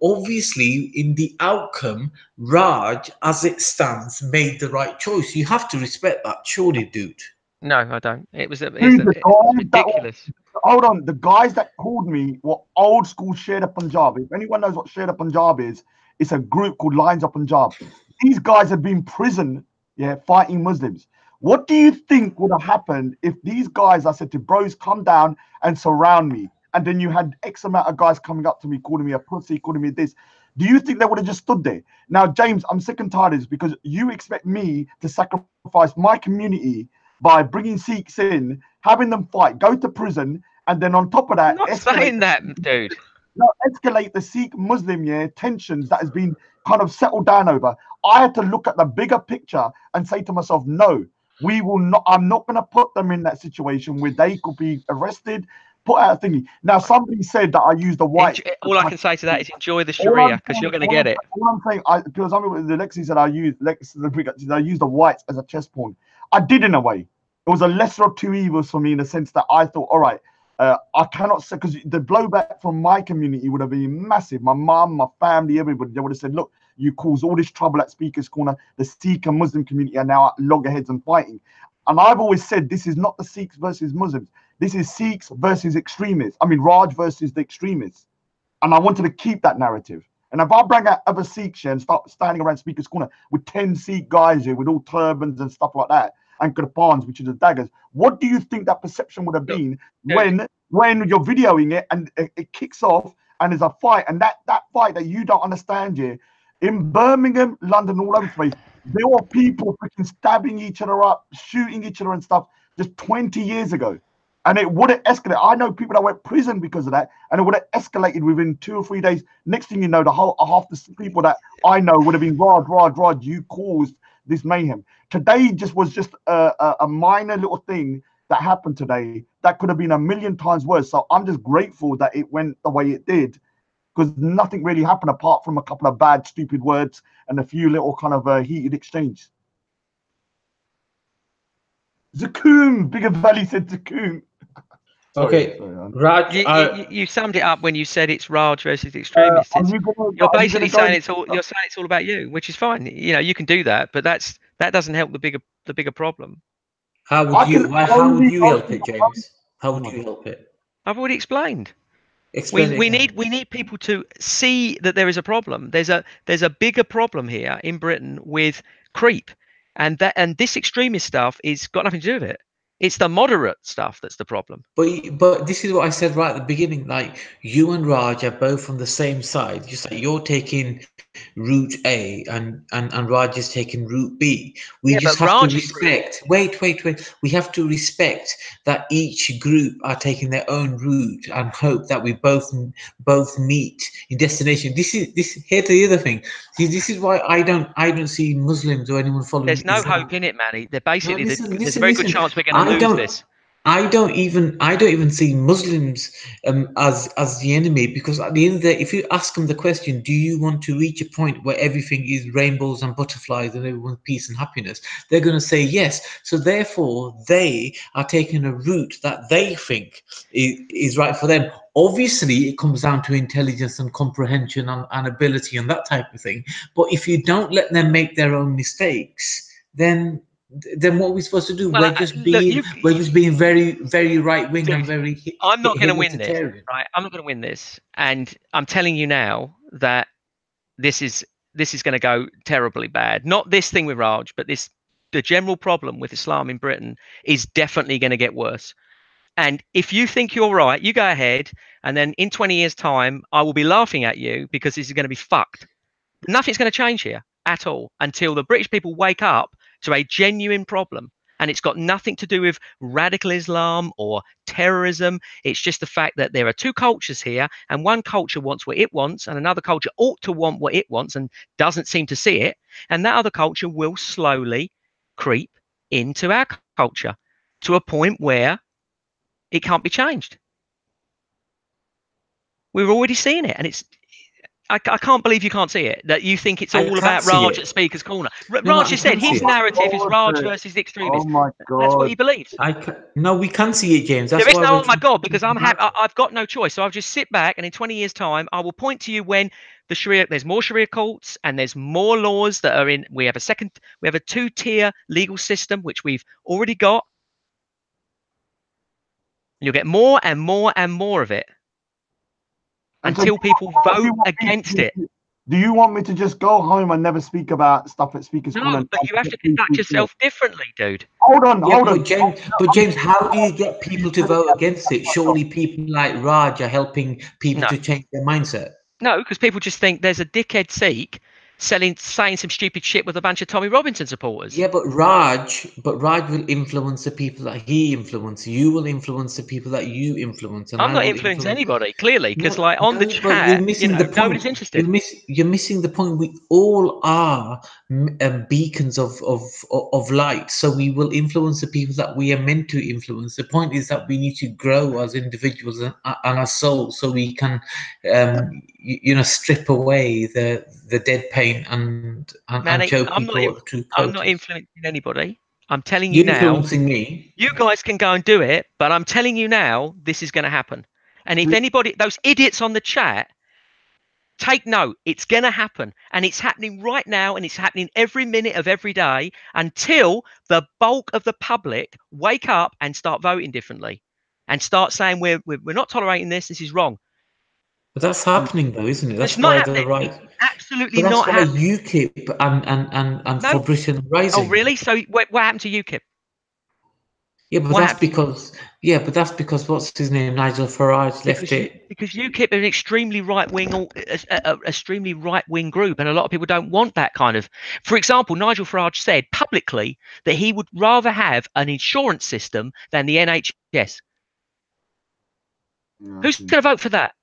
obviously, in the outcome, Raj, as it stands, made the right choice. You have to respect that, surely, dude. No, I don't. It was ridiculous. Hold on, the guys that called me were old school Sher Punjab. If anyone knows what Sher Punjab is, it's a group called Lions of Punjab. These guys have been in prison, fighting Muslims. What do you think would have happened if these guys, I said to bros, come down and surround me, and then you had X amount of guys coming up to me, calling me a pussy, calling me this? Do you think they would have just stood there? Now, James, I'm sick and tired of this because you expect me to sacrifice my community by bringing Sikhs in, having them fight, go to prison, and then on top of that, I'm not saying that, dude. No, escalate the Sikh-Muslim tensions that has been kind of settled down over. I had to look at the bigger picture and say to myself, no, we will not. I'm not going to put them in that situation where they could be arrested, put out a thingy. Now, somebody said that I used the white. All I can say to that is enjoy the Sharia because you're going to get it. All I'm saying, because Lexi said I used the whites as a chess pawn. I did in a way. It was a lesser of two evils for me in the sense that I thought, all right, I cannot say, because the blowback from my community would have been massive. My mom, my family, everybody, they would have said, look, you caused all this trouble at Speaker's Corner. The Sikh and Muslim community are now at loggerheads and fighting. And I've always said this is not the Sikhs versus Muslims. This is Sikhs versus extremists. I mean, Raj versus the extremists. And I wanted to keep that narrative. And if I bring out other Sikhs here and start standing around Speaker's Corner with 10 Sikh guys here with all turbans and stuff like that, and kirpans, which are the daggers, what do you think that perception would have been when you're videoing it and it kicks off and there's a fight, and that fight that you don't understand here In Birmingham, London, all over the place, there were people freaking stabbing each other up, shooting each other and stuff just 20 years ago. And it would have escalated. I know people that went prison because of that, and it would have escalated within 2 or 3 days. Next thing you know, the whole half the people that I know would have been Rod, you caused this mayhem. Today was just a minor little thing that happened today that could have been a million times worse. So I'm just grateful that it went the way it did, because nothing really happened apart from a couple of bad, stupid words and a few little kind of heated exchanges. Zakum, Bigger Valley said Zakum. Okay, Raj, you summed it up when you said it's Raj versus extremists. You're basically saying it's all. You're saying it's all about you, which is fine. You know, you can do that, but that doesn't help the bigger problem. How would you help it, James? How would you help it? I've already explained. Explain we need people to see that there is a problem. There's a bigger problem here in Britain with creep, and this extremist stuff is got nothing to do with it. It's the moderate stuff that's the problem. But this is what I said right at the beginning. Like, you and Raj are both on the same side. Just like you're taking route A and Raj is taking route B. We just have to respect. Wait. We have to respect that each group are taking their own route and hope that we both meet in destination. Here's the other thing. See, this is why I don't see Muslims or anyone following. There's no Islam. hope in it, Manny. They're basically there's a very good chance we're going to lose this. I don't even see Muslims as the enemy, because at the end of the day, if you ask them the question, do you want to reach a point where everything is rainbows and butterflies and everyone's peace and happiness, they're going to say yes. So therefore, they are taking a route that they think is right for them. Obviously, it comes down to intelligence and comprehension and ability and that type of thing. But if you don't let them make their own mistakes, then what are we supposed to do? Well, we're just being very, very right wing and very. I'm not going to win this, right? I'm not going to win this, and I'm telling you now that this is going to go terribly bad. Not this thing with Raj, but the general problem with Islam in Britain is definitely going to get worse. And if you think you're right, you go ahead, and then in 20 years' time, I will be laughing at you because this is going to be fucked. Nothing's going to change here at all until the British people wake up to a genuine problem. And it's got nothing to do with radical Islam or terrorism. It's just the fact that there are two cultures here, and one culture wants what it wants, and another culture ought to want what it wants and doesn't seem to see it. And that other culture will slowly creep into our culture to a point where it can't be changed. We're already seeing it, and I can't believe you can't see it. That you think it's all about Raj at Speaker's Corner. Raj just said his narrative is Raj versus the extremists. Oh my God. That's what he believes. No, we can see it, James. That's there is why no oh my God, because I've got no choice. So I'll just sit back, and in 20 years' time, I will point to you when the Sharia, there's more Sharia courts and there's more laws that are in. We have a 2-tier legal system, which we've already got. You'll get more and more and more of it until people vote against it. Do you want me to just go home and never speak about stuff at Speaker's Corner? No, but you have to conduct yourself differently, dude. Hold on. But James, how do you get people to vote against it? Surely people like Raj are helping people to change their mindset. No, because people just think there's a dickhead Sikh saying some stupid shit with a bunch of Tommy Robinson supporters. Yeah, but Raj will influence the people that he influences. You will influence the people that you influence. And I'm not influencing anybody, clearly, because on the chat, nobody's interested. You're missing the point. We all are beacons of light. So we will influence the people that we are meant to influence. The point is that we need to grow as individuals and as souls, so we can, strip away the dead pain and Manny, show I'm people I'm not influencing anybody. I'm telling you now. You're influencing me. You guys can go and do it, but I'm telling you now, this is going to happen. And if anybody, those idiots on the chat, take note, it's going to happen. And it's happening right now, and it's happening every minute of every day until the bulk of the public wake up and start voting differently and start saying, we're not tolerating this. This is wrong. But that's happening, though, isn't it? That's it's not happening. Absolutely not happening. That's why UKIP and for Britain Rising. Oh, really? So what happened to UKIP? Yeah, but that's because what's his name, Nigel Farage left it. Because UKIP are an extremely right-wing, extremely right-wing group, and a lot of people don't want that kind of. For example, Nigel Farage said publicly that he would rather have an insurance system than the NHS. Yeah, Who's going to vote for that?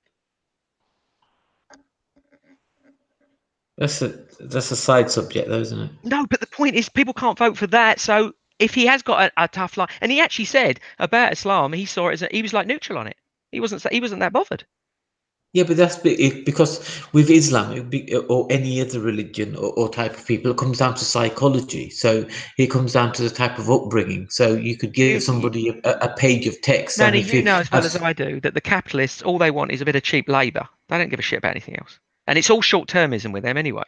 That's a side subject, though, isn't it? No, but the point is, people can't vote for that. So if he has got a tough line, and he actually said about Islam, he saw it as he was like neutral on it. He wasn't that bothered. Yeah, but that's because with Islam or any other religion or type of people, it comes down to psychology. So it comes down to the type of upbringing. So you could give somebody a page of text, Manny, and if you know as well as I do that the capitalists, all they want is a bit of cheap labour. They don't give a shit about anything else. And it's all short-termism with them anyway.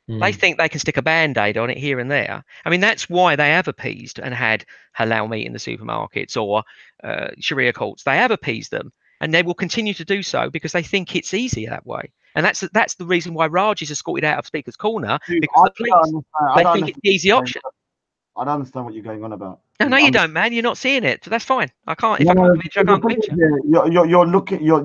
They think they can stick a band-aid on it here and there. I mean, that's why they have appeased and had halal meat in the supermarkets or Sharia courts. They have appeased them, and they will continue to do so because they think it's easier that way. And that's the reason why Raj is escorted out of Speaker's Corner, Dude, because the police, they think understand it's the easy option. I don't understand what you're going on about. No, you don't, man. You're not seeing it. So that's fine. I can't. If I can't convince you, I can't convince you.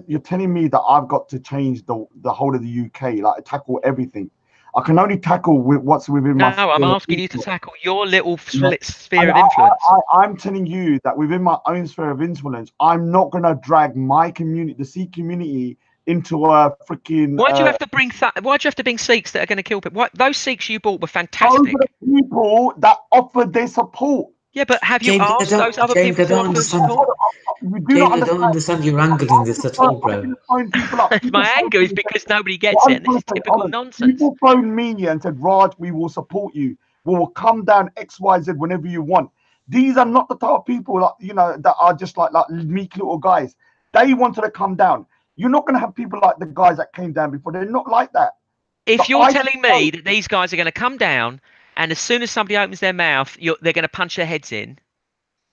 You're telling me that I've got to change the whole of the UK, like tackle everything. I can only tackle what's within my. No, I'm asking you to tackle your little sphere of influence. I'm telling you that within my own sphere of influence, I'm not gonna drag my community, the Sikh community, into a freaking. Why do you have to bring? Why do you have to bring Sikhs that are going to kill people? Those Sikhs you bought were fantastic. Those are the people that offered their support. Yeah, but have you James, asked those other James, people to offer support? You do not James, I don't understand your angle in this at all, bro. My anger is because nobody gets it, and this is typical nonsense. People phoned me and said, Raj, we will support you. We will come down XYZ whenever you want. These are not the type of people that are just like meek little guys. They wanted to come down. You're not going to have people like the guys that came down before. They're not like that. If you're telling me that these guys are going to come down, and as soon as somebody opens their mouth, they're going to punch their heads in,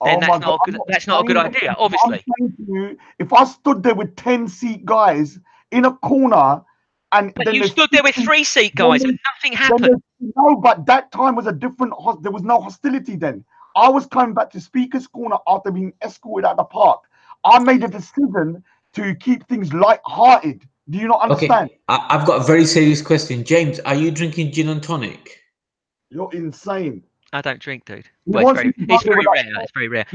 then that's not a good idea, obviously. If I stood there with 10 Sikh guys in a corner, but you stood there with 3 Sikh guys and nothing happened. No, but that time was a different. There was no hostility then. I was coming back to Speaker's Corner after being escorted out the park. I made a decision to keep things light-hearted. Do you not understand? Okay, I've got a very serious question. James, are you drinking gin and tonic? You're insane. I don't drink, dude. Well, it's very rare. It's very rare.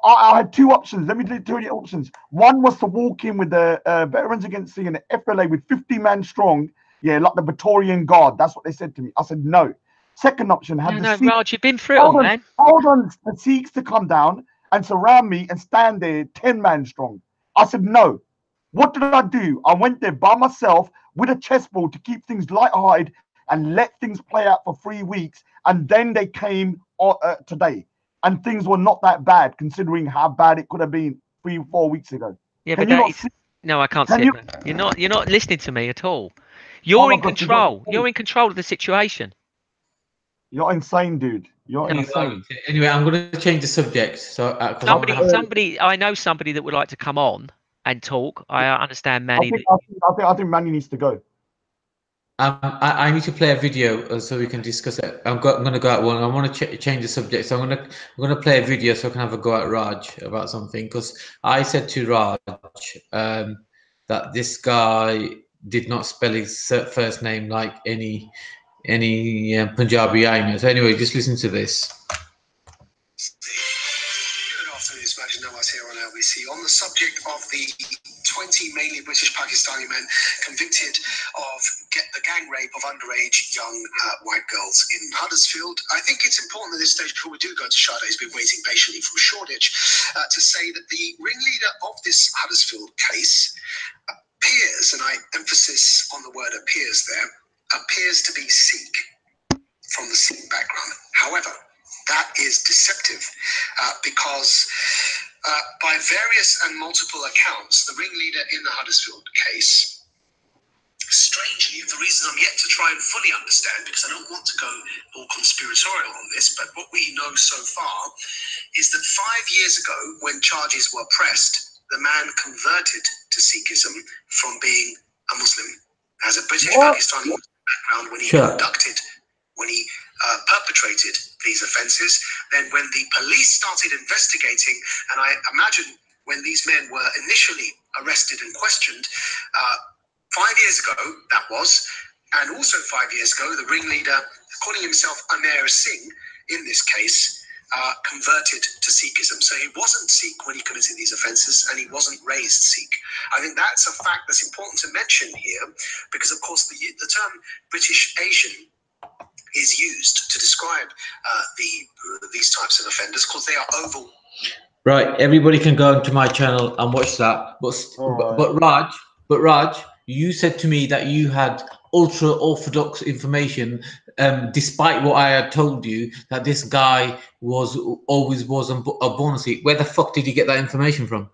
I had 2 options. Let me tell you the options. One was to walk in with the Veterans Against Sea and the FLA with 50 men strong. Yeah, like the Praetorian Guard. That's what they said to me. I said no. Second option had the Sikhs. Raj, you've been through it, man. Hold on, the Sikhs to come down and surround me and stand there 10 men strong. I said no. What did I do? I went there by myself with a chessboard to keep things light-hearted and let things play out for 3 weeks. And then they came today. And things were not that bad, considering how bad it could have been 3 or 4 weeks ago. Yeah, but no, I can't see it. You're not listening to me at all. You're in control. You're in control of the situation. You're insane, dude. You're insane. Anyway, I'm going to change the subject. So I know somebody that would like to come on and talk. I understand Manny. I think Manny needs to go. I need to play a video so we can discuss it. I'm going to go at one. I want to change the subject, so I'm going to play a video so I can have a go at Raj about something. Because I said to Raj that this guy did not spell his first name like any Punjabi I know. So anyway, just listen to this. Good afternoon, Smash Nawaz here on LBC. On the subject of the 20 mainly British Pakistani men convicted of the gang rape of underage young white girls in Huddersfield. I think it's important at this stage, before we do go to Sade, who's been waiting patiently from Shoreditch, to say that the ringleader of this Huddersfield case appears, and I emphasis on the word appears there, appears to be Sikh, from the Sikh background. However, that is deceptive because by various and multiple accounts, the ringleader in the Huddersfield case, strangely, the reason I'm yet to try and fully understand, because I don't want to go all conspiratorial on this, but what we know so far is that 5 years ago, when charges were pressed, the man converted to Sikhism from being a Muslim. As a British Pakistani background, when he perpetrated these offences. Then when the police started investigating, and I imagine when these men were initially arrested and questioned, 5 years ago that was, and also 5 years ago, the ringleader, calling himself Amer Singh in this case, converted to Sikhism. So he wasn't Sikh when he committed these offences, and he wasn't raised Sikh. I think that's a fact that's important to mention here, because of course the term British Asian is used to describe these types of offenders, because they are over. Right, everybody can go onto my channel and watch that. But Raj, you said to me that you had ultra orthodox information, despite what I had told you, that this guy always was a born Sikh. Where the fuck did you get that information from?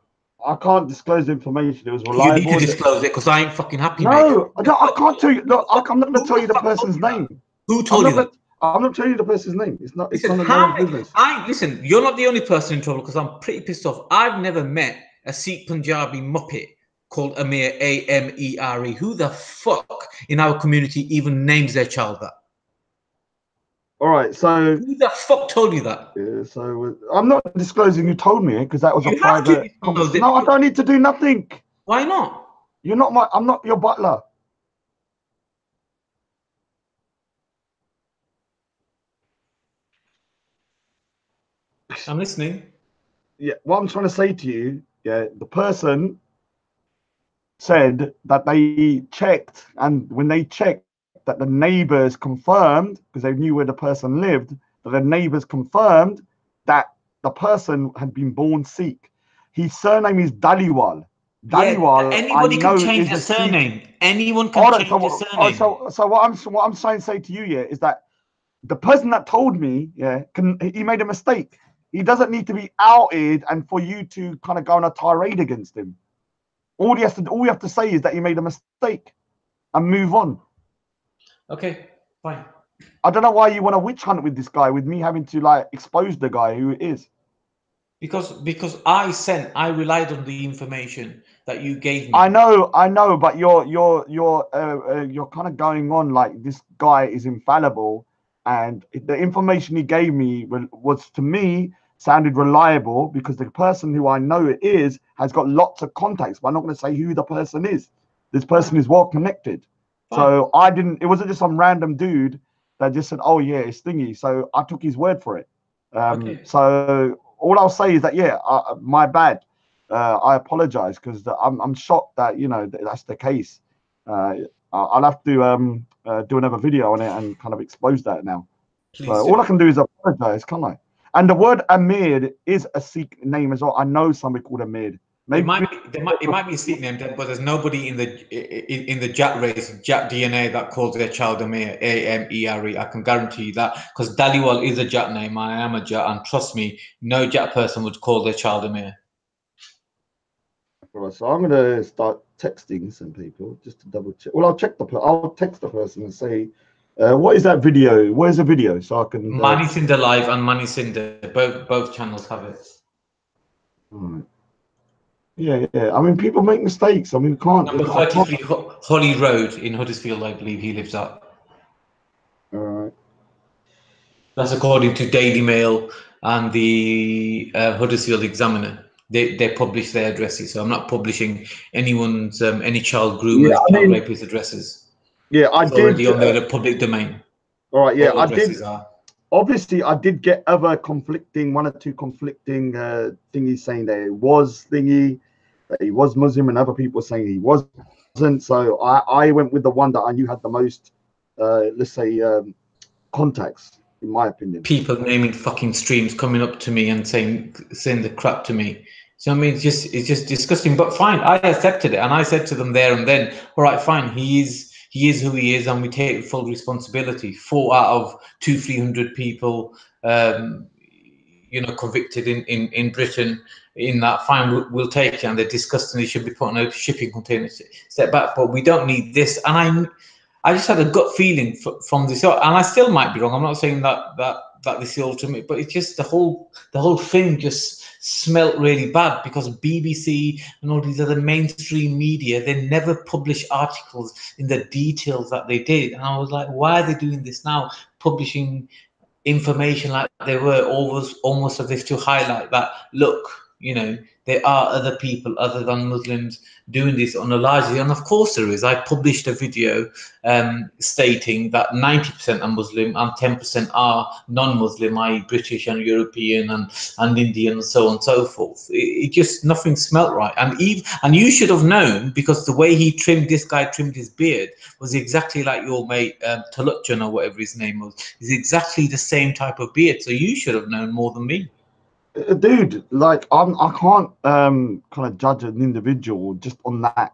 I can't disclose information. It was reliable. You need to disclose it, because I ain't fucking happy, mate. No, I can't tell you. Look, I'm not going to tell you the person's name. Who told you that? I'm not telling you the person's name. It's not. It's Listen, none of no one's business. Listen, you're not the only person in trouble, because I'm pretty pissed off. I've never met a Sikh Punjabi muppet called Amer, A-M-E-R-E. Who the fuck in our community even names their child that? All right, so who the fuck told you that? Yeah, so I'm not disclosing who told me, because that was You a private conversation. No, I don't need to do nothing. Why not? You're not my. I'm not your butler. I'm listening. Yeah, what I'm trying to say to you, yeah, the person said that they checked, and when they checked, that the neighbors confirmed, because they knew where the person lived, that the neighbors confirmed that the person had been born Sikh. His surname is Dhaliwal. Dhaliwal, yeah, anybody can change their surname. Anyone can change their surname. So what I'm trying to say to you, yeah, is that the person that told me, yeah, he made a mistake. He doesn't need to be outed and for you to kind of go on a tirade against him. All you have to say is that he made a mistake and move on. Okay, fine. I don't know why you want to witch hunt with this guy, with me having to like expose the guy who it is. Because I relied on the information that you gave me. I know, but you're kind of going on like this guy is infallible, and the information he gave me was to me sounded reliable, because the person who I know it is has got lots of contacts, but I'm not going to say who the person is. This person is well connected. So it wasn't just some random dude that just said, oh yeah, it's thingy. So I took his word for it. So all I'll say is that, yeah, my bad. I apologize, because I'm shocked that, you know, that's the case. I'll have to do another video on it and kind of expose that now. Please so all I can do is apologize, can't I? And the word Amir is a Sikh name as well. I know somebody called Amir. Maybe it might be a Sikh name, but there's nobody in the Jat race, Jat DNA, that calls their child Amir, A-M-E-R-E. I can guarantee you that, because Dhaliwal is a Jat name. I am a Jat, and trust me, no Jat person would call their child Amir. Right, so I'm gonna start texting some people just to double check. Well, I'll text the person and say, what is that video? Where's the video? So I can. Manny Sinder Live and Manny Sinder, both channels have it. Right. Yeah. I mean, people make mistakes. I mean, can't. Number 33 Holly Road in Huddersfield, I believe he lives at. All right. That's according to Daily Mail and the Huddersfield Examiner. They publish their addresses, so I'm not publishing anyone's any child groomers, child rapists addresses. Yeah, it's already on the public domain. All right, yeah, I did. Obviously, I did get one or two conflicting thingies saying that it was thingy, that he was Muslim, and other people saying he wasn't. So I went with the one that I knew had the most, let's say, contacts, in my opinion. People naming fucking streams, coming up to me and saying the crap to me. So I mean, it's just disgusting. But fine, I accepted it, and I said to them there and then, all right, fine, he is who he is, and we take full responsibility. 4 out of 200-300 people, you know, convicted in Britain. In that, fine, we'll take it, and they're disgusting. They should be put on a shipping container, step back. But we don't need this. And I just had a gut feeling from this, and I still might be wrong. I'm not saying that this is the ultimate, but it's just the whole thing just smelt really bad, because BBC and all these other mainstream media, they never publish articles in the details that they did, and I was like, why are they doing this now? publishing information like they were, almost as if to highlight that, look, you know, there are other people other than Muslims doing this on a largely, and of course there is. I published a video stating that 90% are Muslim and 10% are non-Muslim, i.e. British and European and Indian and so on and so forth. It just, nothing smelt right. And you should have known, because the way this guy trimmed his beard was exactly like your mate Talutjan, or whatever his name was. It's exactly the same type of beard, so you should have known more than me. Dude, like I can't kind of judge an individual just on that.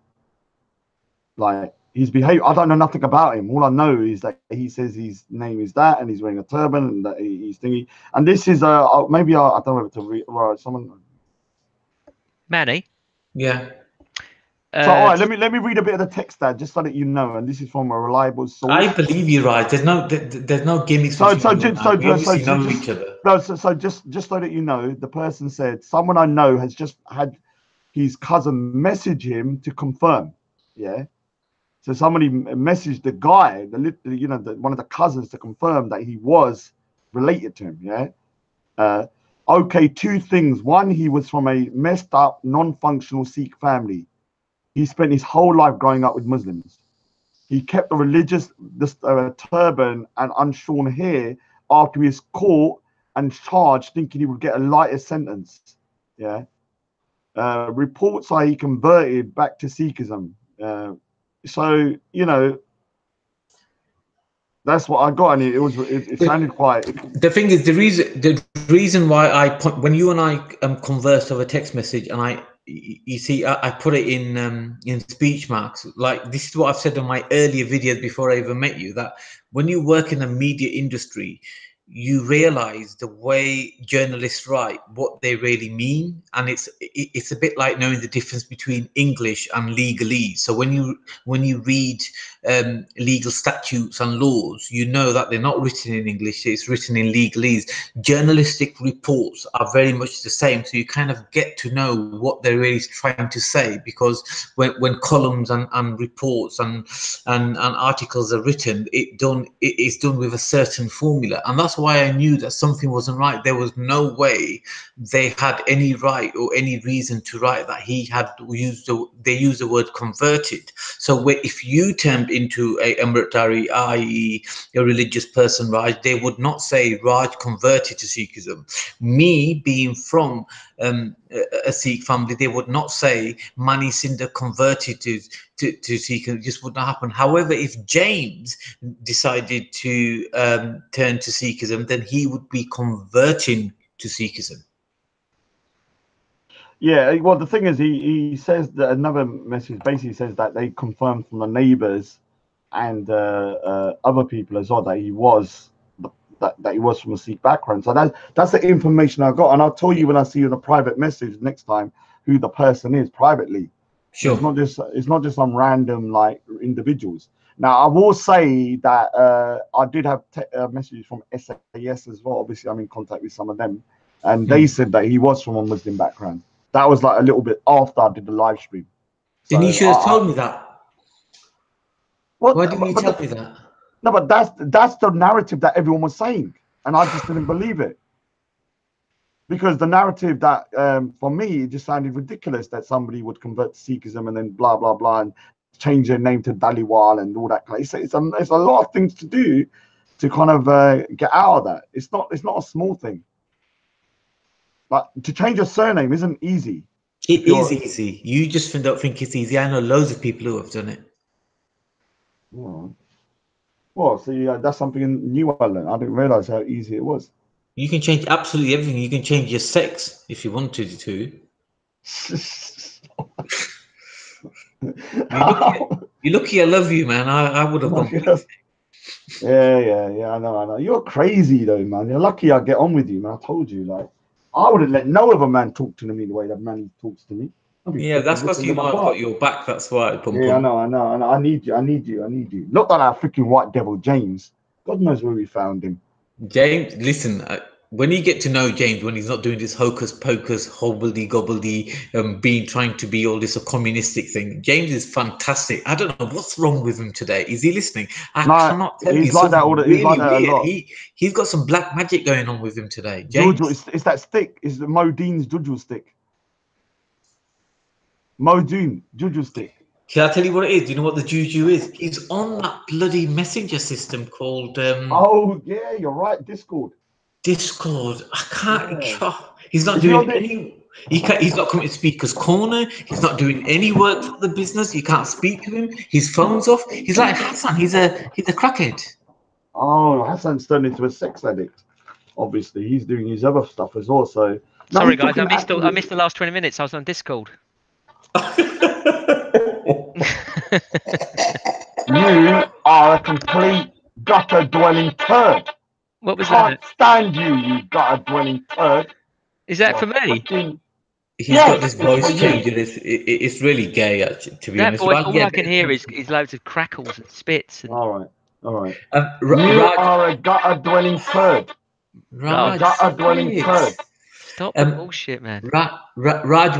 Like his behavior, I don't know nothing about him. All I know is that he says his name is that, and he's wearing a turban, and that he's thingy. And this is maybe I don't know if to read someone. Yeah. So all right, let me read a bit of the text there, just so that you know. And this is from a reliable source. I believe you, right? There's no gimmicks. We obviously know each other. No, so just so that you know, the person said someone I know has just had his cousin message him to confirm. Yeah. So somebody messaged the guy, one of the cousins, to confirm that he was related to him. Yeah. Okay, two things. One, he was from a messed up, non-functional Sikh family. He spent his whole life growing up with Muslims. He kept a religious turban and unshorn hair after he was caught and charged, thinking he would get a lighter sentence. Yeah. Reports are he converted back to Sikhism. So, you know, that's what I got, and it sounded quite. The thing is, the reason why when you and I conversed over text message, and you see, I put it in speech marks. Like, this is what I've said in my earlier videos before I even met you, that when you work in the media industry, you realize the way journalists write, what they really mean. And it's a bit like knowing the difference between English and legalese. So when you read legal statutes and laws, you know that they're not written in English, it's written in legalese. Journalistic reports are very much the same, so you kind of get to know what they're really trying to say, because when columns and reports and articles are written, it's done with a certain formula. And that's why I knew that something wasn't right. There was no way they had any right or any reason to write that he had used they used the word converted. So if you turned into a Amritdhari, i.e. a religious person, Raj, they would not say Raj converted to Sikhism. Me being from a Sikh family, they would not say Manny Sinder converted to Sikhism. It just would not happen. However, if James decided to turn to Sikhism, then he would be converting to Sikhism. Yeah, well, the thing is, he says that another message basically says that they confirmed from the neighbors and other people as well that he was that he was from a Sikh background. So that's the information I got, and I'll tell you when I see you in a private message next time who the person is privately. Sure. It's not just some random like individuals. Now I will say that I did have messages from SAS as well. Obviously, I'm in contact with some of them, and they said that he was from a Muslim background. That was like a little bit after I did the live stream. Then you should have told me that. Why didn't you tell me that? No, but that's the narrative that everyone was saying, and I just didn't believe it. Because the narrative that, for me, it just sounded ridiculous that somebody would convert to Sikhism and then blah, blah, blah, and change their name to Dhaliwal and all that. It's a lot of things to do to kind of get out of that. It's not a small thing. But to change your surname isn't easy. It is easy. You just don't think it's easy. I know loads of people who have done it. Well, see, that's something new I learned. I didn't realize how easy it was. You can change absolutely everything. You can change your sex if you wanted to. You're lucky I love you, man. I would have gone. Yeah. I know. You're crazy though, man. You're lucky I get on with you, man. I told you, like, I wouldn't let no other man talk to me the way that man talks to me. Yeah, that's because you know I've got your back. That's why. I know. I need you. Not that our freaking white devil James. God knows where we found him. James, listen. when you get to know James, when he's not doing this hocus pocus, hobbledy gobbledy, trying to be all this a communistic thing, James is fantastic. I don't know what's wrong with him today. Is he listening? I No, cannot tell he's you. like that. Something He's like really that a weird. lot. He's got some black magic going on with him today. Juju, James, it's that stick. It's the Mo Dean's Juju stick. Mo Dean Juju stick. can I tell you what it is? Do you know what the juju is? He's on that bloody messenger system called Oh yeah, you're right. Discord. Discord. I can't. Yeah. God, he's not Is he on doing the? any. He's not coming to Speaker's Corner. He's not doing any work for the business. You can't speak to him. His phone's off. He's like Hassan. He's a crackhead. Oh, Hassan's turned into a sex addict. Obviously, he's doing his other stuff as well. So no, Sorry, he's guys, talking I missed the last 20 minutes. I was on Discord. You are a complete gutter dwelling turd. What was Can't that? stand you, you gutter dwelling turd. Is that for me? Fucking- He's Yes, got this it's for voice you. changer. It's really gay, actually, to be That honest. voice, But all yeah, I can hear is loads of crackles and spits. And All right, all right. You Raj, are a gutter dwelling turd. Raj, Gutter dwelling turd. stop the Um, bullshit, man. Raj,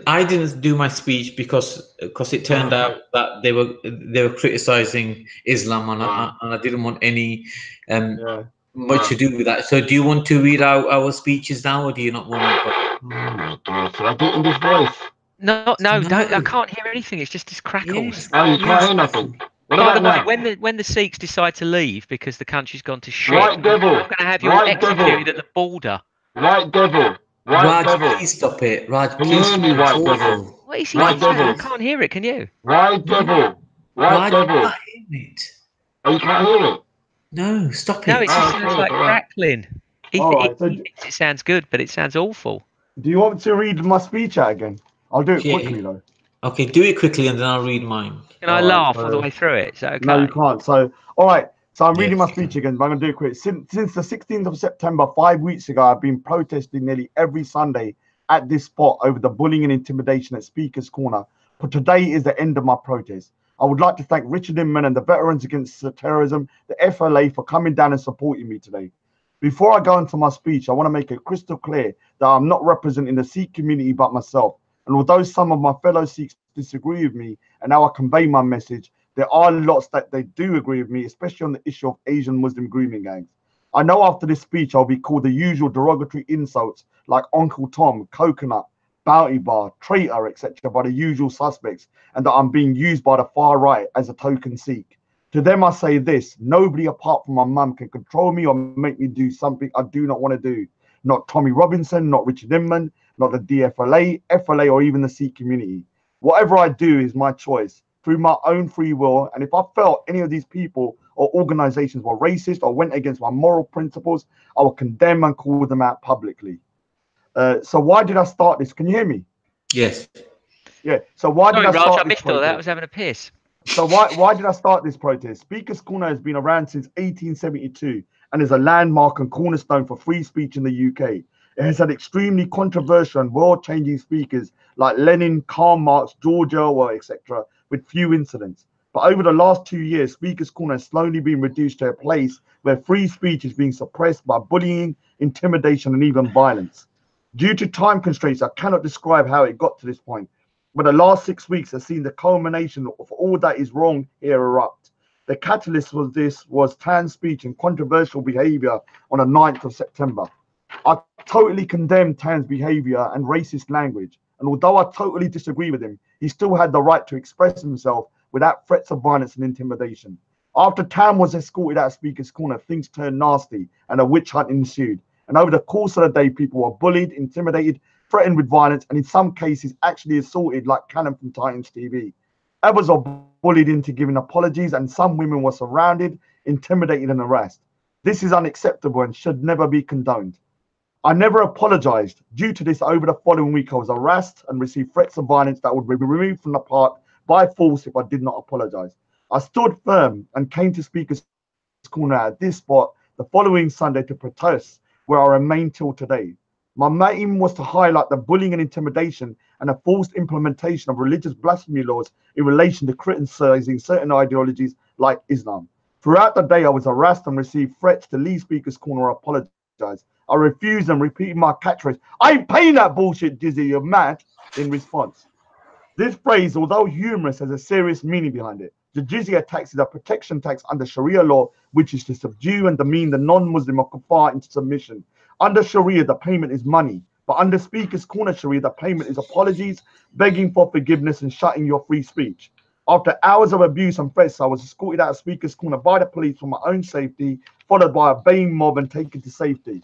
I didn't do my speech because it turned out that they were criticizing Islam, and I didn't want any Yeah. much to do with that. So, do you want to read out our speeches now, or do you not want to? Oh my God, should I do it in this voice? No, No. don't. I can't hear anything. It's just this crackles. Yes. Oh, you can't hear nothing. What By the about way, now? when the Sikhs decide to leave because the country's gone to shit, Right devil. I'm going to have you Right executed devil. at the border. White devil. White Raj, devil. please stop it. Raj, Can you please hear stop me, it. white It's devil? awful. What is he Right saying? I devil. can't hear it. Can you? White devil. White Raj, you devil. can't hear it. Oh, you can't hear it? No, stop No, it. it just Oh, sounds okay, like all right. crackling. He All right, so thinks it sounds good, but it sounds awful. do you want me to read my speech out again? I'll do it Yeah. quickly though. Okay, do it quickly, and then I'll read mine. Can I All right, laugh all the so- way through it? Is that okay? No, you can't. So, all right. So I'm reading Yes. my speech again, but I'm going to do it quick. Since the 16th of September, 5 weeks ago, I've been protesting nearly every Sunday at this spot over the bullying and intimidation at Speaker's Corner. But today is the end of my protest. I would like to thank Richard Inman and the Veterans Against Terrorism, the FLA, for coming down and supporting me today. Before I go into my speech, I want to make it crystal clear that I'm not representing the Sikh community but myself. And although some of my fellow Sikhs disagree with me, and now I convey my message, there are lots that they do agree with me, especially on the issue of Asian Muslim grooming gangs. I know after this speech, I'll be called the usual derogatory insults like Uncle Tom, Coconut, Bounty Bar, Traitor, etc. by the usual suspects, and that I'm being used by the far right as a token Sikh. To them, I say this: nobody apart from my mum can control me or make me do something I do not want to do. Not Tommy Robinson, not Richard Inman, not the DFLA, FLA, or even the Sikh community. Whatever I do is my choice, through my own free will. And if I felt any of these people or organizations were racist or went against my moral principles, I will condemn and call them out publicly. So why did I start this? Can you hear me? Yes. Yeah. So why Sorry, did I Raj, start I this missed all that. I protest? was having a piss. So why did I start this protest? Speaker's Corner has been around since 1872 and is a landmark and cornerstone for free speech in the UK. It has had extremely controversial and world-changing speakers like Lenin, Karl Marx, George Orwell, etc., with few incidents. But over the last 2 years, Speaker's Corner has slowly been reduced to a place where free speech is being suppressed by bullying, intimidation, and even violence. Due to time constraints, I cannot describe how it got to this point. But the last 6 weeks has seen the culmination of all that is wrong here erupt. The catalyst was Tan's speech and controversial behavior on the 9th of September. I totally condemn Tan's behavior and racist language. And although I totally disagree with him, he still had the right to express himself without threats of violence and intimidation. After Tan was escorted out of Speaker's Corner, things turned nasty and a witch hunt ensued. And over the course of the day, people were bullied, intimidated, threatened with violence, and in some cases actually assaulted, like Cannon from Titans TV. Others are bullied into giving apologies, and some women were surrounded, intimidated, and harassed. This is unacceptable and should never be condoned. I never apologized. Due to this, over the following week, I was harassed and received threats of violence that would be removed from the park by force if I did not apologize. I stood firm and came to Speaker's Corner at this spot the following Sunday to protest, where I remain till today. My aim was to highlight the bullying and intimidation and the forced implementation of religious blasphemy laws in relation to criticizing certain ideologies like Islam. Throughout the day, I was harassed and received threats to leave Speaker's Corner or apologize. I refused and repeated my catchphrase, "I ain't paying that bullshit, Dizzy, you're mad," in response. This phrase, although humorous, has a serious meaning behind it. The jizya tax is a protection tax under Sharia law, which is to subdue and demean the non-Muslim or kafar into submission. Under Sharia, the payment is money. But under Speaker's Corner Sharia, the payment is apologies, begging for forgiveness, and shutting your free speech. After hours of abuse and threats, I was escorted out of Speaker's Corner by the police for my own safety, followed by a baying mob and taken to safety.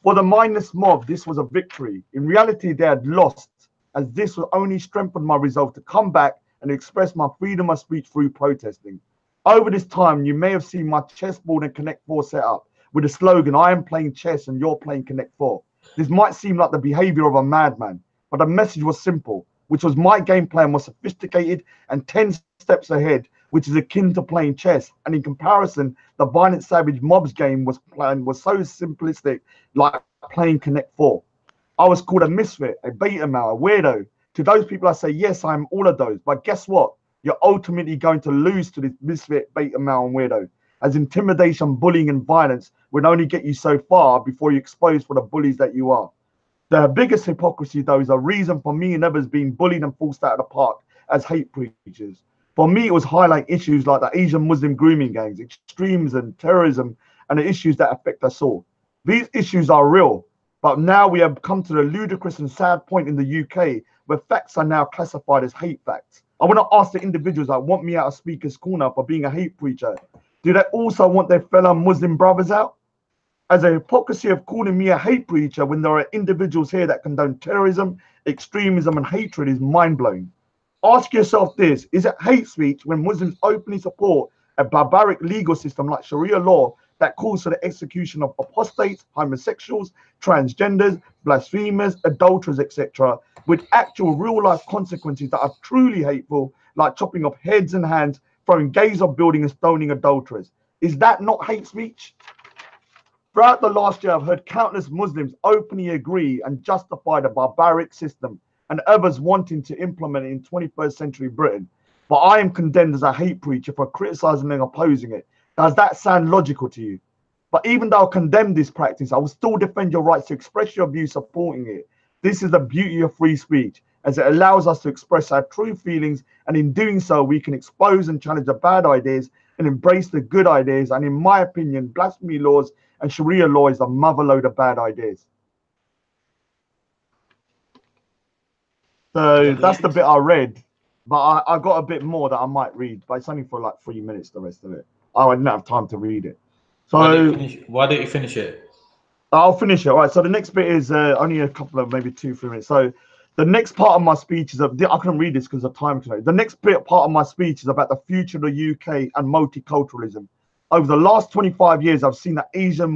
For the mindless mob, this was a victory. In reality, they had lost, as this will only strengthen my resolve to come back and express my freedom of speech through protesting. Over this time, you may have seen my chessboard and Connect 4 set up with the slogan, "I am playing chess and you're playing Connect 4. This might seem like the behavior of a madman, but the message was simple, which was my game plan was sophisticated and 10 steps ahead, which is akin to playing chess. And in comparison, the violent savage mob's game was so simplistic, like playing Connect 4. I was called a misfit, a beta male, a weirdo. To those people, I say, yes, I'm all of those. But guess what? You're ultimately going to lose to this misfit, beta male, and weirdo, as intimidation, bullying, and violence would only get you so far before you're exposed for the bullies that you are. The biggest hypocrisy, though, is a reason for me and others being bullied and forced out of the park as hate preachers. For me, it was highlighting issues like the Asian Muslim grooming gangs, extremism, terrorism, and the issues that affect us all. These issues are real, but now we have come to the ludicrous and sad point in the UK where facts are now classified as hate facts. I want to ask the individuals that want me out of Speaker's Corner for being a hate preacher, do they also want their fellow Muslim brothers out? As a hypocrisy of calling me a hate preacher when there are individuals here that condone terrorism, extremism, and hatred is mind-blowing. Ask yourself this, is it hate speech when Muslims openly support a barbaric legal system like Sharia law that calls for the execution of apostates, homosexuals, transgenders, blasphemers, adulterers, etc., with actual real-life consequences that are truly hateful, like chopping off heads and hands, throwing gays off buildings, and stoning adulterers? Is that not hate speech? Throughout the last year, I've heard countless Muslims openly agree and justify the barbaric system, and others wanting to implement it in 21st century Britain. But I am condemned as a hate preacher for criticizing and opposing it. Does that sound logical to you? But even though I condemn this practice, I will still defend your rights to express your views supporting it. This is the beauty of free speech, as it allows us to express our true feelings, and in doing so, we can expose and challenge the bad ideas and embrace the good ideas. And in my opinion, blasphemy laws and Sharia law is a motherload of bad ideas. So that's the bit I read, but I got a bit more that I might read, but it's only for like 3 minutes, the rest of it. I didn't have time to read it. So why don't you finish it? I'll finish it. All right. So the next bit is only a couple of maybe 2-3 minutes. So the next part of my speech is I couldn't read this because of time today. The next part of my speech is about the future of the UK and multiculturalism. Over the last 25 years, I've seen the Asian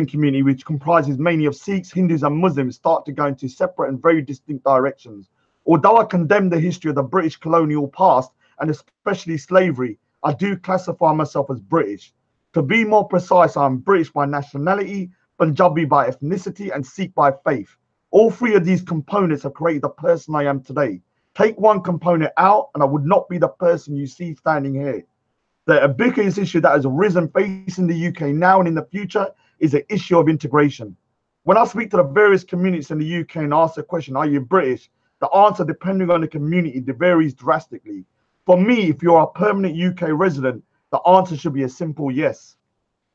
community, which comprises mainly of Sikhs, Hindus, and Muslims, start to go into separate and very distinct directions. Although I condemn the history of the British colonial past and especially slavery, I do classify myself as British. To be more precise, I'm British by nationality, Punjabi by ethnicity, and Sikh by faith. All three of these components have created the person I am today. Take one component out, and I would not be the person you see standing here. The ubiquitous issue that has arisen facing the UK now and in the future is the issue of integration. When I speak to the various communities in the UK and ask the question, are you British? The answer, depending on the community, varies drastically. For me, if you're a permanent UK resident, the answer should be a simple yes.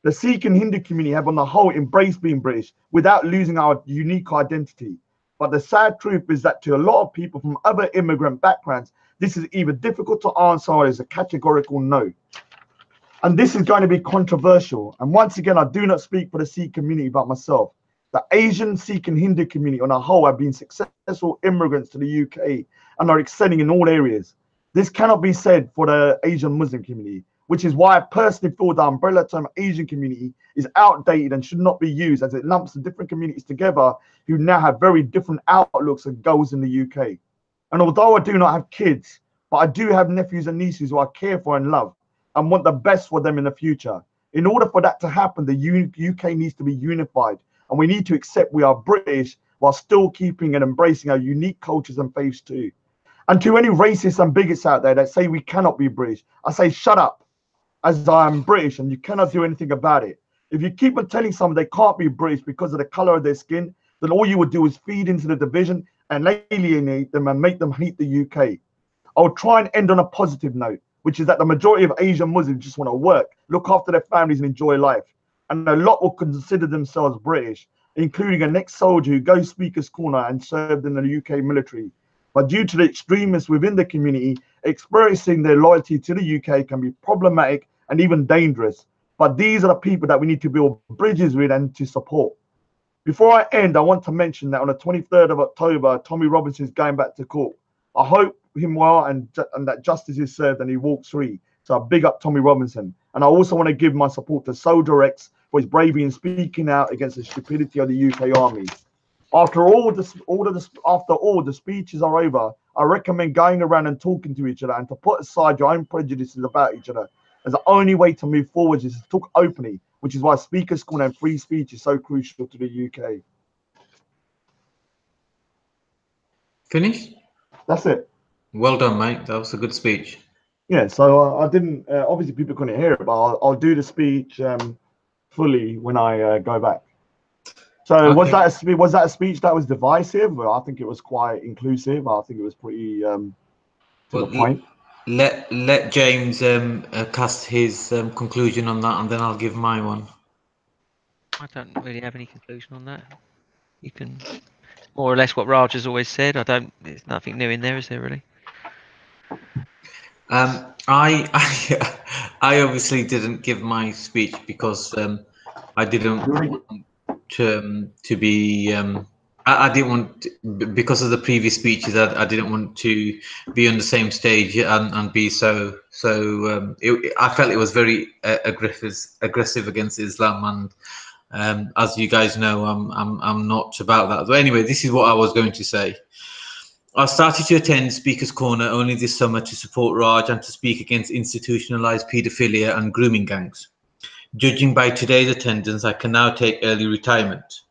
The Sikh and Hindu community have on the whole embraced being British without losing our unique identity. But the sad truth is that to a lot of people from other immigrant backgrounds, this is either difficult to answer or is a categorical no. And this is going to be controversial. And once again, I do not speak for the Sikh community but myself. The Asian, Sikh, and Hindu community on a whole have been successful immigrants to the UK and are excelling in all areas. This cannot be said for the Asian Muslim community, which is why I personally feel the umbrella term Asian community is outdated and should not be used, as it lumps the different communities together who now have very different outlooks and goals in the UK. And although I do not have kids, but I do have nephews and nieces who I care for and love and want the best for them in the future. In order for that to happen, the UK needs to be unified, and we need to accept we are British while still keeping and embracing our unique cultures and faiths too. And to any racists and bigots out there that say we cannot be British, I say shut up, as I am British and you cannot do anything about it. If you keep on telling someone they can't be British because of the color of their skin, then all you would do is feed into the division and alienate them and make them hate the UK. I'll try and end on a positive note, which is that the majority of Asian Muslims just want to work, look after their families and enjoy life. And a lot will consider themselves British, including an ex-soldier who goes Speaker's Corner and served in the UK military. But due to the extremists within the community, expressing their loyalty to the UK can be problematic and even dangerous. But these are the people that we need to build bridges with and to support. Before I end, I want to mention that on the 23rd of October, Tommy Robinson is going back to court. I hope him well and that justice is served and he walks free. So I big up Tommy Robinson. And I also want to give my support to Soldier X for his bravery in speaking out against the stupidity of the UK army. After all the speeches are over, I recommend going around and talking to each other and to put aside your own prejudices about each other. As the only way to move forward is to talk openly, which is why Speaker's Corner and free speech is so crucial to the UK. Finished? That's it. Well done, mate. That was a good speech. Yeah, so I didn't, obviously people couldn't hear it, but I'll do the speech fully when I go back. So Okay. was that a speech that was divisive? Well, I think it was quite inclusive. I think it was pretty to the point. Let James cast his conclusion on that, and then I'll give my one. I don't really have any conclusion on that. You can more or less what Raj has always said. There's nothing new in there, is there really? I obviously didn't give my speech because I didn't want to be. I didn't want because of the previous speeches. I didn't want to be on the same stage and be so. I felt it was very aggressive against Islam, and as you guys know, I'm not about that. But anyway, this is what I was going to say. I started to attend Speaker's Corner only this summer to support Raj and to speak against institutionalized paedophilia and grooming gangs. Judging by today's attendance, I can now take early retirement.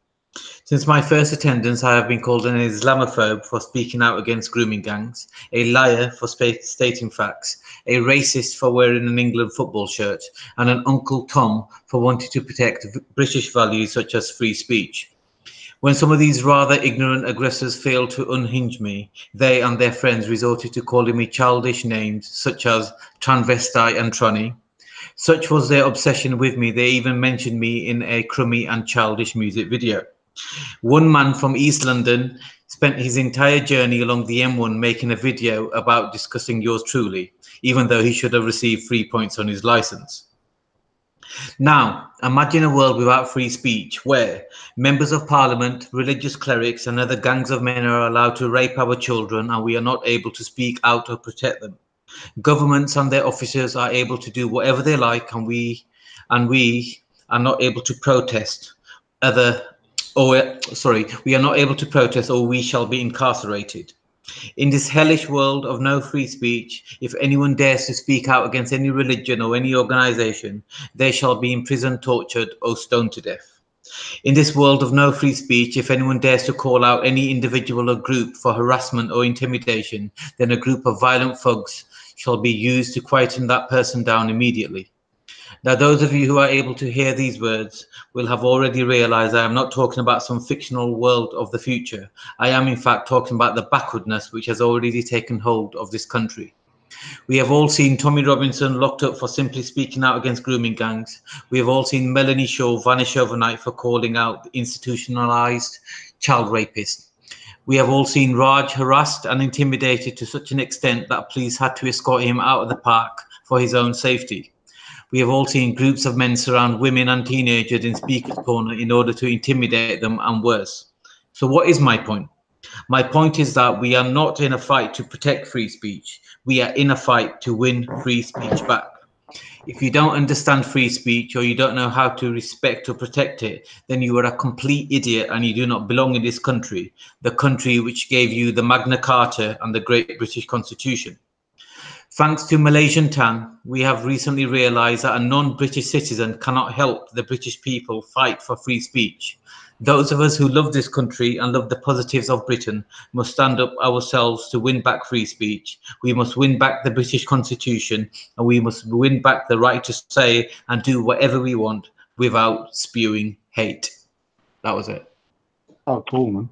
Since my first attendance, I have been called an Islamophobe for speaking out against grooming gangs, a liar for stating facts, a racist for wearing an England football shirt, and an Uncle Tom for wanting to protect British values such as free speech. When some of these rather ignorant aggressors failed to unhinge me, they and their friends resorted to calling me childish names such as transvestite and tranny. Such was their obsession with me, they even mentioned me in a crummy and childish music video. One man from East London spent his entire journey along the M1 making a video about discussing yours truly, even though he should have received 3 points on his license. Now, imagine a world without free speech where members of parliament, religious clerics and other gangs of men are allowed to rape our children and we are not able to speak out or protect them. Governments and their officers are able to do whatever they like and we are not able to protest we are not able to protest or we shall be incarcerated. In this hellish world of no free speech, if anyone dares to speak out against any religion or any organization, they shall be imprisoned, tortured, or stoned to death. In this world of no free speech, if anyone dares to call out any individual or group for harassment or intimidation, then a group of violent thugs shall be used to quieten that person down immediately. Now, those of you who are able to hear these words will have already realized I am not talking about some fictional world of the future. I am, in fact, talking about the backwardness which has already taken hold of this country. We have all seen Tommy Robinson locked up for simply speaking out against grooming gangs. We have all seen Melanie Shaw vanish overnight for calling out institutionalized child rapists. We have all seen Raj harassed and intimidated to such an extent that police had to escort him out of the park for his own safety. We have all seen groups of men surround women and teenagers in Speaker's Corner in order to intimidate them and worse. So what is my point? My point is that we are not in a fight to protect free speech. We are in a fight to win free speech back. If you don't understand free speech or you don't know how to respect or protect it, then you are a complete idiot and you do not belong in this country, the country which gave you the Magna Carta and the Great British Constitution. Thanks to Malaysian Tan, we have recently realized that a non-British citizen cannot help the British people fight for free speech. Those of us who love this country and love the positives of Britain must stand up ourselves to win back free speech. We must win back the British Constitution and we must win back the right to say and do whatever we want without spewing hate. That was it. Oh, cool, man.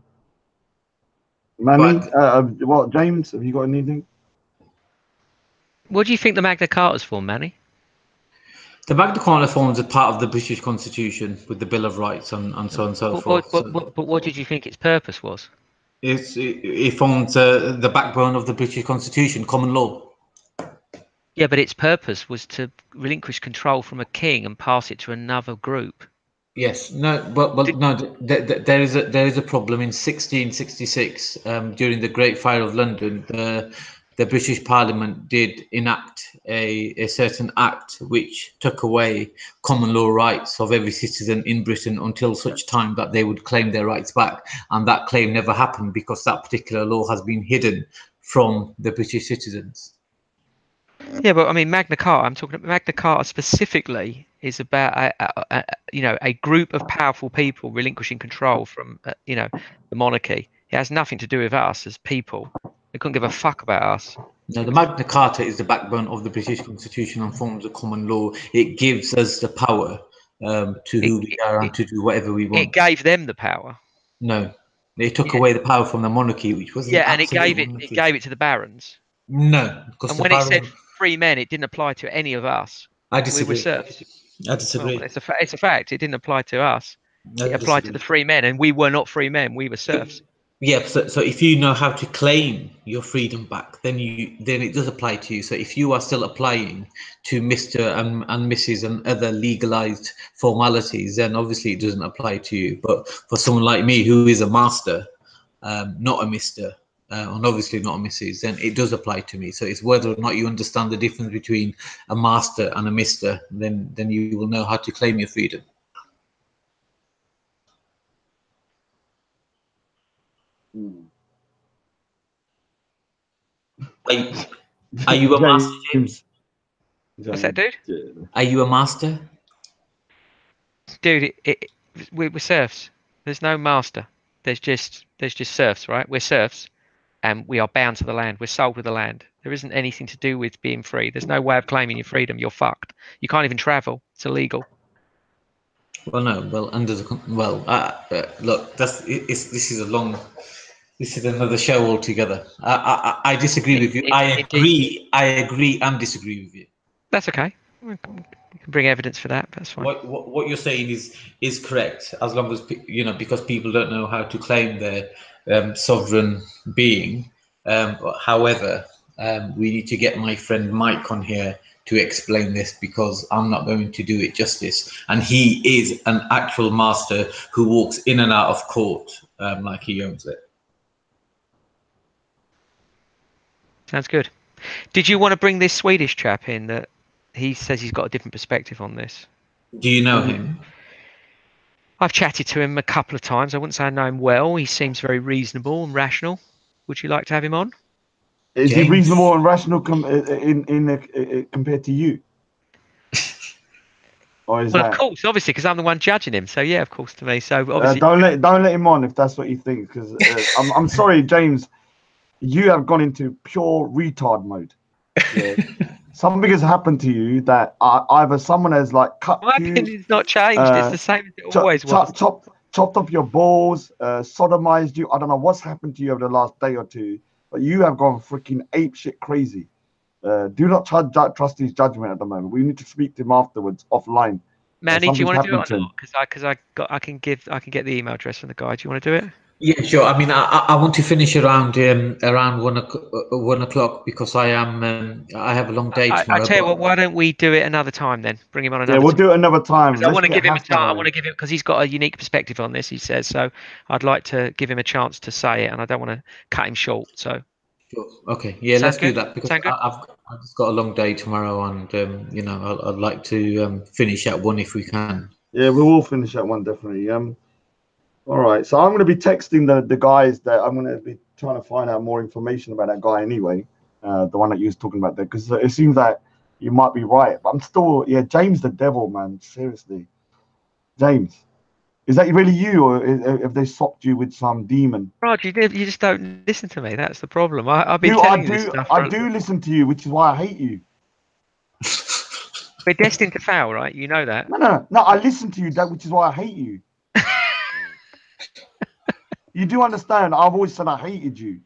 Manny, But what, James, have you got anything? What do you think the Magna Carta's for, Manny? the Magna Carta forms a part of the British Constitution with the Bill of Rights and so on and so forth. But what did you think its purpose was? It forms the backbone of the British Constitution, common law. Yeah, but its purpose was to relinquish control from a king and pass it to another group. Yes, no, but no. There is a problem in 1666 during the Great Fire of London. The British Parliament did enact a certain act which took away common law rights of every citizen in Britain until such time that they would claim their rights back, and that claim never happened because that particular law has been hidden from the British citizens. Yeah, but I mean, Magna Carta. I'm talking about Magna Carta specifically is about a group of powerful people relinquishing control from the monarchy. It has nothing to do with us as people. They couldn't give a fuck about us. Now, the Magna Carta is the backbone of the British Constitution and forms a common law. It gives us the power to who we are and to do whatever we want. It gave them the power. No, they took away the power from the monarchy, which was and it gave it to the barons. No, because and when it said free men, it didn't apply to any of us. I disagree. We were serfs. I disagree. Well, it's a fact. It didn't apply to us. It applied to the free men, and we were not free men. We were serfs. Yeah, so if you know how to claim your freedom back, then it does apply to you. So if you are still applying to Mr. and Mrs. and other legalized formalities, then obviously it doesn't apply to you. But for someone like me who is a master, not a Mr. And obviously not a Mrs., then it does apply to me. So it's whether or not you understand the difference between a master and a Mr., then you will know how to claim your freedom. Are you a master, James? What's that, dude? Are you a master? Dude, we're serfs. There's no master. There's just serfs, right? We're serfs, and we are bound to the land. We're sold to the land. There isn't anything to do with being free. There's no way of claiming your freedom. You're fucked. You can't even travel. It's illegal. Well, no. Well, look, this is another show altogether. I disagree with you. I agree and disagree with you. That's okay. We can bring evidence for that. That's fine. What you're saying is correct, as long as because people don't know how to claim their sovereign being. However, we need to get my friend Mike on here to explain this, because I'm not going to do it justice. And he is an actual master who walks in and out of court like he owns it. Sounds good. Did you want to bring this Swedish chap in that he says he's got a different perspective on this? Do you know him? I've chatted to him a couple of times. I wouldn't say I know him well. He seems very reasonable and rational. Would you like to have him on? Is he reasonable and rational compared to you? Or is of course, obviously, because I'm the one judging him. So yeah, of course, to me. So obviously, don't let him on if that's what you think. Because I'm sorry, James, you have gone into pure retard mode. Yeah. Something has happened to you that either someone has cut my opinion's not changed. It's the same as it always was. Chopped off your balls, sodomized you. I don't know what's happened to you over the last day or two, but you have gone freaking apeshit crazy. Do not trust his judgment at the moment. We need to speak to him afterwards offline. Manny, do you want to do it or not? Because I can get the email address from the guy. Do you want to do it? Yeah, sure. I mean, I want to finish around 1 o'clock because I have a long day tomorrow. I tell you what, why don't we do it another time then? Bring him on another. Yeah, we'll do it another time. I want to give him a chance. I want to give him, because he's got a unique perspective on this. He says so. I'd like to give him a chance to say it, and I don't want to cut him short. So. Sure. Okay. Yeah, let's do that, because I've just got a long day tomorrow, and I'd like to finish at 1 if we can. Yeah, we will finish at 1 definitely. All right, so I'm going to be texting the guys that I'm going to be trying to find out more information about that guy anyway, the one that you was talking about there, because it seems that you might be right, but I'm still, James the devil, man, seriously. James, is that really you, or have they socked you with some demon? Rod, you just don't listen to me. That's the problem. I've been telling you this stuff. I do listen to you, which is why I hate you. We're destined to fail, right? You know that. No. I listen to you, Dad, which is why I hate you. You do understand? I've always said I hated you.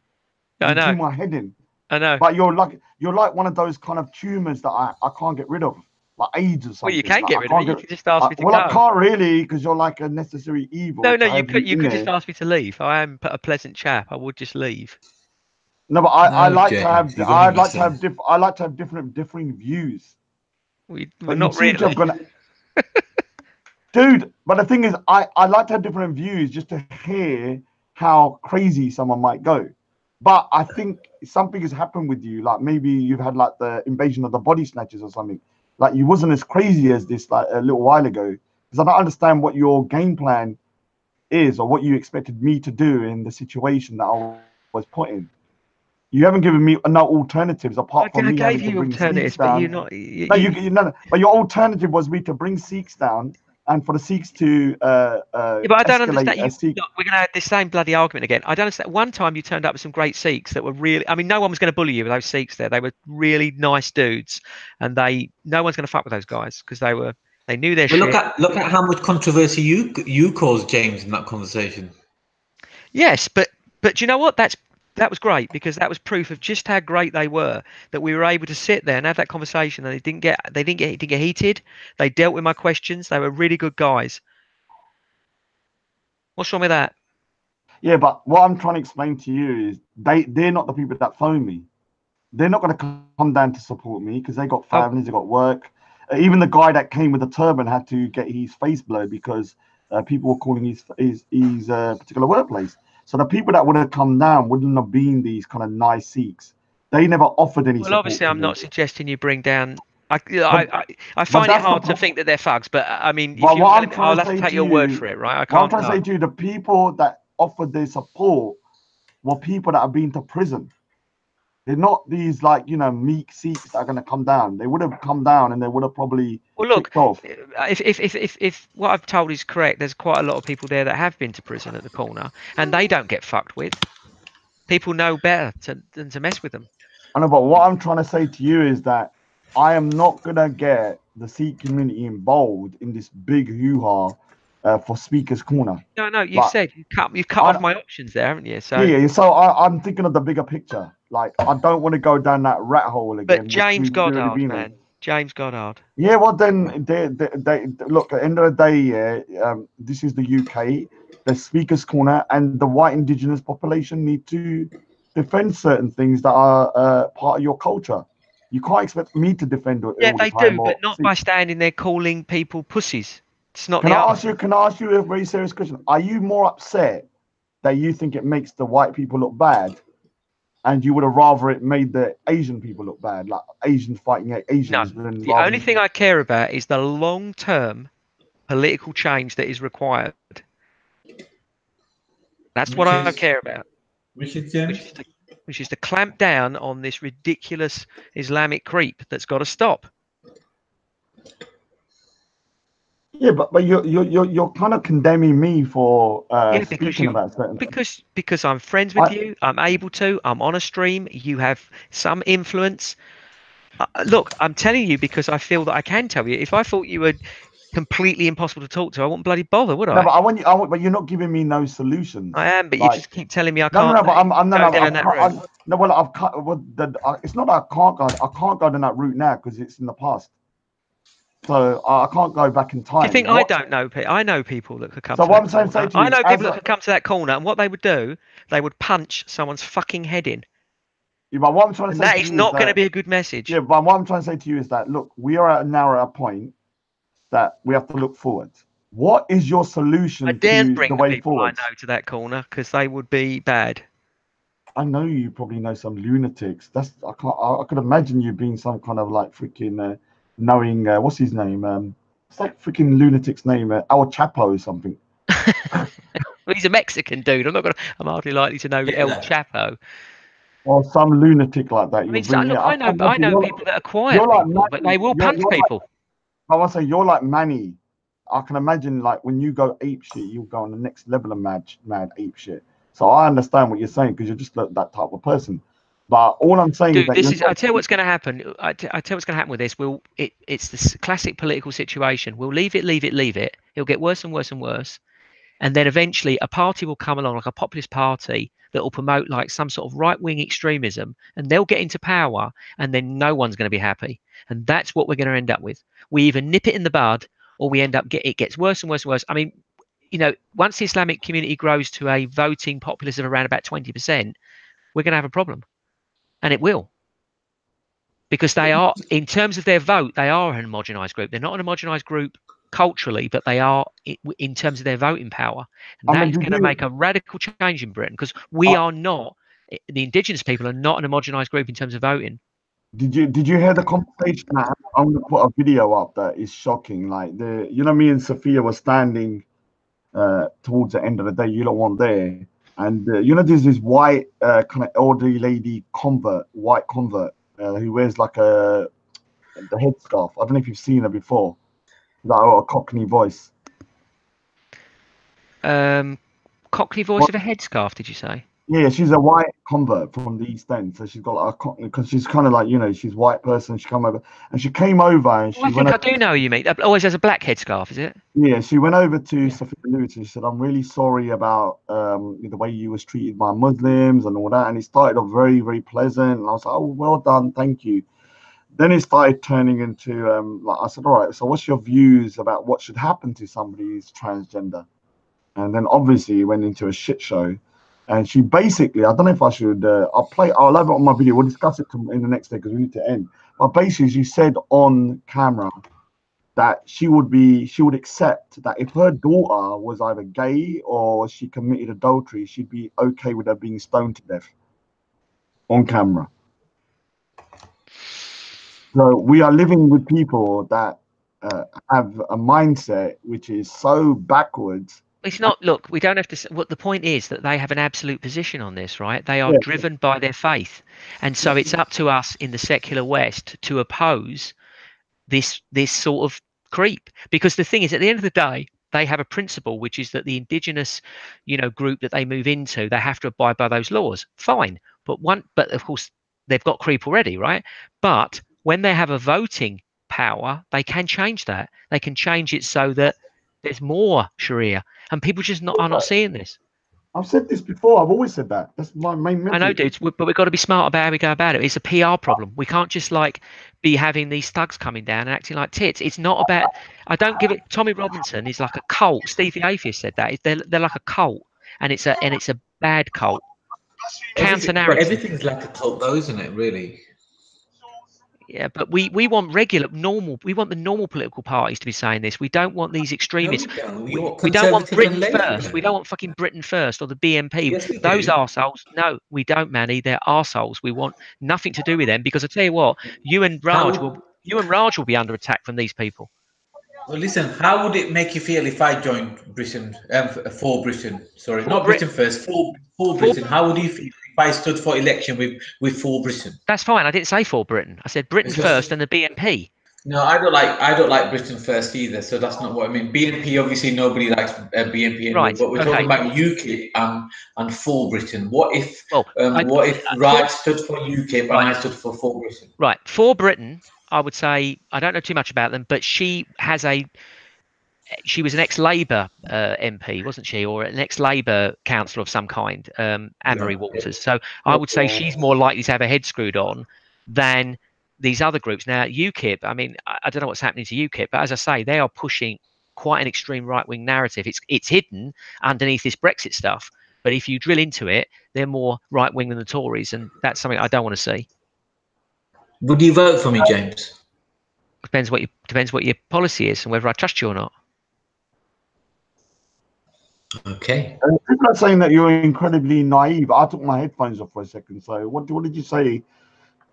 I You know. do my head in. I know. But you're like one of those kind of tumors that I can't get rid of, like AIDS or something. Well, you can like, get rid of it. You can just ask me to well, go. I can't really, because you're like a necessary evil. No, you could just ask me to leave. I am a pleasant chap. I would just leave. No, but I No, like James, to have you're gonna miss him. I like to have differing views. We're But not you seem to really. have gone, dude. But the thing is, I like to have different views just to hear how crazy someone might go. But I think something has happened with you. Like maybe you've had like the invasion of the body snatchers or something. Like you wasn't as crazy as this like a little while ago. Because I don't understand what your game plan is or what you expected me to do in the situation that I was put in. You haven't given me no alternatives apart from me having to bring Sikhs down. But your alternative was me to bring Sikhs down and for the Sikhs to Yeah, but I don't understand. Sikh. Look, we're going to have this same bloody argument again. I don't understand. One time you turned up with some great Sikhs that were really. I mean, no one was going to bully you with those Sikhs there. They were really nice dudes, and no one's going to fuck with those guys because they knew their shit. Look at how much controversy you caused, James, in that conversation. Yes, but do you know what? That was great because that was proof of just how great they were. That we were able to sit there and have that conversation, and they didn't get heated. They dealt with my questions. They were really good guys. What's wrong with that? Yeah, but what I'm trying to explain to you is they're not the people that phone me. They're not going to come down to support me because they got families, they got work. Even the guy that came with the turban had to get his face blurred because people were calling his particular workplace. So the people that would have come down wouldn't have been these kind of nice Sikhs. They never offered any support. Well, obviously, I'm not suggesting you bring down. I find it hard to think that they're thugs, but I mean, if I'll have to take your word for it, right? I can't. What I'm trying to say to you, the people that offered their support were people that have been to prison. They're not these meek Sikhs that are going to come down. They would have come down and they would have probably kicked off. If what I've told is correct, there's quite a lot of people there that have been to prison at the corner, and they don't get fucked with. People know better than to mess with them. I know, but what I'm trying to say to you is that I am not going to get the Sikh community involved in this big hoo-ha for Speaker's Corner. No, you've said you've cut off my options there, haven't you? So yeah, so I'm thinking of the bigger picture. Like I don't want to go down that rat hole again. But James Goddard, man, James Goddard. Yeah, well then they look. At the end of the day, this is the UK. The Speaker's Corner and the white indigenous population need to defend certain things that are part of your culture. You can't expect me to defend it. Yeah, all they the time do, but not by standing there calling people pussies. It's not. Can I ask you a very serious question? Are you more upset that you think it makes the white people look bad, and you would have rather it made the Asian people look bad, like Asians fighting Asians? No, the only thing I care about is the long-term political change that is required. That's what I care about. Which is to clamp down on this ridiculous Islamic creep that's got to stop. Yeah, but you're kind of condemning me for speaking about certain because I'm friends with you. I'm able to. I'm on a stream. You have some influence. Look, I'm telling you because I feel that I can tell you. If I thought you were completely impossible to talk to, I wouldn't bloody bother, would I? No, but I want you. But you're not giving me no solutions. I am, but you just keep telling me I can't. No, but it's not that I can't go. I can't go down that route now because it's in the past. So I can't go back in time. Do you think I don't know people? I know people that could come. So what I'm saying to you, I know people that could come to that corner, and what they would do, they would punch someone's fucking head in. Yeah, but what I'm trying to say that is not going to be a good message. Yeah, but what I'm trying to say to you is that look, we are now at a point that we have to look forward. What is your solution to the way forward? I know to that corner because they would be bad. I know you probably know some lunatics. I could imagine you being some kind of like freaking knowing what's his name? It's like freaking lunatic's name, El Chapo or something. Well, he's a Mexican dude. I'm hardly likely to know El Chapo. Or some lunatic like that. I know people that are quiet people, but they will punch people. I want to say you're like Manny. I can imagine like when you go ape shit, you'll go on the next level of mad ape shit. So I understand what you're saying because you're just that type of person. But all I'm saying is Dude, that this is. I tell you what's going to happen. I tell you what's going to happen with this. It's this classic political situation. We'll leave it. It'll get worse and worse and worse. And then eventually a party will come along, like a populist party, that will promote like some sort of right-wing extremism, and they'll get into power, and then no one's going to be happy. And that's what we're going to end up with. We either nip it in the bud, or we end up it gets worse and worse and worse. I mean, once the Islamic community grows to a voting populace of around about 20%, we're going to have a problem, and it will. Because they are, in terms of their vote, they are an homogenized group. They're not an homogenized group culturally, but they are in terms of their voting power. And that is going to make a radical change in Britain, because we are not, the indigenous people are not an homogenized group in terms of voting. Did you hear the conversation? I'm gonna put a video up that is shocking. Like me and Sophia were standing towards the end of the day. You don't want there, and there's this white kind of elderly lady white convert who wears like the headscarf. I don't know if you've seen her before. Like a Cockney voice. Cockney voice of a headscarf, did you say? Yeah, she's a white convert from the East End, so she's got like a Cockney, because she's kind of like she's a white person. She came over and she came over and she I think I do know who you mean. Always has a black headscarf, is it? Yeah, she went over to Sophia Lewis and she said, "I'm really sorry about the way you was treated by Muslims and all that." And it started off very, very pleasant, and I was like, "Oh, well done, thank you." Then it started turning into like I said, "All right, so what's your views about what should happen to somebody who's transgender?" And then obviously it went into a shit show. And she basically, I don't know if I should, I'll have it on my video. We'll discuss it in the next day because we need to end. But basically, she said on camera that she would accept that if her daughter was either gay or she committed adultery, she'd be okay with her being stoned to death on camera. So we are living with people that have a mindset which is so backwards. It's not. Look, we don't have to. What the point is that they have an absolute position on this, right? They are driven by their faith, and so it's up to us in the secular West to oppose this sort of creep. Because the thing is, at the end of the day, they have a principle, which is that the indigenous, group that they move into, they have to abide by those laws. Fine, but of course they've got creep already, right? But when they have a voting power, they can change that. They can change it so that there's more Sharia, and people just are not seeing this. I've said this before. I've always said that. That's my main message. I know, dudes, but we've got to be smart about how we go about it. It's a PR problem. We can't just be having these thugs coming down and acting like tits. It's not about. I don't give it. Tommy Robinson is like a cult. Steve the Atheist said that. They're like a cult, and it's a bad cult. Counter narrative. Everything's like a cult, though, isn't it? Really. Yeah, but we want normal. We want the normal political parties to be saying this. We don't want these extremists. No, we don't want Britain first. We don't want fucking Britain first or the BNP. Yes, Those arseholes. No, we don't, Manny. They're arseholes. We want nothing to do with them, because I tell you what, you and Raj will be under attack from these people. Well, listen, how would it make you feel if I joined Britain, for Britain? Sorry, For not Britain first, for Britain. How would you feel if I stood for election with for Britain? That's fine. I didn't say for Britain. I said Britain first and the BNP. No, I don't like Britain first either. So that's not what I mean. BNP, obviously, nobody likes BNP anymore. Right. But we're talking about UKIP and for Britain. What if Raj stood for UKIP and I stood for Britain? Right. For Britain, I would say I don't know too much about them, but she was an ex-Labour MP, wasn't she, or an ex-Labour councillor of some kind, Anne-Marie Walters. So I would say she's more likely to have her head screwed on than these other groups. Now, UKIP, I mean, I don't know what's happening to UKIP, but as I say, they are pushing quite an extreme right-wing narrative. It's hidden underneath this Brexit stuff, but if you drill into it, they're more right-wing than the Tories, and that's something I don't want to see. Would you vote for me, James? Depends what your policy is and whether I trust you or not. Okay. People are saying that you're incredibly naive. I took my headphones off for a second. So what did you say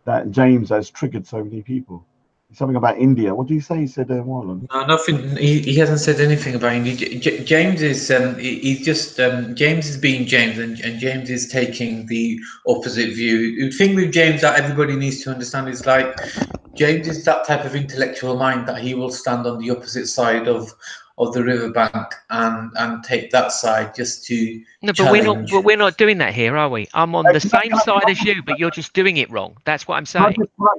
that James has triggered so many people? Something about India. What did you say? He said No, nothing. He hasn't said anything about India. James is James is being James, and James is taking the opposite view. The thing with James that everybody needs to understand is like James is that type of intellectual mind that he will stand on the opposite side of of the riverbank and take that side just to No, but challenge. we're not doing that here, are we? I'm on the same side as you, but you're just doing it wrong. That's what I'm saying.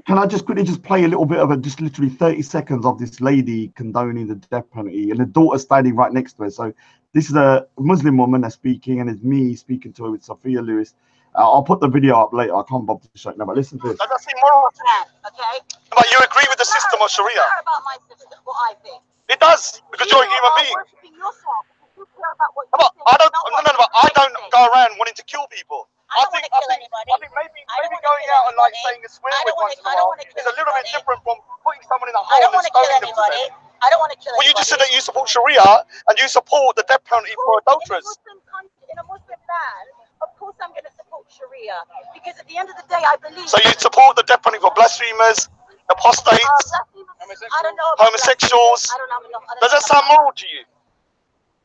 Can I just quickly just play a little bit of just literally 30 seconds of this lady condoning the death penalty and the daughter standing right next to her. So this is a Muslim woman that's speaking, and it's me speaking to her with Sophia Lewis. I'll put the video up later. I can't bother to show it now, but listen to this. Does that seem moral to you? Okay. But you agree with the system of Sharia? Care about my sister, what I think. It does, because you're a human being. Worshipping yourself. You care about what No, you but think, I don't. not No, what but I you don't think. go around wanting to kill people. I don't want to kill anybody. I think maybe I don't wanna going kill out and like anybody. saying a swear I word don't once in a wanna- I don't while wanna is kill a little bit anybody. different from putting someone in a I hole don't and want to kill stoning them to anybody. death. I don't want to kill Well, anybody. you just said that you support Sharia and you support the death penalty for adulterers. In a Muslim land, of course I'm going to support Sharia, because at the end of the day, I believe. So you support the death penalty for blasphemers, apostates, I don't know about homosexuals. blasphemy. I don't know enough. Does that sound moral to you?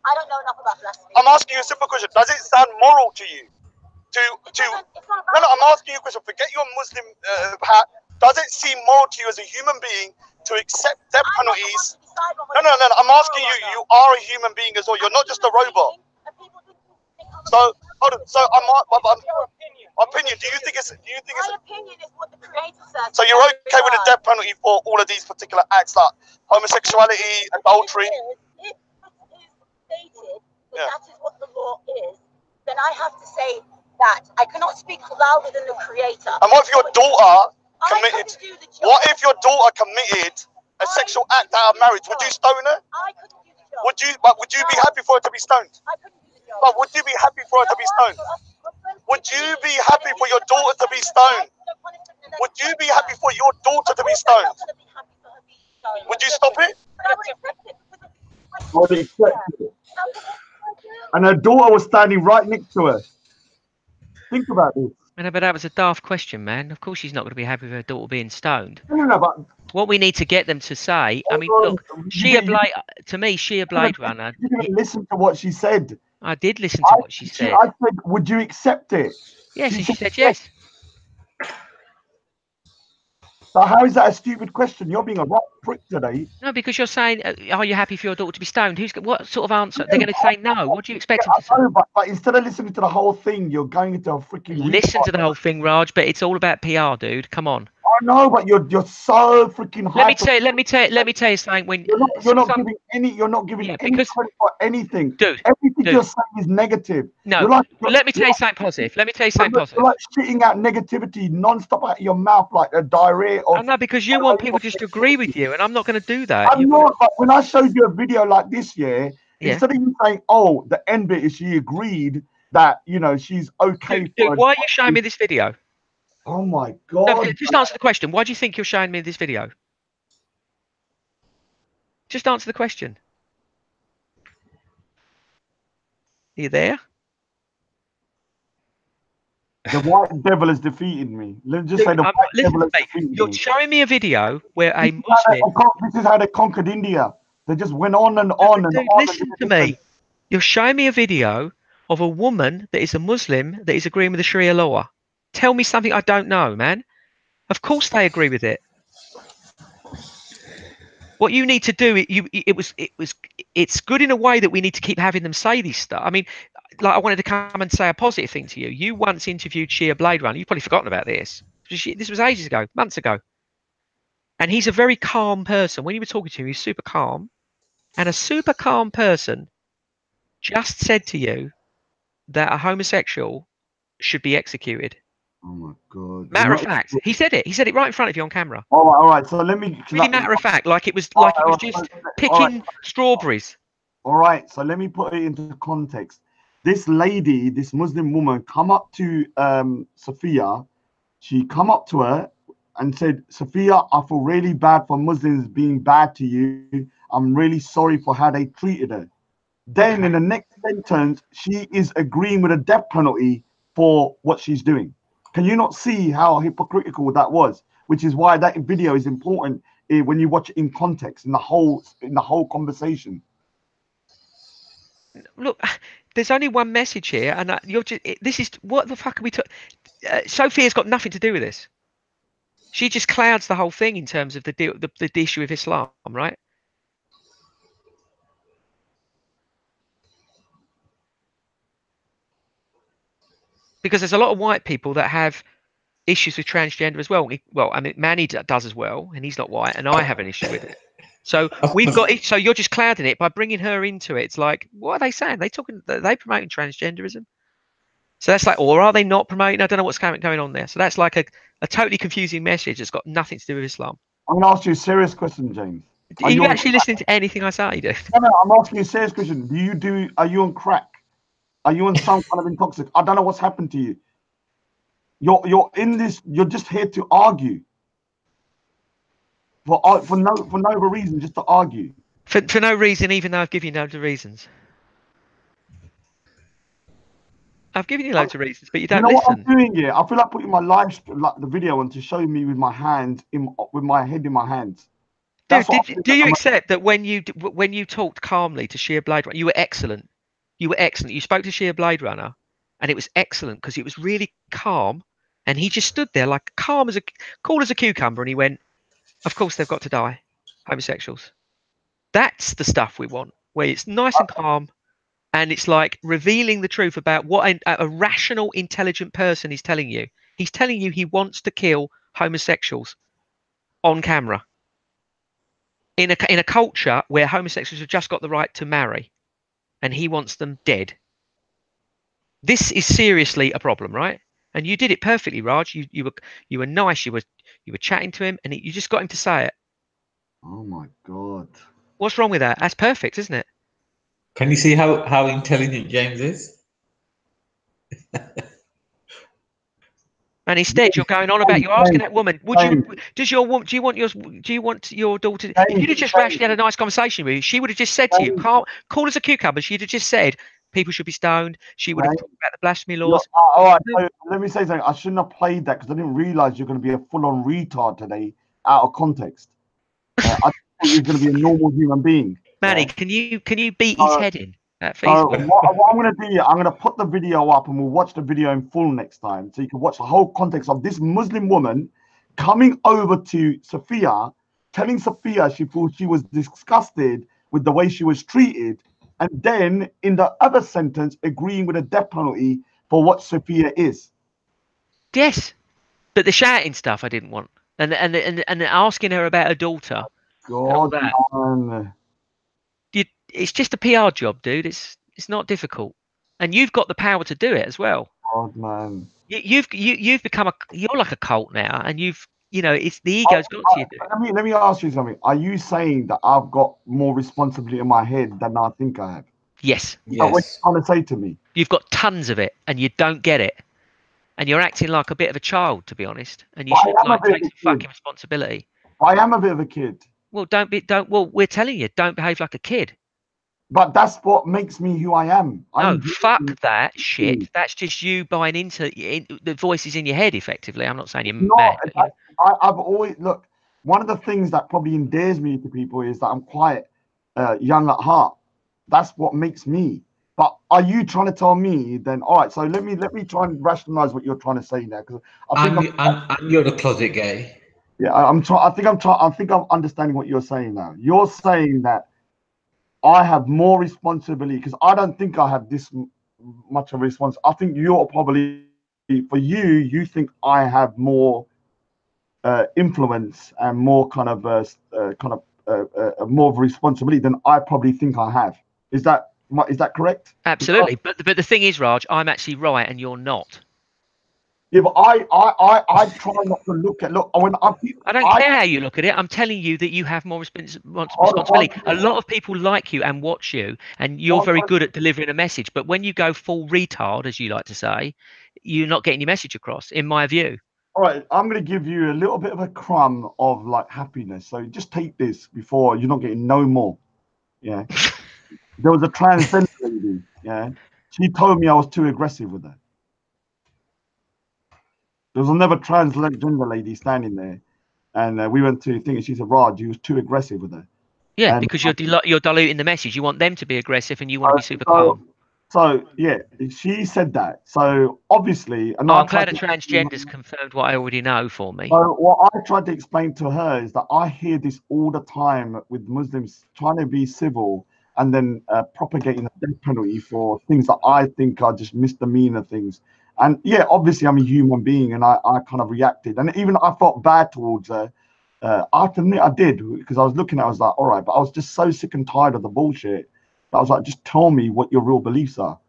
I don't know enough about blasphemy. I'm asking you a simple question. Does it sound moral to you? No, I'm asking you a question. Forget your Muslim hat. Does it seem moral to you as a human being to accept death penalties? No. I'm asking you. You are a human being as well. You're not just a robot. So, hold on. So opinion. Do you think it's? My opinion is what the Creator says. So you're okay with the death penalty for all of these particular acts, like homosexuality, adultery? If it is stated that that is what the law is, then I have to say that I cannot speak louder than the Creator. And what if your daughter committed? I couldn't do the job. What if your daughter committed a sexual act out of marriage? Would you stone her? I couldn't do the job. Would you be happy for her to be stoned? I couldn't do the job. But would you be happy for her to be stoned? Would you be happy for your daughter to be stoned? Would you be happy for your daughter to be stoned? Would you stop it? I would accept it. And her daughter was standing right next to her. Think about this. No, but that was a daft question, man. Of course she's not going to be happy with her daughter being stoned. No, but What we need to get them to say, I mean, look, Shia Blade Runner. You didn't listen to what she said. I did listen to what she said. I said, would you accept it? Yes, and she said yes. So how is that a stupid question? You're being a rock prick today. No, because you're saying, are you happy for your daughter to be stoned? What sort of answer? They're going to say no. What do you expect them to say? Know, but instead of listening to the whole thing, you're going into a freaking... Listen to the whole thing, Raj, but it's all about PR, dude. Come on. I know, but you're so freaking high. Let me tell you something. When you're not giving any credit for anything. Dude, everything you're saying is negative. No, let me tell you something positive. You're like shitting out negativity non-stop out of your mouth like a diarrhea. I know, because you want people just to agree with you, and I'm not going to do that. I'm not. But when I showed you a video like this, instead of you saying, "Oh, the end bit is she agreed that she's okay." Dude, why are you showing me this video? Oh my God! No, just answer the question. Why do you think you're showing me this video? Just answer the question. Are you there? The white devil has defeated me. Let's just say the white devil has defeated me. You're showing me a video where a Muslim... This is how they conquered India. They just went on and on and on. Listen to me. You're showing me a video of a woman that is a Muslim that is agreeing with the Sharia law. Tell me something I don't know, man. Of course they agree with it. What you need to do, it's good in a way that we need to keep having them say this stuff. I mean, like I wanted to come and say a positive thing to you. You once interviewed Shia Blade Runner. You've probably forgotten about this. This was ages ago, months ago. And he's a very calm person. When you were talking to him, he's super calm. And a super calm person just said to you that a homosexual should be executed. Oh my God! Matter of fact, he said it. He said it right in front of you on camera. All right. So let me. Really matter of fact, like it was just picking strawberries. All right. So let me put it into context. This lady, this Muslim woman, come up to Sophia. She come up to her and said, "Sophia, I feel really bad for Muslims being bad to you. I'm really sorry for how they treated her." Then in the next sentence, she is agreeing with a death penalty for what she's doing. Can you not see how hypocritical that was? Which is why that video is important when you watch it in context, in the whole conversation. Look, there's only one message here, and you're just. This is what the fuck are we talking? Sophia's got nothing to do with this. She just clouds the whole thing in terms of the issue of Islam, right? because there's a lot of white people that have issues with transgender as well. Well, I mean, Manny does as well, and he's not white, and I have an issue with it. So we've got it. So you're just clouding it by bringing her into it. It's like, what are they saying? Are they promoting transgenderism? So that's like, or are they not promoting? I don't know what's going on there. So that's like a totally confusing message. It's got nothing to do with Islam. I'm gonna ask you a serious question, James. Are you actually listening to anything I say, dude? No, I'm asking you a serious question. Are you on crack? Are you on some kind of intoxic? I don't know what's happened to you. You're in this. You're just here to argue. For no other reason, just to argue. For no reason, even though I've given you loads of reasons. I've given you loads of reasons, but you don't listen. What I'm doing here? I feel like putting my like the video on to show me with my hands with my head in my hands. Dude, do you accept that when you talked calmly to Sheer Blade Runner, you were excellent. You were excellent. You spoke to Sheer Blade Runner, and it was excellent because it was really calm, and he just stood there like cool as a cucumber, and he went, "Of course they've got to die, homosexuals." That's the stuff we want, where it's nice and calm, and it's like revealing the truth about what a rational, intelligent person is telling you. He's telling you he wants to kill homosexuals on camera. In a culture where homosexuals have just got the right to marry, and he wants them dead. This is seriously a problem, right? And you did it perfectly, Raj. You were nice. You were chatting to him, and you just got him to say it. Oh my God! What's wrong with that? That's perfect, isn't it? Can you see how intelligent James is? And instead, you're going on about you're asking that woman. Do you want your daughter? If you'd have just rationally had a nice conversation with you, she would have just said to you, "Cool as a cucumber." She'd have just said, "People should be stoned." She would have talked about the blasphemy laws. All right, so let me say something. I shouldn't have played that because I didn't realize you're going to be a full-on retard today, out of context. I thought you're going to be a normal human being. Manny, can you beat his head in at Facebook? What I'm going to do, I'm going to put the video up and we'll watch the video in full next time, so you can watch the whole context of this Muslim woman coming over to Sophia, telling Sophia she thought she was disgusted with the way she was treated, and then in the other sentence agreeing with a death penalty for what Sophia is. Yes, but the shouting stuff I didn't want, and asking her about her daughter. God, man. It's just a PR job, dude. It's not difficult, and you've got the power to do it as well. God, man. You've become you're like a cult now, and it's the ego's got to you. Let me ask you something. Are you saying that I've got more responsibility in my head than I think I have? Yes. What are you trying to say to me? You've got tons of it, and you don't get it, and you're acting like a bit of a child, to be honest. And you should take some fucking responsibility. I am a bit of a kid. Well, Well, we're telling you, don't behave like a kid. But that's what makes me who I am. No, fuck that shit. That's just you buying into the voices in your head, effectively. I'm not saying you're mad. I've always, look, one of the things that probably endears me to people is that I'm quite young at heart. That's what makes me. But are you trying to tell me then? All right, so let me try and rationalize what you're trying to say now, because and you're the closet gay. Yeah, I think I'm understanding what you're saying now. You're saying that I have more responsibility because I don't think I have this much of a response. I think you're probably, for you think I have more influence and more kind of more of a responsibility than I probably think I have. Is that correct? Absolutely, but the thing is, Raj, I'm actually right and you're not. Yeah, but I try not to look when I don't care how you look at it. I'm telling you that you have more responsibility. A lot of people like you and watch you, and you're very good at delivering a message. But when you go full retard, as you like to say, you're not getting your message across, in my view. All right, I'm going to give you a little bit of a crumb of like happiness. So just take this before you're not getting no more. Yeah. There was a transgender lady. Yeah. She told me I was too aggressive with her. There was another transgender lady standing there, and we went to think she said, "Raj, you was too aggressive with her." Yeah, because you're diluting the message. You want them to be aggressive, and you want to be super calm. So yeah, she said that. So obviously, and I'm glad a transgender's confirmed what I already know for me. So what I tried to explain to her is that I hear this all the time with Muslims trying to be civil and then propagating the death penalty for things that I think are just misdemeanor things. And yeah, obviously I'm a human being, and I kind of reacted, and even I felt bad towards her. I have to admit I did, because I was looking at it, I was like, all right, but I was just so sick and tired of the bullshit. I was like, just tell me what your real beliefs are.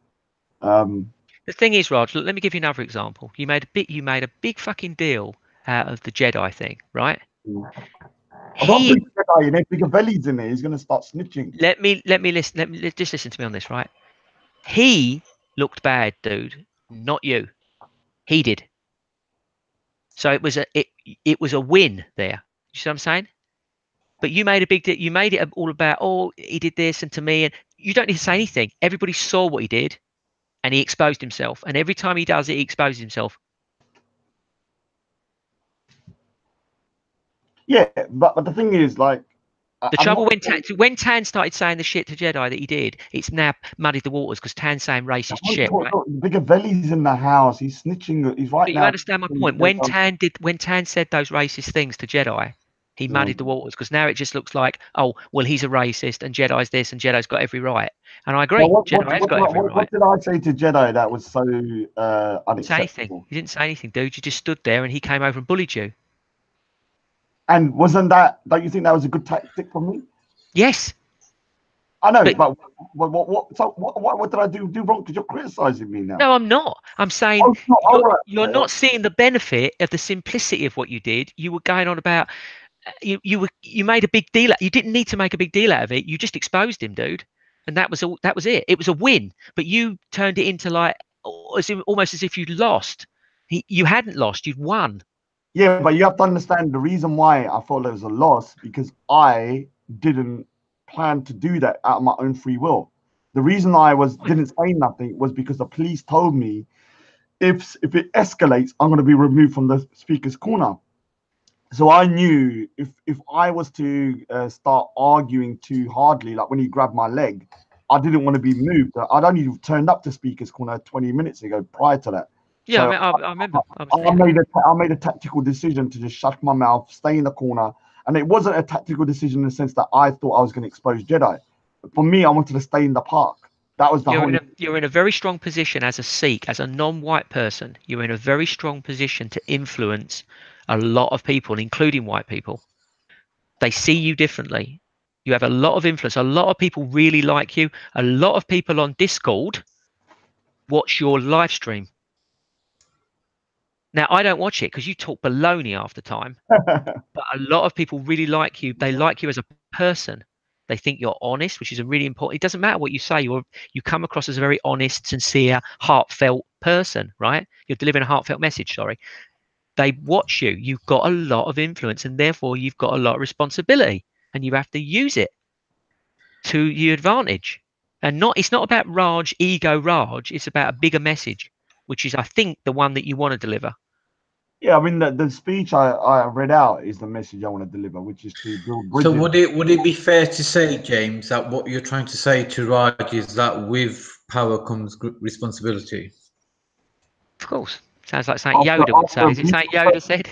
The thing is, Raj, look, let me give you another example. You made a big fucking deal out of the Jedi thing, right? I don't He bring Jedi in it, bigger bellies in there. He's gonna start snitching. let me listen. Just listen to me on this, right? He looked bad, dude, not you. He did. So it was a win there. You see what I'm saying? But you made a big deal. You made it all about, oh, he did this and to me, and you don't need to say anything. Everybody saw what he did, and he exposed himself. And every time he does it, he exposes himself. Yeah, but the thing is, like, The I'm trouble not. when Tan started saying the shit to Jedi that he did, it's now muddied the waters because Tan's saying racist shit, right? Bigger bellies in the house. He's snitching. He's right But you now. understand my point. When Tan said those racist things to Jedi, he muddied the waters because now it just looks like, oh, well, he's a racist and Jedi's this and Jedi's got every right. And I agree, Well, Jedi's got every right. what did I say to Jedi that was so Say anything. unacceptable? You didn't say anything, dude. You just stood there and he came over and bullied you. And wasn't that? Don't you think that was a good tactic for me? Yes. I know, But what did I do wrong? Because you're criticizing me now. no, I'm not. I'm saying Oh, it's not, all right. you're not seeing the benefit of the simplicity of what you did. You were going on about you made a big deal. You didn't need to make a big deal out of it. You just exposed him, dude, and that was all. That was it. It was a win. But you turned it into like almost as if you'd lost. You hadn't lost. You'd won. Yeah, but you have to understand the reason why I thought it was a loss, because I didn't plan to do that out of my own free will. The reason I didn't say nothing was because the police told me if it escalates, I'm going to be removed from the speaker's corner. So I knew if I was to start arguing too hardly, like when he grabbed my leg, I didn't want to be moved. I'd only turned up to speaker's corner 20 minutes ago prior to that. Yeah, So I remember. I made a tactical decision to just shut my mouth, stay in the corner, and it wasn't a tactical decision in the sense that I thought I was going to expose Jedi. For me, I wanted to stay in the park. That was the You're in a very strong position as a Sikh, as a non-white person. You're in a very strong position to influence a lot of people, including white people. They see you differently. You have a lot of influence. A lot of people really like you. A lot of people on Discord watch your live stream. Now, I don't watch it because you talk baloney half the time. But a lot of people really like you. They like you as a person. They think you're honest, which is a really important. It doesn't matter what you say. You come across as a very honest, sincere, heartfelt person, right? You're delivering a heartfelt message. Sorry. They watch you. You've got a lot of influence, and therefore you've got a lot of responsibility, and you have to use it to your advantage. And it's not about Raj, ego Raj. It's about a bigger message, which is, I think, the one that you want to deliver. Yeah, I mean the speech I read out is the message I want to deliver, which is to build bridges. So would it be fair to say, James, that what you're trying to say to Raj is that with power comes responsibility? Of course. Sounds like something Yoda would say. Is it something Yoda said?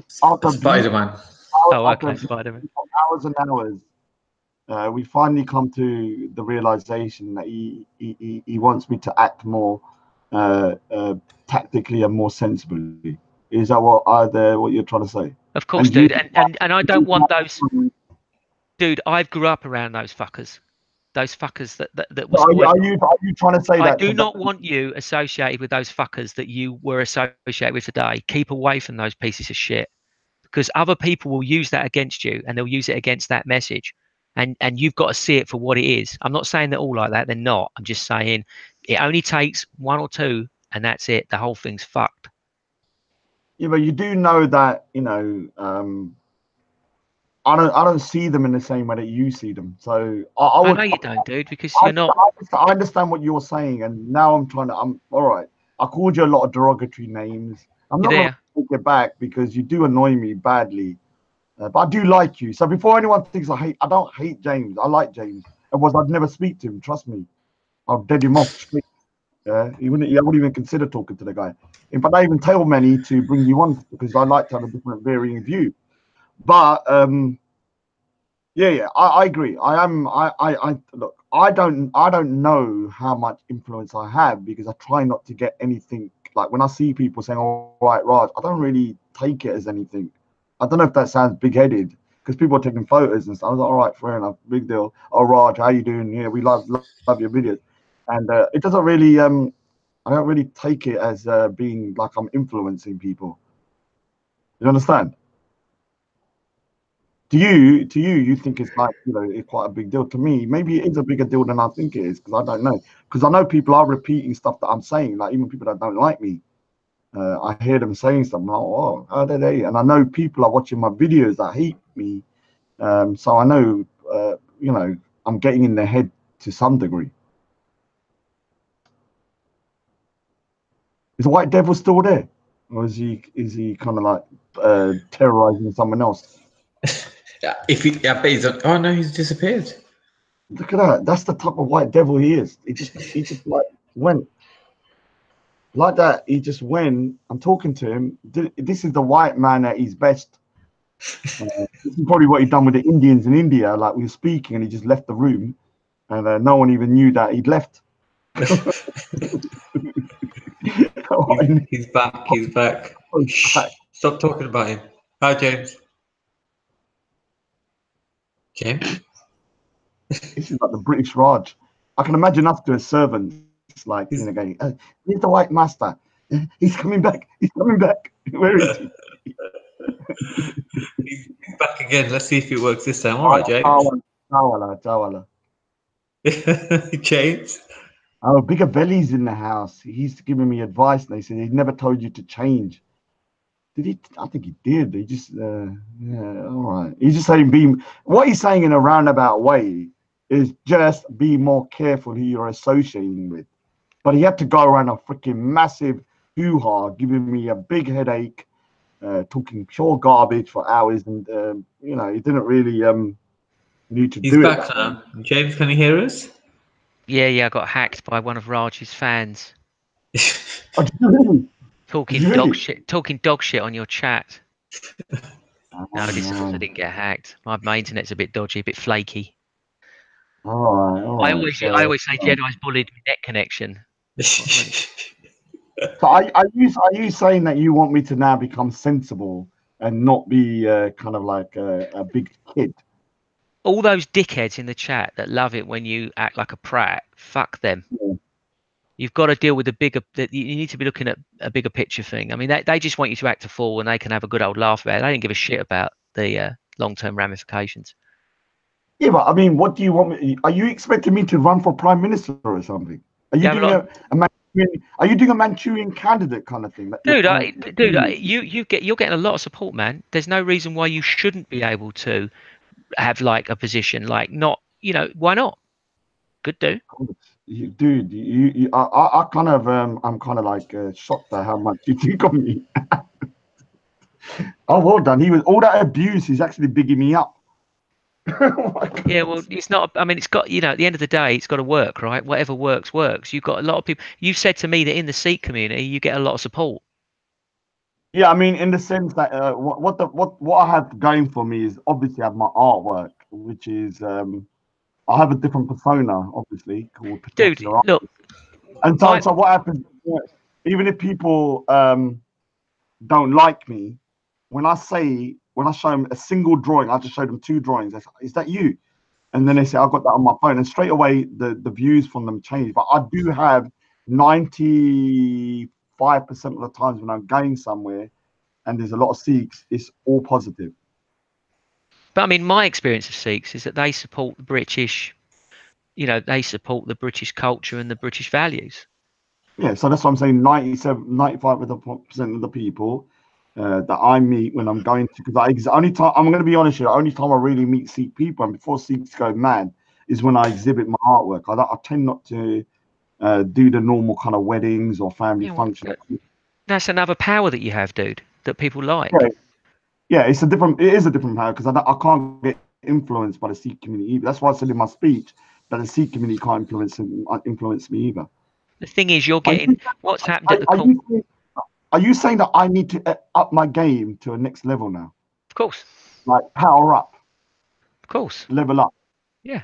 Spider-Man. Oh, okay, Spider-Man. Hours and hours, we finally come to the realization that he wants me to act more tactically and more sensibly. Is that what you're trying to say? Of course, dude. And I don't want those. Dude, I grew up around those fuckers. Those fuckers that was. Are you trying to say that? I do not want you associated with those fuckers that you were associated with today. Keep away from those pieces of shit, because other people will use that against you, and they'll use it against that message. And you've got to see it for what it is. I'm not saying they're all like that. They're not. I'm just saying it only takes one or two, and that's it. The whole thing's fucked. Yeah, but you do know that, I don't see them in the same way that you see them. So I know you don't, dude, because you're not. I understand what you're saying, and now I'm all right. I called you a lot of derogatory names. I'm not going to take it back because you do annoy me badly, but I do like you. So before anyone thinks I don't hate James. I like James. Otherwise, I'd never speak to him. Trust me, I'll dead him off straight. I wouldn't even consider talking to the guy. In fact, I even tell Manny to bring you on because I like to have a different varying view. But yeah, I agree. Look, I don't know how much influence I have because I try not to get anything like when I see people saying, "All right, Raj," I don't really take it as anything. I don't know if that sounds big-headed because people are taking photos and stuff. I was like, "All right, fair enough, big deal." Oh, Raj, how you doing? Yeah, we love your videos, and it doesn't really I don't really take it as being like I'm influencing people. You understand? You think it's like, it's quite a big deal. To me, maybe it is a bigger deal than I think it is, because I don't know. Because I know people are repeating stuff that I'm saying, like even people that don't like me. I hear them saying stuff. I'm like, oh, how did they? And I know people are watching my videos that hate me. So I know, I'm getting in their head to some degree. Is the White Devil still there, or is he kind of like terrorizing someone else? I bet he's. Oh no, he's disappeared. Look at that. That's the type of White Devil he is. He just like went like that. He just went. I'm talking to him. This is the white man at his best. This is probably what he done with the Indians in India. Like, we were speaking, and he just left the room, and no one even knew that he'd left. He's back. He's back. Shh, stop talking about him. Hi, James. James? This is like the British Raj. I can imagine us to his servants, like, going, "Here's the white master. He's coming back. He's coming back. Where is he?" He's back again. Let's see if it works this time. All right, James. Tawala. James? Oh, Bigger Belly's in the house. He's giving me advice, and they said he never told you to change. Did he? I think he did. He just, yeah, all right. He's just saying, what he's saying in a roundabout way is just be more careful who you're associating with. But he had to go around a freaking massive hoo-ha, giving me a big headache, talking pure garbage for hours, and he didn't really need to He's do it. He's back now. James, can you hear us? Yeah, I got hacked by one of Raj's fans. Oh, did you really? Talking dog shit on your chat. No, this is because I didn't get hacked. My internet's a bit dodgy, a bit flaky. All right. I always say Jedi's bullied with net connection. So are you saying that you want me to now become sensible and not be kind of like a big kid? All those dickheads in the chat that love it when you act like a prat, fuck them. Yeah. You've got to deal with you need to be looking at a bigger picture thing. I mean, they just want you to act a fool and they can have a good old laugh about it. They don't give a shit about the long-term ramifications. Yeah, but I mean, what do you want me? Are you expecting me to run for prime minister or something? Are you doing are you doing a Manchurian candidate kind of thing? You're getting a lot of support, man. There's no reason why you shouldn't be able to have like a position, like not, why not? Good do. Dude, I kind of I'm kind of like shocked at how much you think of me. Oh, well done. He was all that abuse. He's actually bigging me up. Yeah, well, it's not. I mean, it's got, at the end of the day, it's got to work, right? Whatever works, works. You've got a lot of people. You've said to me that in the Sikh community, you get a lot of support. Yeah, I mean, in the sense that what I have going for me is obviously I have my artwork, which is I have a different persona, obviously, called particular Dude, look. And so what happens? Even if people don't like me, when I show them a single drawing, I just show them 2 drawings. Is that you? And then they say, I got that on my phone, and straight away the views from them change. But I do have 95% of the times when I'm going somewhere and there's a lot of Sikhs, it's all positive. But I mean, my experience of Sikhs is that they support the British, they support the British culture and the British values. Yeah, so that's what I'm saying. 95% of the people that I meet when I'm going to, because only time I'm going to be honest here, only time I really meet Sikh people, and before Sikhs go mad, is when I exhibit my artwork. I tend not to do the normal kind of weddings or family functions. That's another power that you have, dude, that people like. Yeah, it is a different power, because I can't get influenced by the Sikh community either. That's why I said in my speech that the Sikh community can't influence me either. The thing is, you're getting what's happened at the Are you saying that I need to up my game to a next level now? Of course. Like power up. Of course. Level up. Yeah.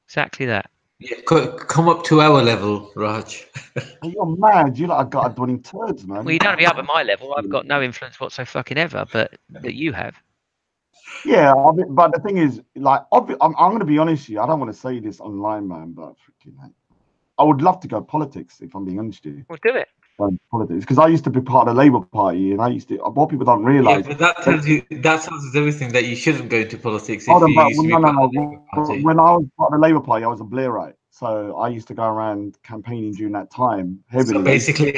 Exactly that. Yeah, come up to our level, Raj. Hey, you're mad. You like got a dwelling turds, man. Well, you don't have to be up at my level. I've got no influence whatsoever fucking ever, but that you have. Yeah, but the thing is, like, I'm going to be honest with you. I don't want to say this online, man, but freaking hell. I would love to go politics if I'm being honest with you. We'll do it. Politics, because I used to be part of the Labour Party, and I used to. What people don't Yeah, realise. but that tells us everything that you shouldn't go into politics Hold if on, you but used to be no, no, part of the Labour no. Party. When I was part of the Labour Party, I was a Blairite, so I used to go around campaigning during that time heavily. Basically,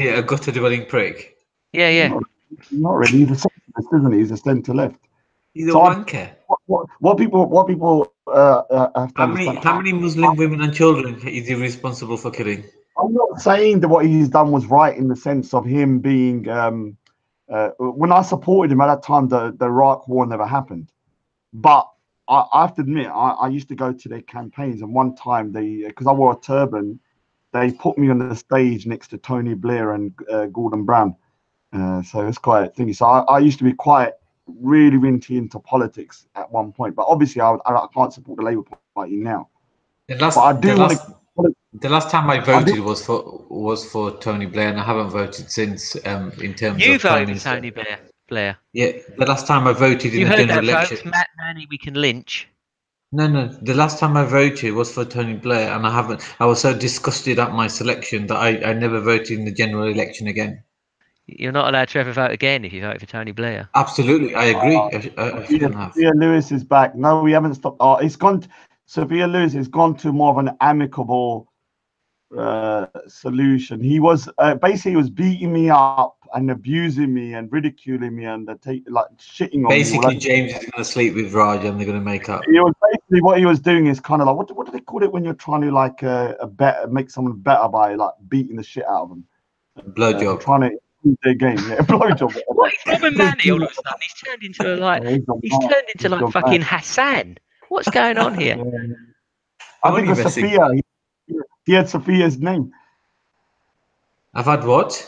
a gutter dwelling prick. Yeah, yeah. Not really. He's a centrist, isn't he? He's a centre left. He's a So wanker. what people have to understand. How many Muslim women and children is he responsible for killing? I'm not saying that what he's done was right in the sense of him being. When I supported him at that time, the Iraq War never happened. But I have to admit, I used to go to their campaigns, and one time because I wore a turban, they put me on the stage next to Tony Blair and Gordon Brown. So it's quite thingy. So I used to be quite really into politics at one point, but obviously I can't support the Labour Party now. The last time I voted was for Tony Blair, and I haven't voted since. In terms You of Prime voted for Minister. Tony Blair. Yeah, the last time I voted in You the heard general that, election. folks? Manny, we can lynch. No. The last time I voted was for Tony Blair, and I was so disgusted at my selection that I never voted in the general election again. You're not allowed to ever vote again if you vote for Tony Blair. Absolutely, I agree. I shouldn't have. Sophia Lewis is back. No, we haven't stopped. It's gone. Sophia Lewis has gone to more of an amicable solution. He was basically he was beating me up and abusing me and ridiculing me and shitting on me. Basically, James is going to sleep with Raj and they're going to make up. He was basically what he was doing is kind of like what do they call it when you're trying to make someone better by like beating the shit out of them? Blowjob. Trying to improve their game. Yeah, blowjob. What is wrong with Manny all of a sudden? He's turned into like fucking Hassan. What's going on here? I think it was Sophia. He had Sophia's name. I've had what?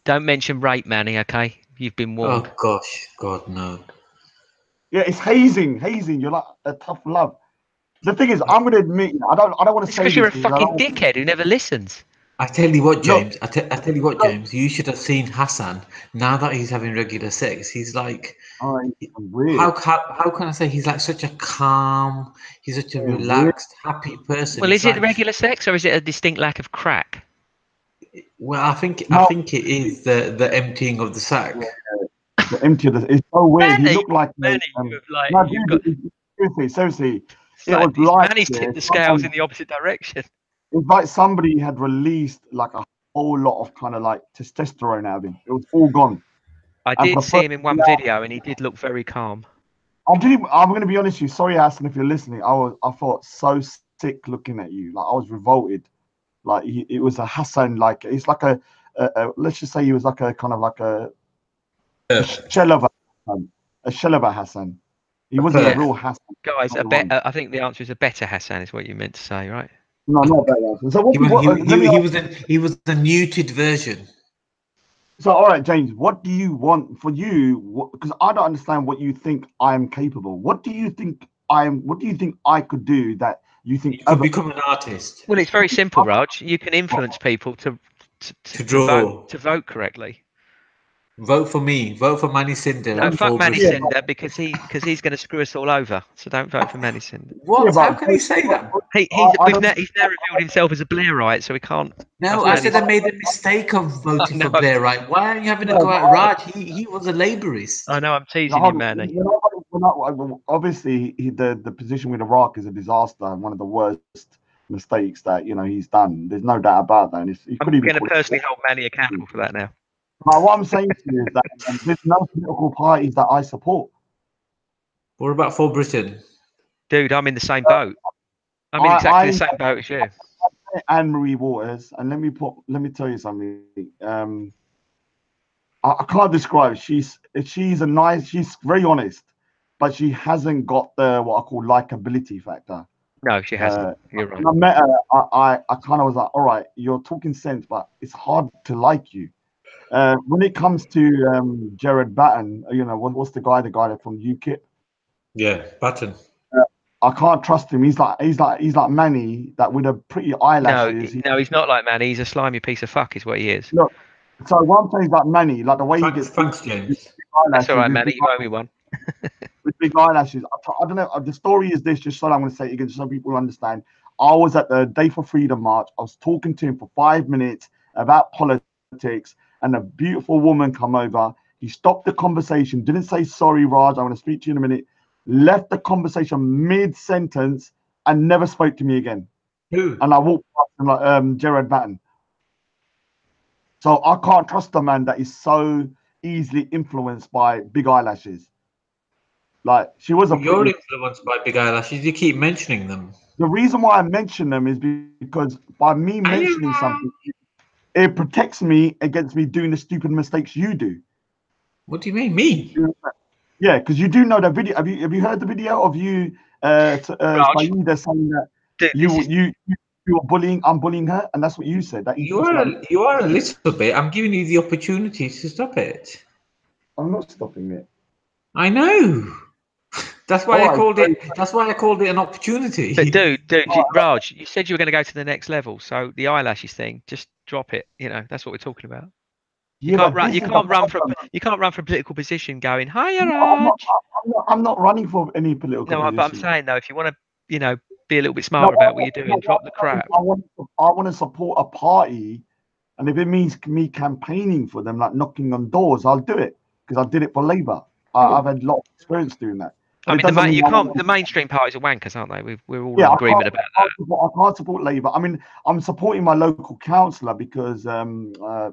Don't mention rape, Manny, okay? You've been warned. Oh, gosh. God, no. Yeah, it's hazing. You're like a tough love. The thing is, I'm going to admit, I don't want to say because you're a fucking dickhead who never listens. I tell you what, James. I tell you what, James. You should have seen Hassan. Now that he's having regular sex, he's like, how can I say he's like such a calm, he's such a relaxed, happy person. Well, is it regular sex or is it a distinct lack of crack? Well, I think it is the emptying of the sack. The empty of the. It's so weird. Manny, He looked like seriously. Manny's tipped the scales in the opposite direction. It's like somebody had released like a whole lot of kind of like testosterone out of him. It was all gone. I did see him in one video, and he did look very calm. I'm going to be honest with you. Sorry, Hassan, if you're listening. I felt so sick looking at you. Like I was revolted. Like it was a Hassan. Like it's like a let's just say he was like a kind of like a shell of a Hassan. He wasn't a real Hassan. Guys, I think the answer is a better Hassan is what you meant to say, right? No, not better. So he was the muted version. So, all right, James, what do you want for you? Because I don't understand what you think I am capable. What do you think What do you think I could do that you think? You could become an artist. Well, it's very simple, Raj. You can influence people to vote correctly. Vote for me. Vote for Manny Sinder. No, fuck Manny Sinder because he's going to screw us all over. So don't vote for Manny Sinder. What? How can he say that? He's now revealed himself as a Blairite, so we can't. No, I said I made the mistake of voting for Blairite. Why are you having a go at Raj? He was a Labourist. I know, I'm teasing you, Manny. Obviously, the position with Iraq is a disaster and one of the worst mistakes that he's done. There's no doubt about that. And I'm going to personally hold Manny accountable for that now. But what I'm saying to you is that there's no political parties that I support. What about for Britain? Dude, I'm in the same boat. I'm in exactly the same boat as you. Anne-Marie Waters, and let me tell you something. I can't describe. She's very honest, but she hasn't got the what I call likability factor. No, she hasn't. You're right. When I met her, I kind of was like, all right, you're talking sense, but it's hard to like you. When it comes to Jared Batten, what's the guy from UKIP? Yeah, Batten. I can't trust him. He's like Manny, that with a pretty eyelashes. No, he's not like Manny. He's a slimy piece of fuck, is what he is. Look, so what I'm saying is like Manny, like the way he gets Thanks, James. That's all right, Manny. big You owe me one. with big eyelashes. I don't know. The story is this, just so I'm going to say it again, so people understand. I was at the Day for Freedom march. I was talking to him for 5 minutes about politics, and a beautiful woman come over. He stopped the conversation, didn't say sorry, Raj, I want to speak to you in a minute. Left the conversation mid-sentence and never spoke to me again. Who? And I walked past him like Jared Batten. So I can't trust a man that is so easily influenced by big eyelashes. Like, she was a You're pretty... influenced by big eyelashes. You keep mentioning them. The reason why I mention them is because by me mentioning something, it protects me against me doing the stupid mistakes you do. What do you mean, me? Yeah, because you do know that video. Have you heard the video of you, Saeeda, saying that Dude, you were bullying? I'm bullying her, and that's what you said. That You are a little bit. I'm giving you the opportunity to stop it. I'm not stopping it. I know. That's why All I right, called it. That's why I called it an opportunity. But dude, Raj, you said you were going to go to the next level. So the eyelashes thing, just drop it. You know, that's what we're talking about. You Yeah, can't but run. this You is the can't run for. problem. You can't run for a political position going, "Hiya, No, Raj." I'm not running for any political No, but I'm position. saying though, if you want to, you know, be a little bit No, smarter about what you're doing, drop the crap. I want to support a party, and if it means me campaigning for them, like knocking on doors, I'll do it because I did it for Labour. I've had a lot of experience doing that. But I it mean, doesn't mean you I can't. want The mainstream parties are wankers, aren't they? We're all Yeah, in agreement about that. I can't support Labour. I mean, I'm supporting my local councillor because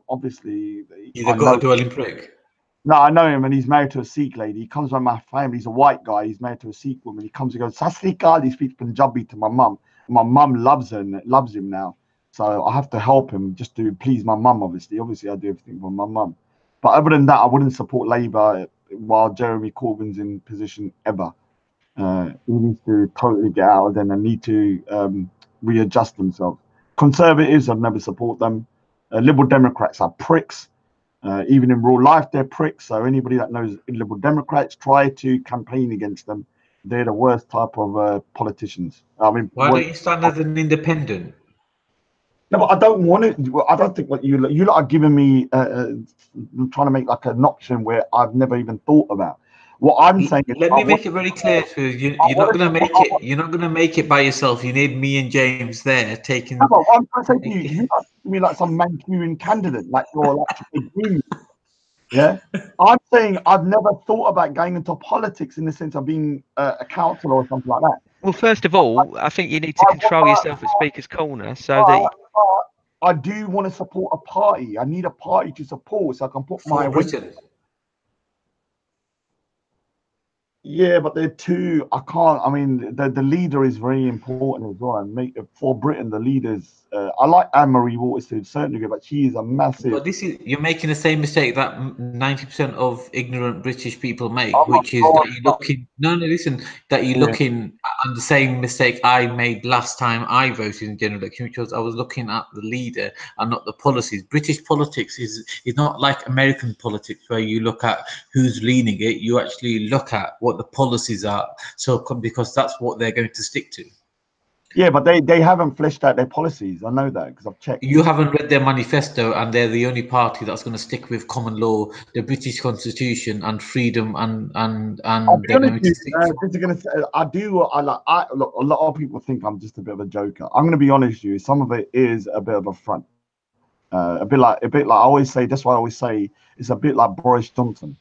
obviously You've got a dwelling prick. No, I know him, and he's married to a Sikh lady. He comes around my family. He's a white guy. He's married to a Sikh woman. He comes and goes, "Sat Sri Akal." He speaks Punjabi to my mum. My mum loves him now. So I have to help him just to please my mum. Obviously, I do everything for my mum. But other than that, I wouldn't support Labour while Jeremy Corbyn's in position ever. He needs to totally get out of them and need to readjust themselves. Conservatives, I'd never support them. Liberal Democrats are pricks. Even in real life, they're pricks. So anybody that knows Liberal Democrats, try to campaign against them. They're the worst type of politicians. I mean, Why don't you stand as an independent? No, but I don't want it. I don't think what you lot are giving me, trying to make like an option where I've never even thought about. What I'm saying is, Let me make it very clear to you. You're not going to make it. You're not going to make it by yourself. You need me and James there taking. No, but I'm trying to say to you, you are me like some Mancunian candidate, like you're like a green. Yeah, I'm saying I've never thought about going into politics in the sense of being a councillor or something like that. Well, first of all, I think you need to control yourself at Speaker's Corner so that. I do want to support a party. I need a party to support so I can put my weight. Britain. Yeah, but they're two. I can't. I mean, the leader is very important as well. And make for Britain, the leaders. I like Anne-Marie Waters to a certain degree, but she is a massive. But you're making the same mistake that 90% of ignorant British people make, which is that you're looking. No, listen. That you're looking at the same mistake I made last time I voted in general election, which was I was looking at the leader and not the policies. British politics is not like American politics where you look at who's leading it. You actually look at what the policies are. So because that's what they're going to stick to. Yeah, but they haven't fleshed out their policies. I know that because I've checked. You haven't read their manifesto, and they're the only party that's going to stick with common law, the British Constitution, and freedom, and they're going to stick. Look, a lot of people think I'm just a bit of a joker. I'm going to be honest with you. Some of it is a bit of a front. A bit like I always say. That's why I always say it's a bit like Boris Johnson.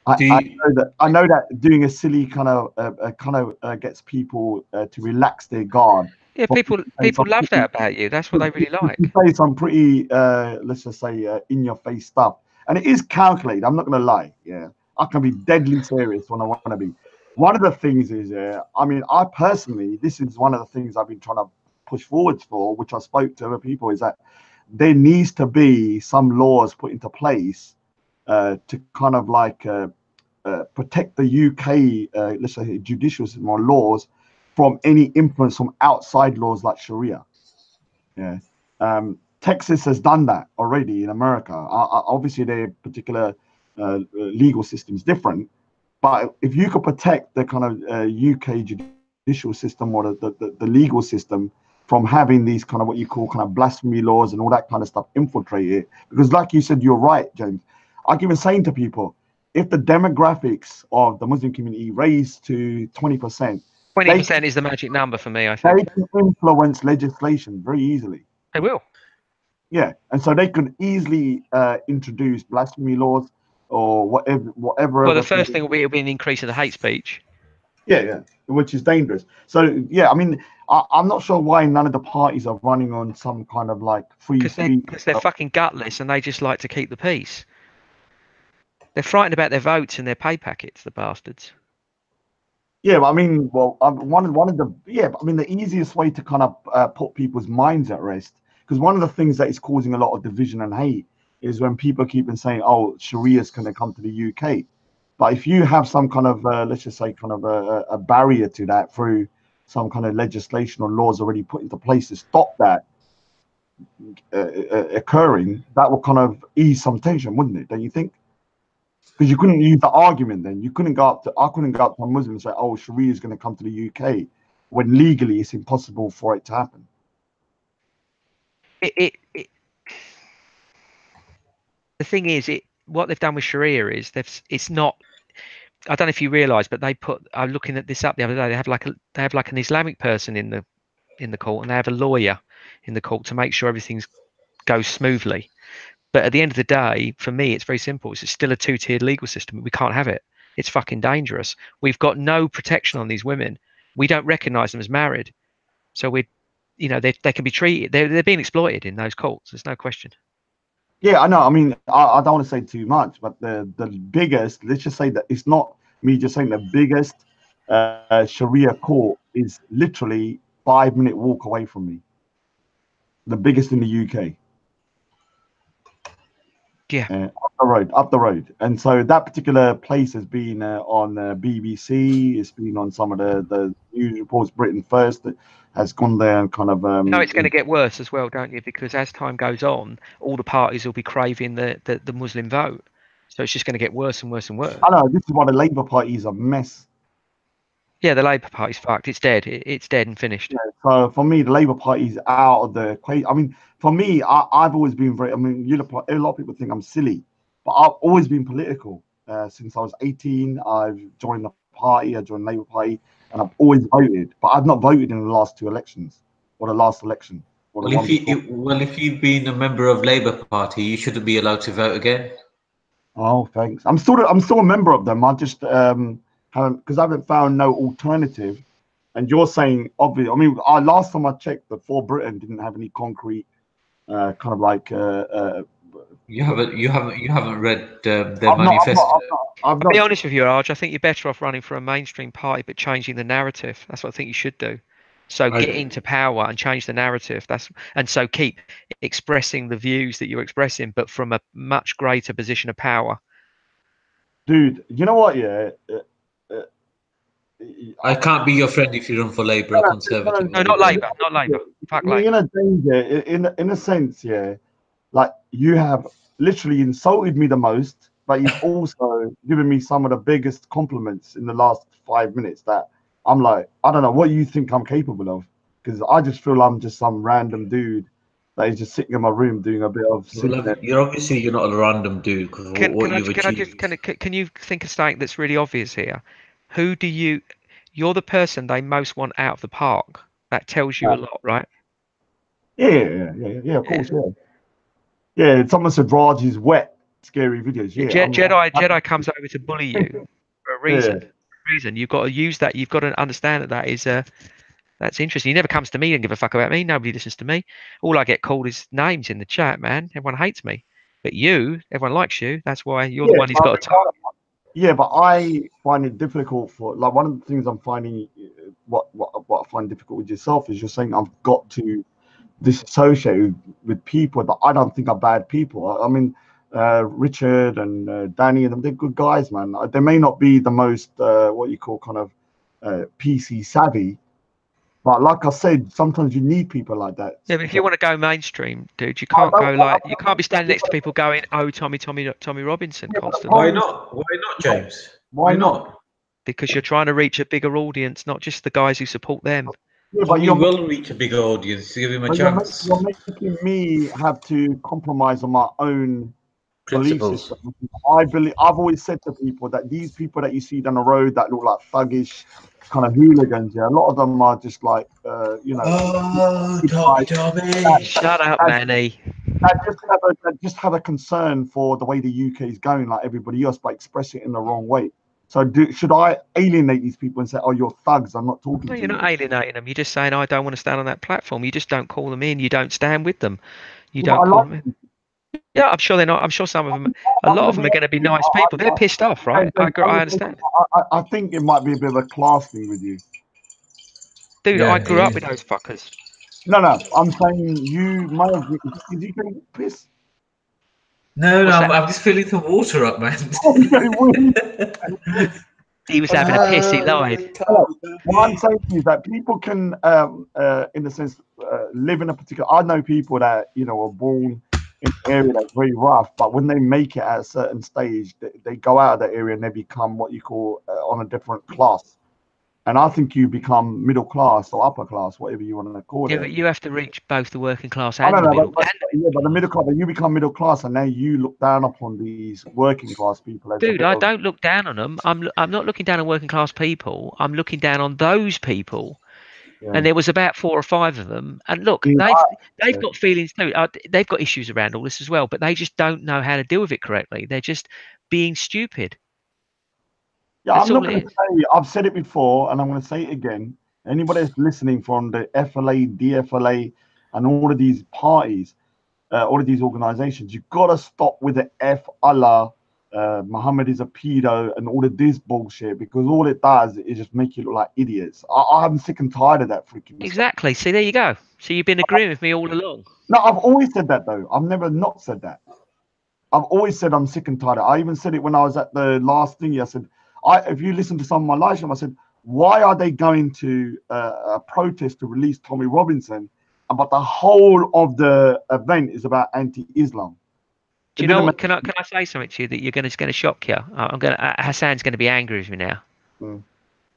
I know that doing a silly kind of gets people to relax their guard. Yeah, people love that about you. That's what they really like. You say some pretty, let's just say, in-your-face stuff, and it is calculated. I'm not going to lie. Yeah, I can be deadly serious when I want to be. One of the things is, I mean, I personally, this is one of the things I've been trying to push forwards for, which I spoke to other people, is that there needs to be some laws put into place to kind of like protect the UK, let's say, judicial system or laws from any influence from outside laws like Sharia. Yeah, Texas has done that already in America. Obviously, their particular legal system is different, But if you could protect the kind of UK judicial system or the legal system from having these kind of what you call kind of blasphemy laws and all that kind of stuff infiltrate it, because like you said, you're right, James. I keep saying to people, if the demographics of the Muslim community raise to 20%, 20% is the magic number for me, I they think. can influence legislation very easily. They will. Yeah, and so they could easily introduce blasphemy laws or whatever. Well, the first thing will be an increase in the hate speech. Yeah, which is dangerous. So yeah, I mean, I'm not sure why none of the parties are running on some kind of like free speech. Because they're fucking gutless and they just like to keep the peace. They're frightened about their votes and their pay packets, the bastards. Yeah, but I mean, well, one of the but I mean, the easiest way to kind of put people's minds at rest, because one of the things that is causing a lot of division and hate is when people keep on saying, "Oh, Sharia's going to come to the UK." But if you have some kind of, let's just say, kind of a barrier to that through some kind of legislation or laws already put into place to stop that occurring, that will kind of ease some tension, wouldn't it? Don't you think? Because you couldn't use the argument then. I couldn't go up to a Muslim and say, "Oh, Sharia is going to come to the UK," when legally it's impossible for it to happen. The thing is, what they've done with Sharia is it's not. I don't know if you realise, but I'm looking at this up the other day. They have like an Islamic person in the court, and they have a lawyer in the court to make sure everything goes smoothly. But at the end of the day, for me, it's very simple. It's still a two-tiered legal system. We can't have it. It's fucking dangerous. We've got no protection on these women. We don't recognise them as married. So they can be treated. They're being exploited in those courts. There's no question. Yeah, I know. I mean, I don't want to say too much, but the biggest, let's just say that it's not me just saying the biggest Sharia court is literally 5-minute walk away from me. The biggest in the UK. Yeah. Up the road. And so that particular place has been on BBC. It's been on some of the news reports. Britain First has gone there and kind of. It's going to get worse as well, don't you? Because as time goes on, all the parties will be craving the Muslim vote. So it's just going to get worse and worse and worse. I know. This is why the Labour Party is a mess. Yeah, the Labour Party's fucked. It's dead. It's dead and finished. Yeah, so for me, the Labour Party's out of the equation. I mean, for me, I've always been very. I mean, a lot of people think I'm silly, but I've always been political. Since I was 18, I've joined the party. I joined the Labour Party, and I've always voted. But I've not voted in the last 2 elections or the last election. Well, if you've been a member of Labour Party, you shouldn't be allowed to vote again. Oh, thanks. I'm still a member of them. I just because I haven't found no alternative. And you're saying obviously. I mean, last time I checked, the For Britain didn't have any concrete kind of like. You haven't read their manifesto. I'll be honest with you, Arj. I think you're better off running for a mainstream party, but changing the narrative. That's what I think you should do. So get into power and change the narrative. So keep expressing the views that you're expressing, but from a much greater position of power. Dude, you know what? Yeah. I can't be your friend if you run for Labour or Conservative. No, not Labour. Not Labour. Fuck Labour. You're in a danger, in a sense, yeah. Like you have literally insulted me the most, but you've also given me some of the biggest compliments in the last 5 minutes. That I'm like, I don't know what you think I'm capable of, because I just feel I'm just some random dude that is just sitting in my room doing a bit of. You're not a random dude. Can you think of something that's really obvious here? You're the person they most want out of the park. That tells you a lot, right? Yeah, of course, yeah. Yeah, someone said Raj is wet, scary videos. Yeah, Jedi comes over to bully you for a reason. You've got to use that. You've got to understand that is that's interesting. He never comes to me and give a fuck about me. Nobody listens to me. All I get called is names in the chat, man. Everyone hates me. But everyone likes you. That's why you're the one who's got a target. Yeah, but I find it difficult like one of the things I'm finding what I find difficult with yourself is you're saying I've got to disassociate with people that I don't think are bad people. I mean, Richard and Danny and them, they're good guys, man. They may not be the most what you call kind of PC savvy, but like I said, sometimes you need people like that. Yeah, but if you want to go mainstream, dude, you can't you can't be standing next to people going, "Oh, Tommy Robinson," constantly. Why not? Why not, James? Why not? Because you're trying to reach a bigger audience, not just the guys who support them. Yeah, But you will reach a bigger audience. Give him a chance. You're making me have to compromise on my own belief Principles. system. I've always said to people that these people that you see down the road that look like thuggish kind of hooligans, yeah, a lot of them are just like, you know, Oh, like, Tommy. Shut up, Manny. that just have a concern for the way the UK is going, like everybody else, but express it in the wrong way. So should I alienate these people and say, "Oh, you're thugs"? I'm not talking No, to you're you. not alienating them. You're just saying, I don't want to stand on that platform. You just don't call them in. You don't stand with them. You Yeah, but don't I call like them in. Yeah, I'm sure they're not. I'm sure some of them, a I'm lot gonna of them be are going to be nice people. They're pissed off, right? I understand. I think it might be a bit of a class thing with you. Dude, Yeah, I it grew up is. with those fuckers. No, I'm saying you might have. Is he getting pissed? No, What's that? I'm just filling some water up, man. He was having a piss. He lied. What I'm saying is that people can, in a sense, live in a particular. I know people that are born in an area that's very rough, but when they make it at a certain stage, they go out of that area and they become what you call on a different class. And I think you become middle class or upper class, whatever you want to call Yeah, it. but you have to reach both the working class I and don't the know, middle. but the middle class, but you become middle class, and now you look down upon these working class people as a Dude, bit I of. don't look down on them. I'm not looking down on working class people. I'm looking down on those people. Yeah. And there was about 4 or 5 of them. And look, Yeah, they've got feelings too. They've got issues around all this as well, but they just don't know how to deal with it correctly. They're just being stupid. Yeah, That's I'm not all it going to is. say. I've said it before, and I'm going to say it again. Anybody that's listening from the FLA, DFLA, and all of these parties, all of these organizations, you've got to stop with the F Allah, Muhammad is a pedo, and all of this bullshit, because all it does is just make you look like idiots. I'm sick and tired of that freaking stuff. Exactly. See, there you go. So you've been agreeing with me all along. No, I've always said that though. I've never not said that. I've always said I'm sick and tired. I even said it when I was at the last thing. I said, if you listen to some of my live stream, I said, why are they going to a protest to release Tommy Robinson? But the whole of the event is about anti-Islam. Do you know what? Can I say something to you that it's going to shock you? Hassan's going to be angry with me now. Mm.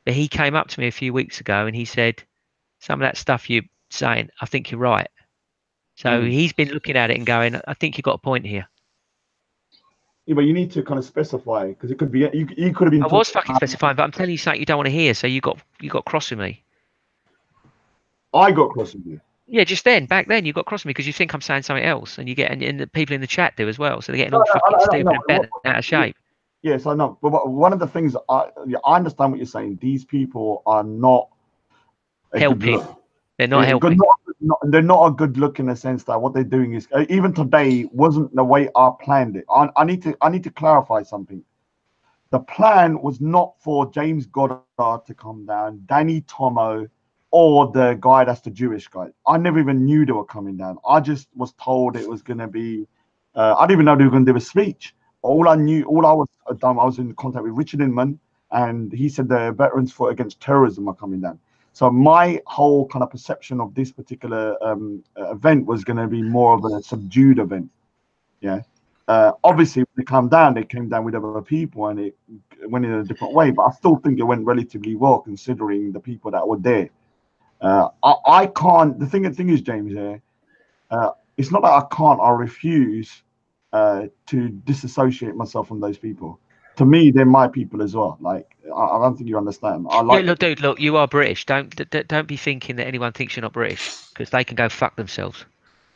But he came up to me a few weeks ago and he said, some of that stuff you're saying, I think you're right. So he's been looking at it and going, I think you've got a point here. Yeah, but you need to kind of specify, because it could be you could have been. I was fucking specifying, but I'm telling you something you don't want to hear. So you got cross with me. I got cross with you. Yeah, just back then you got cross with me because you think I'm saying something else, and you get and the people in the chat do as well. So they're getting all fucking stupid and bent out of shape. Yes, I know. But one of the things I understand what you're saying. These people are not Helping. They're not helping. They're not a good look in the sense that what they're doing is even today wasn't the way I planned it. I need to clarify something. The plan was not for James Goddard to come down, Danny Tomo, or the guy that's the Jewish guy. I never even knew they were coming down. I just was told it was going to be. I didn't even know they were going to do a speech. All I was in contact with Richard Inman, and he said the Veterans Fought Against Terrorism are coming down. So my whole kind of perception of this particular event was going to be more of a subdued event. Yeah. Obviously, when they came down with other people, and it went in a different way. But I still think it went relatively well, considering the people that were there. I can't. The thing is, James, here, it's not that I can't. I refuse to disassociate myself from those people. To me, they're my people as well. Like, I don't think you understand. Look, dude, look, you are British. Don't be thinking that anyone thinks you're not British, because they can go fuck themselves.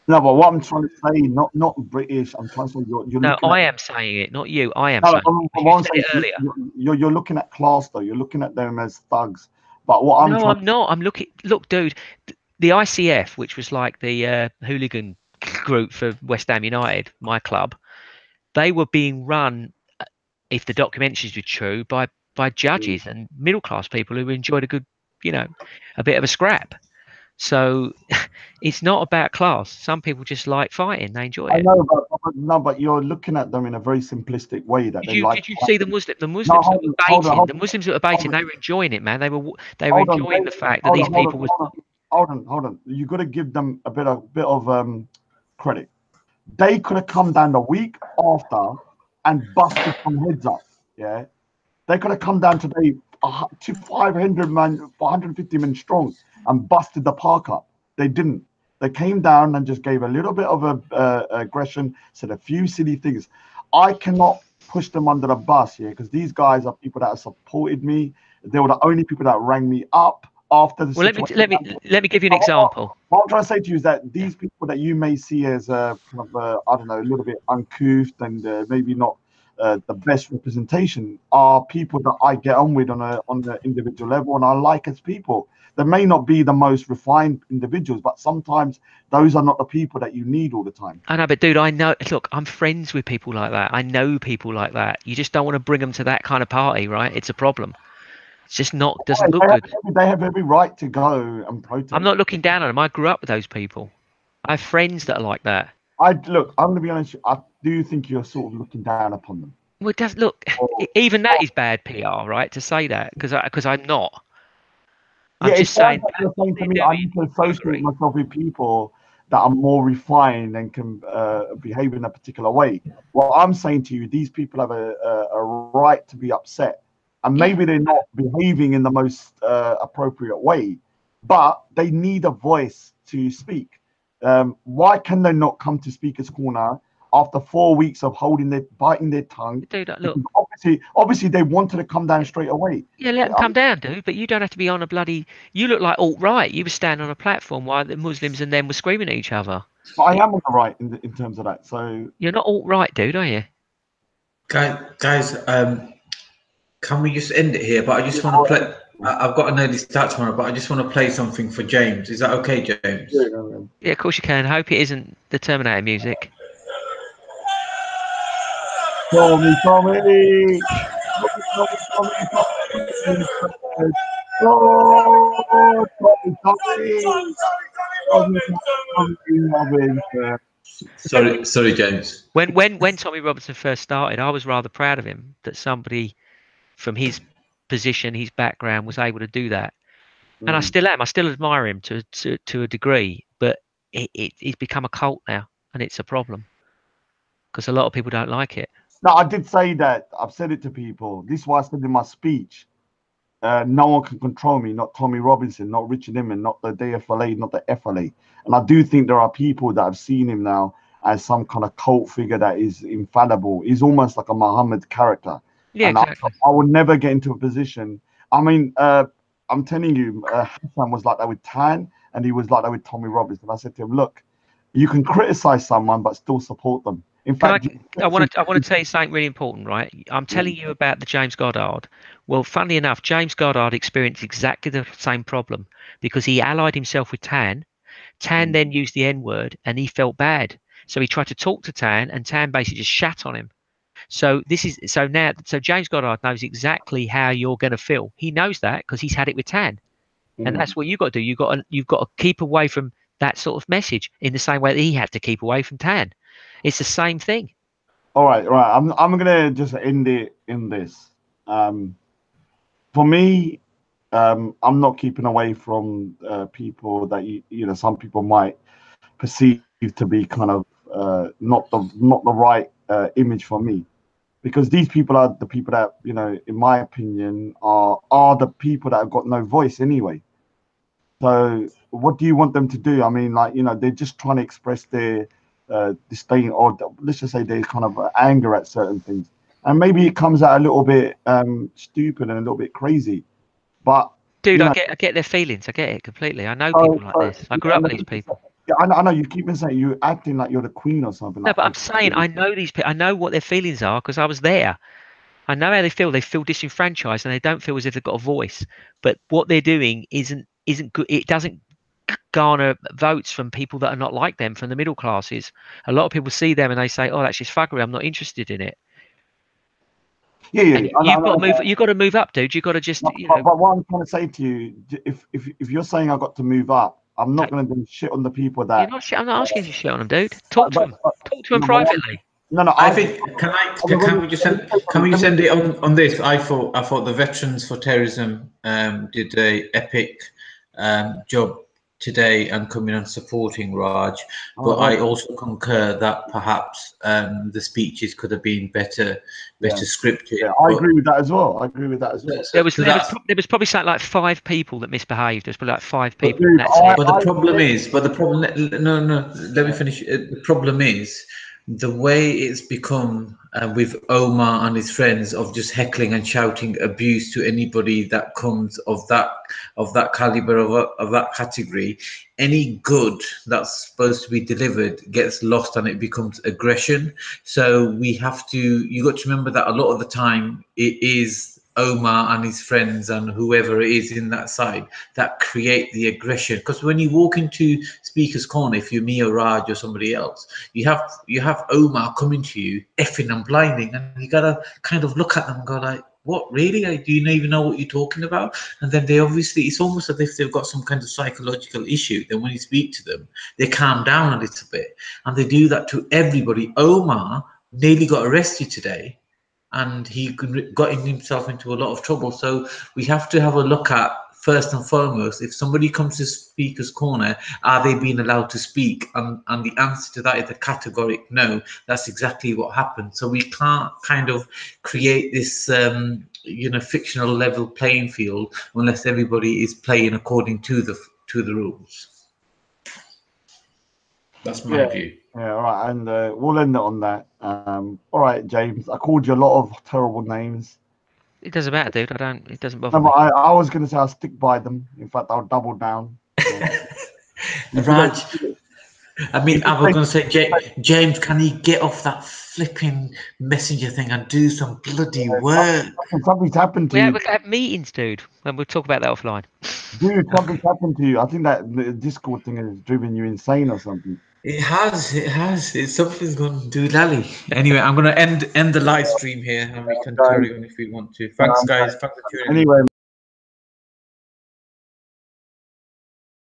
No, but what I'm trying to say, not British. I'm trying to say you're no, looking I at. am saying it, not you. I am No, saying it. You said it earlier. you're looking at class though. You're looking at them as thugs. But what I'm No, I'm not. I'm looking. Look, dude, the ICF, which was like the hooligan group for West Ham United, my club, they were being run, if the documentaries were true, by judges and middle class people who enjoyed a good, a bit of a scrap. So it's not about class. Some people just like fighting; they enjoy it. I know, but you're looking at them in a very simplistic way. Did you see the Muslims that were baiting? The Muslims that were baiting, they were enjoying it, man. They were enjoying the fact that these people were. Hold on. You got to give them a bit of credit. They could have come down the week after and busted some heads up. Yeah. They could have come down today to 500 man, 450 men strong, and busted the park up. They didn't. They came down and just gave a little bit of aggression, said a few silly things. I cannot push them under the bus here because these guys are people that have supported me. They were the only people that rang me up after the Well, let me give you an example. What I'm trying to say to you is that these people that you may see as kind of I don't know, a little bit uncouth and maybe not the best representation are people that I get on with on the individual level, and I like as people. They may not be the most refined individuals, but sometimes those are not the people that you need all the time. I know, but dude, I know. Look, I'm friends with people like that. I know people like that. You just don't want to bring them to that kind of party, right? It's a problem. It's just not, doesn't look good. They have every right to go and protest. I'm not looking down on them. I grew up with those people. I have friends that are like that. Look, I'm going to be honest. I do think you're sort of looking down upon them. Well, it does look. Even that is bad PR, right? To say that because I'm not. I'm just saying. You're saying to me, I need to associate myself with people that are more refined and can behave in a particular way. What I'm saying to you, these people have a right to be upset. And maybe they're not behaving in the most appropriate way, but they need a voice to speak. Why can they not come to Speaker's Corner after 4 weeks of biting their tongue? Dude, look. Obviously, they wanted to come down straight away. Yeah, let them come down, dude. But you don't have to be on a bloody. You look like alt-right. You were standing on a platform while the Muslims and them were screaming at each other. But I am on the right in terms of that. So you're not alt-right, dude, are you? Guys, can we just end it here? But I just want to play. I've got an early start tomorrow, but I just want to play something for James. Is that okay, James? Yeah, of course you can. I hope it isn't the Terminator music. Tommy. Sorry, James. When Tommy Robinson first started, I was rather proud of him that somebody from his position, his background, was able to do that. And I still am. I still admire him to a degree, but he's become a cult now, and it's a problem because a lot of people don't like it. No, I did say that. I've said it to people. This is why I said in my speech, no one can control me, not Tommy Robinson, not Richard Inman, not the DFLA, not the FLA. And I do think there are people that have seen him now as some kind of cult figure that is infallible. He's almost like a Muhammad character. Yeah, and exactly. I would never get into a position. I mean, I'm telling you, Hassan was like that with Tan, and he was like that with Tommy Robinson. I said to him, look, you can criticize someone, but still support them. In fact, I want to tell you something really important, right? I'm telling you about the James Goddard. Well, funnily enough, James Goddard experienced exactly the same problem because he allied himself with Tan. Tan then used the N-word, and he felt bad. So he tried to talk to Tan, and Tan basically just shat on him. So James Goddard knows exactly how you're going to feel. He knows that because he's had it with Tan, and that's what you've got to do. You've got to keep away from that sort of message in the same way that he had to keep away from Tan. It's the same thing. All right. I'm gonna just end it in this. For me, I'm not keeping away from people that you know some people might perceive to be kind of not the right image for me, because these people are the people that, you know, in my opinion, are the people that have got no voice anyway. So what do you want them to do? I mean, like, you know, they're just trying to express their disdain, or let's just say their kind of anger at certain things, and maybe it comes out a little bit stupid and a little bit crazy. But dude, I get their feelings. I get it completely. I know people like this. I grew up with these people. Yeah, I know. You keep on saying you're acting like you're the queen or something. No, but I'm saying I know these people. I know what their feelings are because I was there. I know how they feel. They feel disenfranchised and they don't feel as if they've got a voice. But what they're doing isn't good. It doesn't garner votes from people that are not like them, from the middle classes. A lot of people see them and they say, "Oh, that's just fuckery. I'm not interested in it." Yeah. You've got to move up, dude. You've got to just. But what I'm trying to say to you, if you're saying I got to move up, I'm not going to do shit on the people that. I'm not asking you to shit on them, dude. Talk to them. Talk to them privately. No. I think can we just end it on this? I thought the Veterans for Terrorism did a epic job today and coming and supporting Raj, Oh, but right. I also concur that perhaps the speeches could have been better scripted. Yeah, I agree with that as well. I agree with that as well. There was probably something like 5 people that misbehaved. There's probably like 5 But people. dude, That's it. But the problem is, no, let me finish. The problem is the way it's become with Omar and his friends of just heckling and shouting abuse to anybody that comes of that caliber of that category. Any good that's supposed to be delivered gets lost and it becomes aggression. So you got to remember that a lot of the time it is Omar and his friends and whoever it is in that side that create the aggression. Because when you walk into Speaker's Corner, if you're me or Raj or somebody else, you have Omar coming to you, effing and blinding, and you gotta kind of look at them and go like, what really? Do you even know what you're talking about? And then they obviously, it's almost as if they've got some kind of psychological issue. Then when you speak to them, they calm down a little bit. And they do that to everybody. Omar nearly got arrested today and he got himself into a lot of trouble. So we have to have a look at, first and foremost, if somebody comes to Speaker's Corner, are they being allowed to speak? And the answer to that is a categoric no. That's exactly what happened. So we can't kind of create this fictional level playing field unless everybody is playing according to the rules. That's my view. Yeah, all right, and we'll end it on that. All right, James, I called you a lot of terrible names. It doesn't matter, dude. It doesn't bother No, me. but I was going to say I'll stick by them. In fact, I'll double down. Raj, I mean, I was going to say, James, can you get off that flipping messenger thing and do some bloody work? Something's happened to We you. have meetings, dude, and we'll talk about that offline. Dude, something's happened to you. I think that the Discord thing has driven you insane or something. It has. It's something's gone doolally. Anyway, I'm going to end the live stream here and we can carry on if we want to. Thanks, guys. Thanks for tuning in. Anyway.